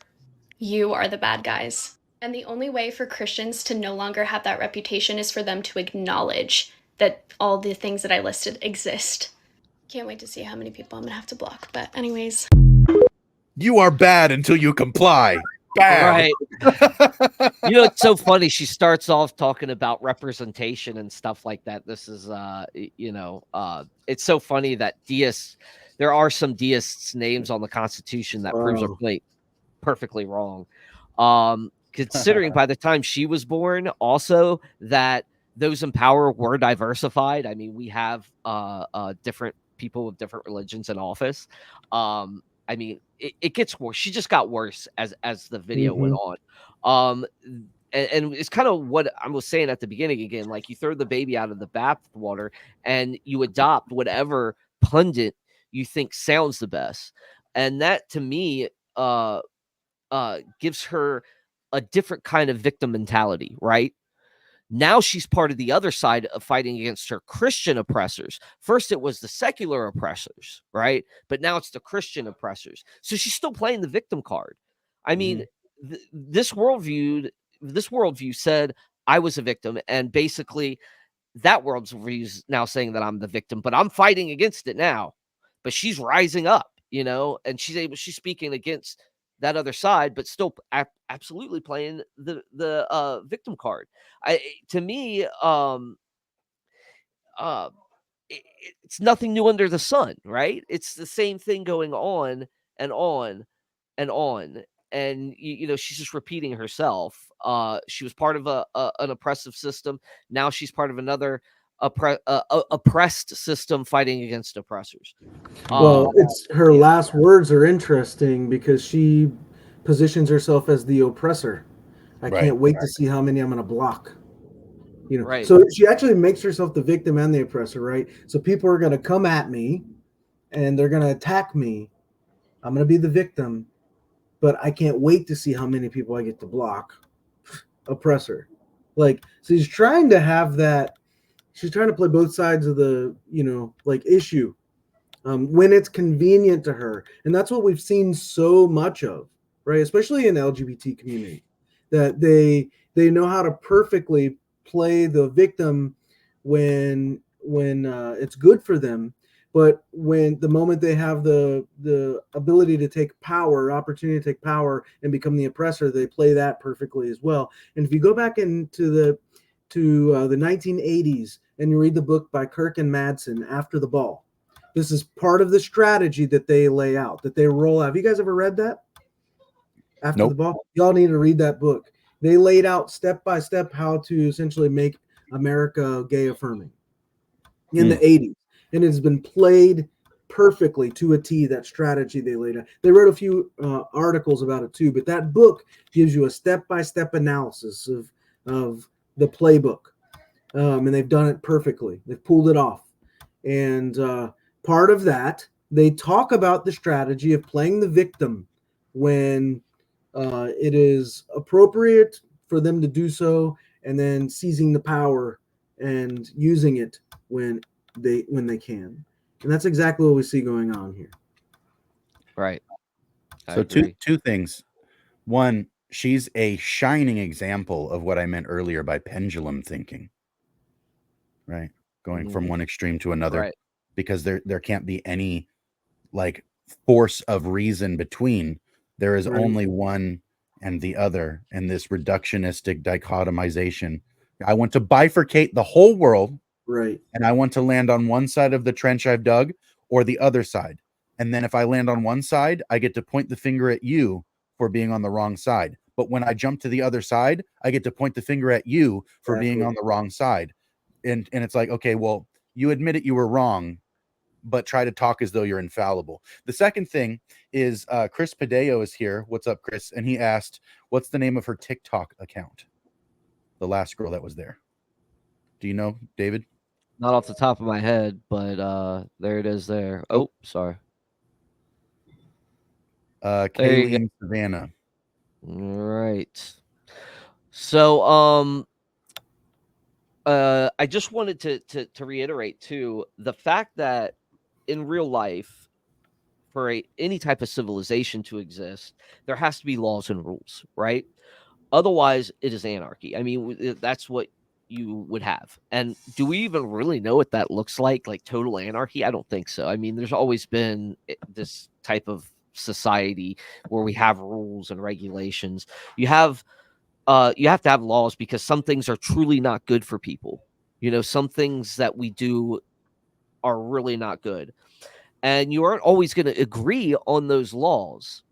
You are the bad guys. And the only way for Christians to no longer have that reputation is for them to acknowledge that all the things that I listed exist. Can't wait to see how many people I'm gonna have to block. But anyways. You are bad until you comply. Bad. Right. It's so funny. She starts off talking about representation and stuff like that. This is, it's so funny that there are some deists' names on the Constitution that proves her point perfectly wrong. Considering by the time she was born, also that those in power were diversified. I mean, we have different people with different religions in office. I mean, it gets worse. She just got worse as the video went on. And it's kind of what I was saying at the beginning again. Like, you throw the baby out of the bathwater and you adopt whatever pundit you think sounds the best, and that to me gives her a different kind of victim mentality, right? Now she's part of the other side of fighting against her Christian oppressors. First, it was the secular oppressors, right? But now it's the Christian oppressors. So she's still playing the victim card. I mean, this worldview said I was a victim, and basically that worldview is now saying that I'm the victim, but I'm fighting against it now. But she's rising up, and she's speaking against that other side, but still absolutely playing the victim card. To me, it's nothing new under the sun, right? It's the same thing going on and on and on. And she's just repeating herself. She was part of an oppressive system. Now she's part of another oppressed system fighting against oppressors. Well, it's her last words are interesting because she positions herself as the oppressor. I can't wait to see how many I'm going to block. Right. So she actually makes herself the victim and the oppressor, right? So people are going to come at me and they're going to attack me. I'm going to be the victim, but I can't wait to see how many people I get to block. Oppressor. Like, so she's trying to have that. She's trying to play both sides of the, issue when it's convenient to her. And that's what we've seen so much of, right? Especially in the LGBT community, that they know how to perfectly play the victim when it's good for them, but when the moment they have the ability to take power, opportunity to take power and become the oppressor, they play that perfectly as well. And if you go back into the 1980s and you read the book by Kirk and Madsen, After the Ball, this is part of the strategy that they lay out, that they roll out. Have you guys ever read that? After the Ball? Y'all need to read that book. They laid out step by step how to essentially make America gay affirming in the 80s. And it's been played perfectly to a T, that strategy they laid out. They wrote a few articles about it too, but that book gives you a step-by-step analysis of the playbook. And they've done it perfectly. They've pulled it off. And part of that, they talk about the strategy of playing the victim when it is appropriate for them to do so, and then seizing the power and using it when they can. And that's exactly what we see going on here. Right. So two things. One, she's a shining example of what I meant earlier by pendulum thinking. Right? Going from one extreme to another. Right. Because there can't be any like force of reason between. There is only one and the other, and this reductionistic dichotomization. I want to bifurcate the whole world, right? And I want to land on one side of the trench I've dug or the other side. And then if I land on one side, I get to point the finger at you for being on the wrong side. But when I jump to the other side, I get to point the finger at you for being on the wrong side. And it's like, okay, well, you admit it, you were wrong, but try to talk as though you're infallible. The second thing is Chris Padeo is here. What's up, Chris? And he asked, what's the name of her TikTok account? The last girl that was there. Do you know, David? Not off the top of my head, but there it is there. Oh, sorry. Kaylee and Savannah. All right. So I just wanted to reiterate too the fact that in real life, for any type of civilization to exist, there has to be laws and rules, right? Otherwise, it is anarchy. I mean, that's what you would have. And do we even really know what that looks like total anarchy? I don't think so. I mean, there's always been this type of society where we have rules and regulations. You have to have laws because some things are truly not good for people. Some things that we do are really not good. And you aren't always going to agree on those laws.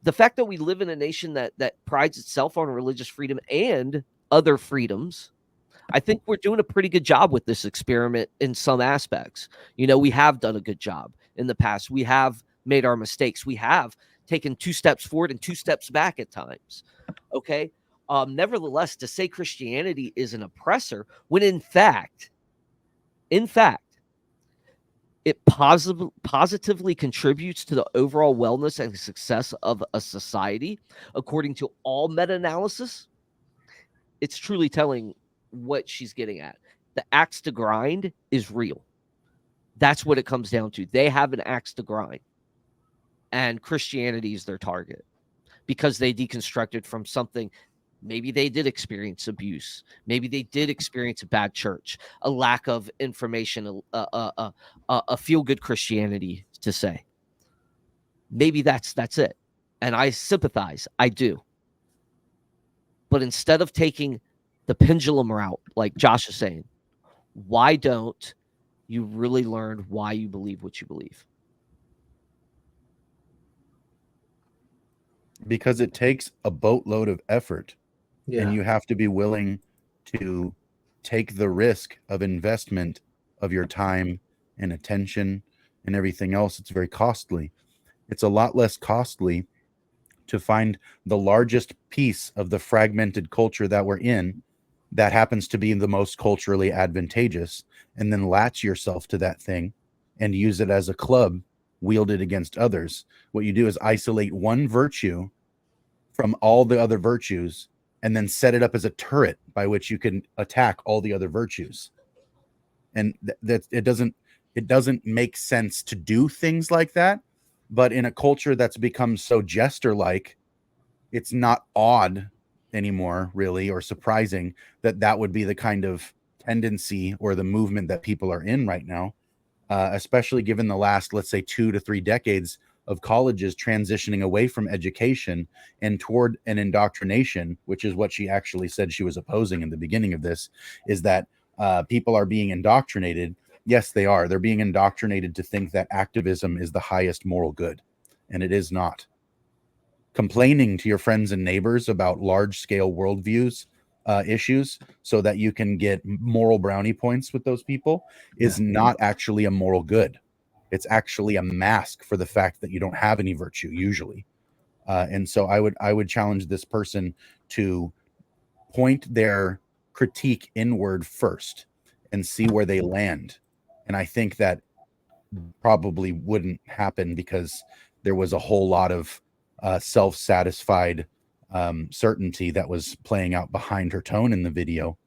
The fact that we live in a nation that prides itself on religious freedom and other freedoms, I think we're doing a pretty good job with this experiment in some aspects. We have done a good job in the past. We have made our mistakes. We have taken 2 steps forward and 2 steps back at times. Okay. Nevertheless, to say Christianity is an oppressor when in fact, it positively contributes to the overall wellness and success of a society, according to all meta-analysis, it's truly telling what she's getting at. The axe to grind is real. That's what it comes down to. They have an axe to grind, and Christianity is their target because they deconstructed from something. Maybe they did experience abuse. Maybe they did experience a bad church, a lack of information, a feel-good Christianity, to say. Maybe that's it. And I sympathize. I do. But instead of taking the pendulum route, like Josh is saying, why don't you really learn why you believe what you believe? Because it takes a boatload of effort. Yeah. And you have to be willing to take the risk of investment of your time and attention and everything else. It's very costly. It's a lot less costly to find the largest piece of the fragmented culture that we're in that happens to be the most culturally advantageous, and then latch yourself to that thing and use it as a club wielded against others. What you do is isolate one virtue from all the other virtues and then set it up as a turret by which you can attack all the other virtues. And that it doesn't make sense to do things like that. But in a culture that's become so jester-like, it's not odd anymore, really, or surprising that would be the kind of tendency or the movement that people are in right now, especially given the last, let's say, 2 to 3 decades of colleges transitioning away from education and toward an indoctrination, which is what she actually said she was opposing in the beginning of this, is that people are being indoctrinated. Yes, they are. They're being indoctrinated to think that activism is the highest moral good, and it is not. Complaining to your friends and neighbors about large-scale worldviews, issues, so that you can get moral brownie points with those people is not actually a moral good. It's actually a mask for the fact that you don't have any virtue usually. And so I would challenge this person to point their critique inward first and see where they land. And I think that probably wouldn't happen because there was a whole lot of self-satisfied certainty that was playing out behind her tone in the video.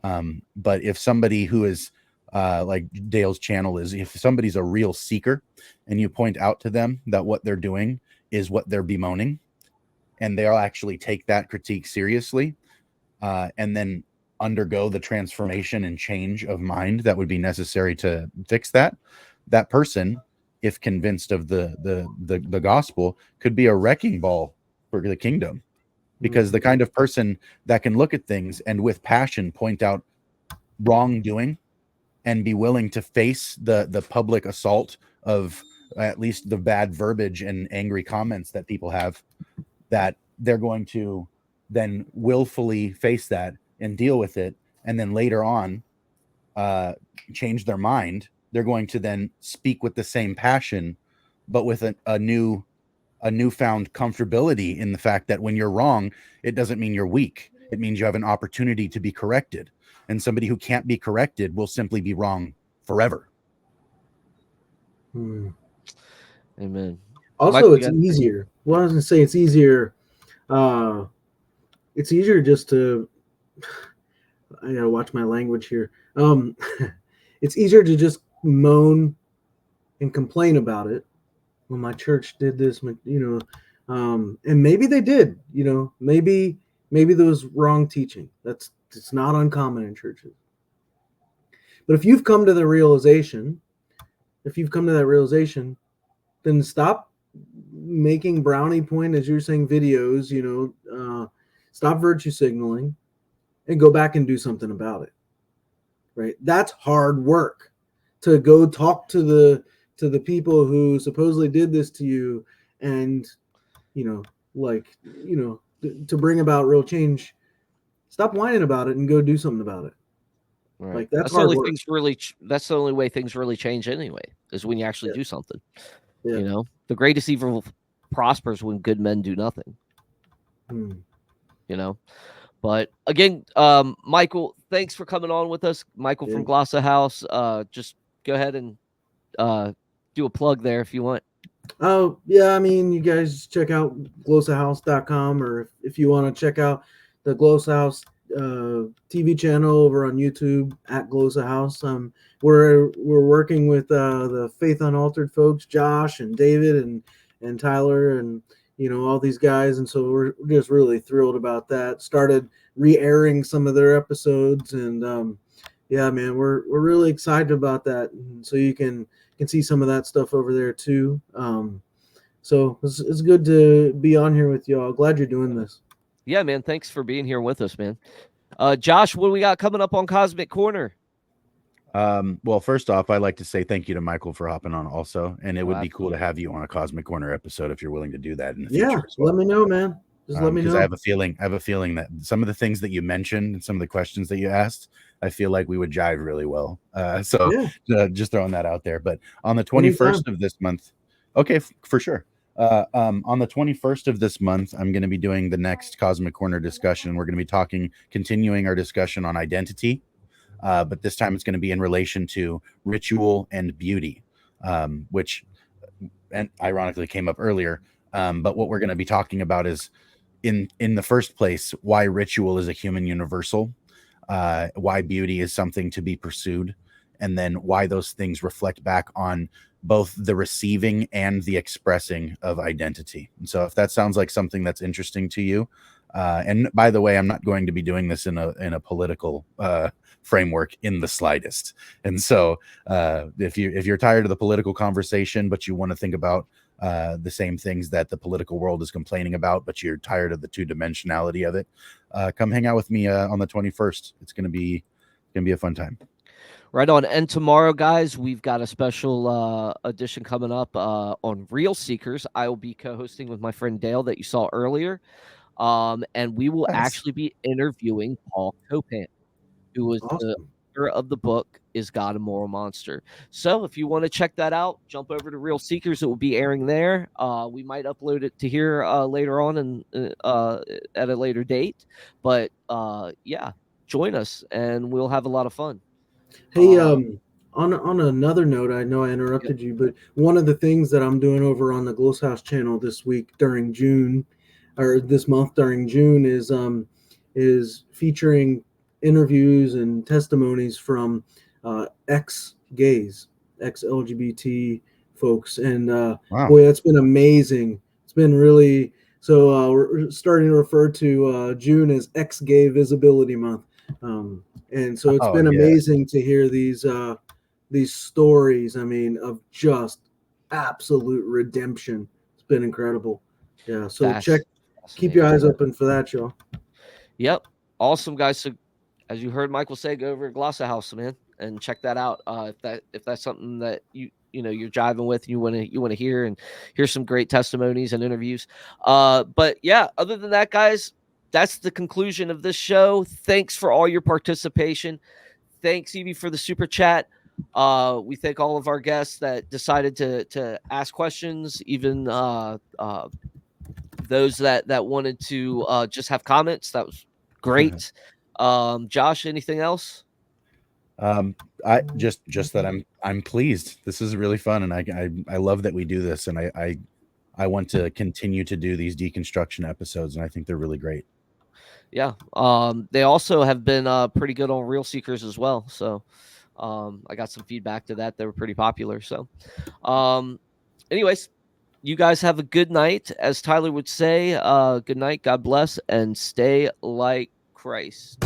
But if somebody who is like Dale's channel is, if somebody's a real seeker and you point out to them that what they're doing is what they're bemoaning, and they'll actually take that critique seriously, and then undergo the transformation and change of mind that would be necessary to fix that, that person, if convinced of the gospel, could be a wrecking ball for the kingdom. Because the kind of person that can look at things and with passion point out wrongdoing and be willing to face the public assault of at least the bad verbiage and angry comments that people have, that they're going to then willfully face that and deal with it, and then later on change their mind. They're going to then speak with the same passion, but with a newfound comfortability in the fact that when you're wrong, it doesn't mean you're weak. It means you have an opportunity to be corrected. And somebody who can't be corrected will simply be wrong forever. Amen. Also, Michael, it's easier. Well, I was gonna say it's easier. It's easier just to. I gotta watch my language here. It's easier to just moan and complain about it. Well, my church did this, and maybe they did. Maybe there was wrong teaching. It's not uncommon in churches. But if you've come to that realization, then stop making brownie point, as you're saying, videos. Stop virtue signaling, and go back and do something about it. Right? That's hard work, to go talk to the people who supposedly did this to you, and to bring about real change. Stop whining about it and go do something about it. Right. Like that's the hard only work. things really. That's the only way things really change anyway. Is when you actually do something. Yeah. You know, the greatest evil prospers when good men do nothing. Hmm. You know, but again, Michael, thanks for coming on with us, Michael from Glossa House. Just go ahead and do a plug there if you want. Oh, yeah, I mean, you guys check out glossahouse.com, or if you want to check out the Glossa House TV channel over on YouTube at Glossa House. We're working with the Faith Unaltered folks, Josh and David and Tyler and all these guys, and so we're just really thrilled about that. Started re-airing some of their episodes, and yeah, man, we're really excited about that. And so you can see some of that stuff over there too. So it's good to be on here with y'all. Glad you're doing this. Yeah, man. Thanks for being here with us, man. Josh, what do we got coming up on Cosmic Corner? Well, first off, I'd like to say thank you to Michael for hopping on also. And it would be cool absolutely. to have you on a Cosmic Corner episode if you're willing to do that in the future. Yeah, as well. let me know, man. Just let me know. Because I have a feeling that some of the things that you mentioned and some of the questions that you asked, I feel like we would jive really well. Just throwing that out there. But on the 21st of this month, okay, for sure. On the 21st of this month, I'm going to be doing the next Cosmic Corner discussion. We're going to be continuing our discussion on identity, but this time it's going to be in relation to ritual and beauty, which and ironically came up earlier. But what we're going to be talking about is in the first place, why ritual is a human universal, why beauty is something to be pursued, and then why those things reflect back on both the receiving and the expressing of identity. And so if that sounds like something that's interesting to you, and by the way, I'm not going to be doing this in a political framework in the slightest. And so if you're tired of the political conversation, but you want to think about the same things that the political world is complaining about, but you're tired of the two-dimensionality of it, come hang out with me on the 21st. It's gonna be a fun time. Right on. And tomorrow, guys, we've got a special edition coming up on Real Seekers. I will be co-hosting with my friend Dale that you saw earlier. And we will actually be interviewing Paul Copan, who was the author of the book Is God a Moral Monster? So if you want to check that out, jump over to Real Seekers. It will be airing there. We might upload it to here later on and at a later date. But yeah, join us and we'll have a lot of fun. Hey, on another note, I know I interrupted you, but one of the things that I'm doing over on the Gloss House channel this week during June, or this month during June, is featuring interviews and testimonies from ex-gays, ex-LGBT folks, and boy, it's been amazing. It's been really so. We're starting to refer to June as ex-gay visibility month. And so it's been amazing to hear these stories. I mean, of just absolute redemption. It's been incredible. Yeah. So keep your eyes open for that, y'all. Yep. Awesome, guys. So as you heard Michael say, go over to Glossa House, man, and check that out. If that's something that you're jiving with, you want to hear and hear some great testimonies and interviews. But yeah, other than that, guys, that's the conclusion of this show. Thanks for all your participation. Thanks, Evie, for the super chat. We thank all of our guests that decided to ask questions, even those that wanted to just have comments. That was great. Josh, anything else? I just that I'm pleased. This is really fun, and I love that we do this, and I want to continue to do these deconstruction episodes, and I think they're really great. Yeah. They also have been pretty good on Real Seekers as well. So I got some feedback to that. They were pretty popular. So anyways, you guys have a good night. As Tyler would say, good night, God bless, and stay like Christ.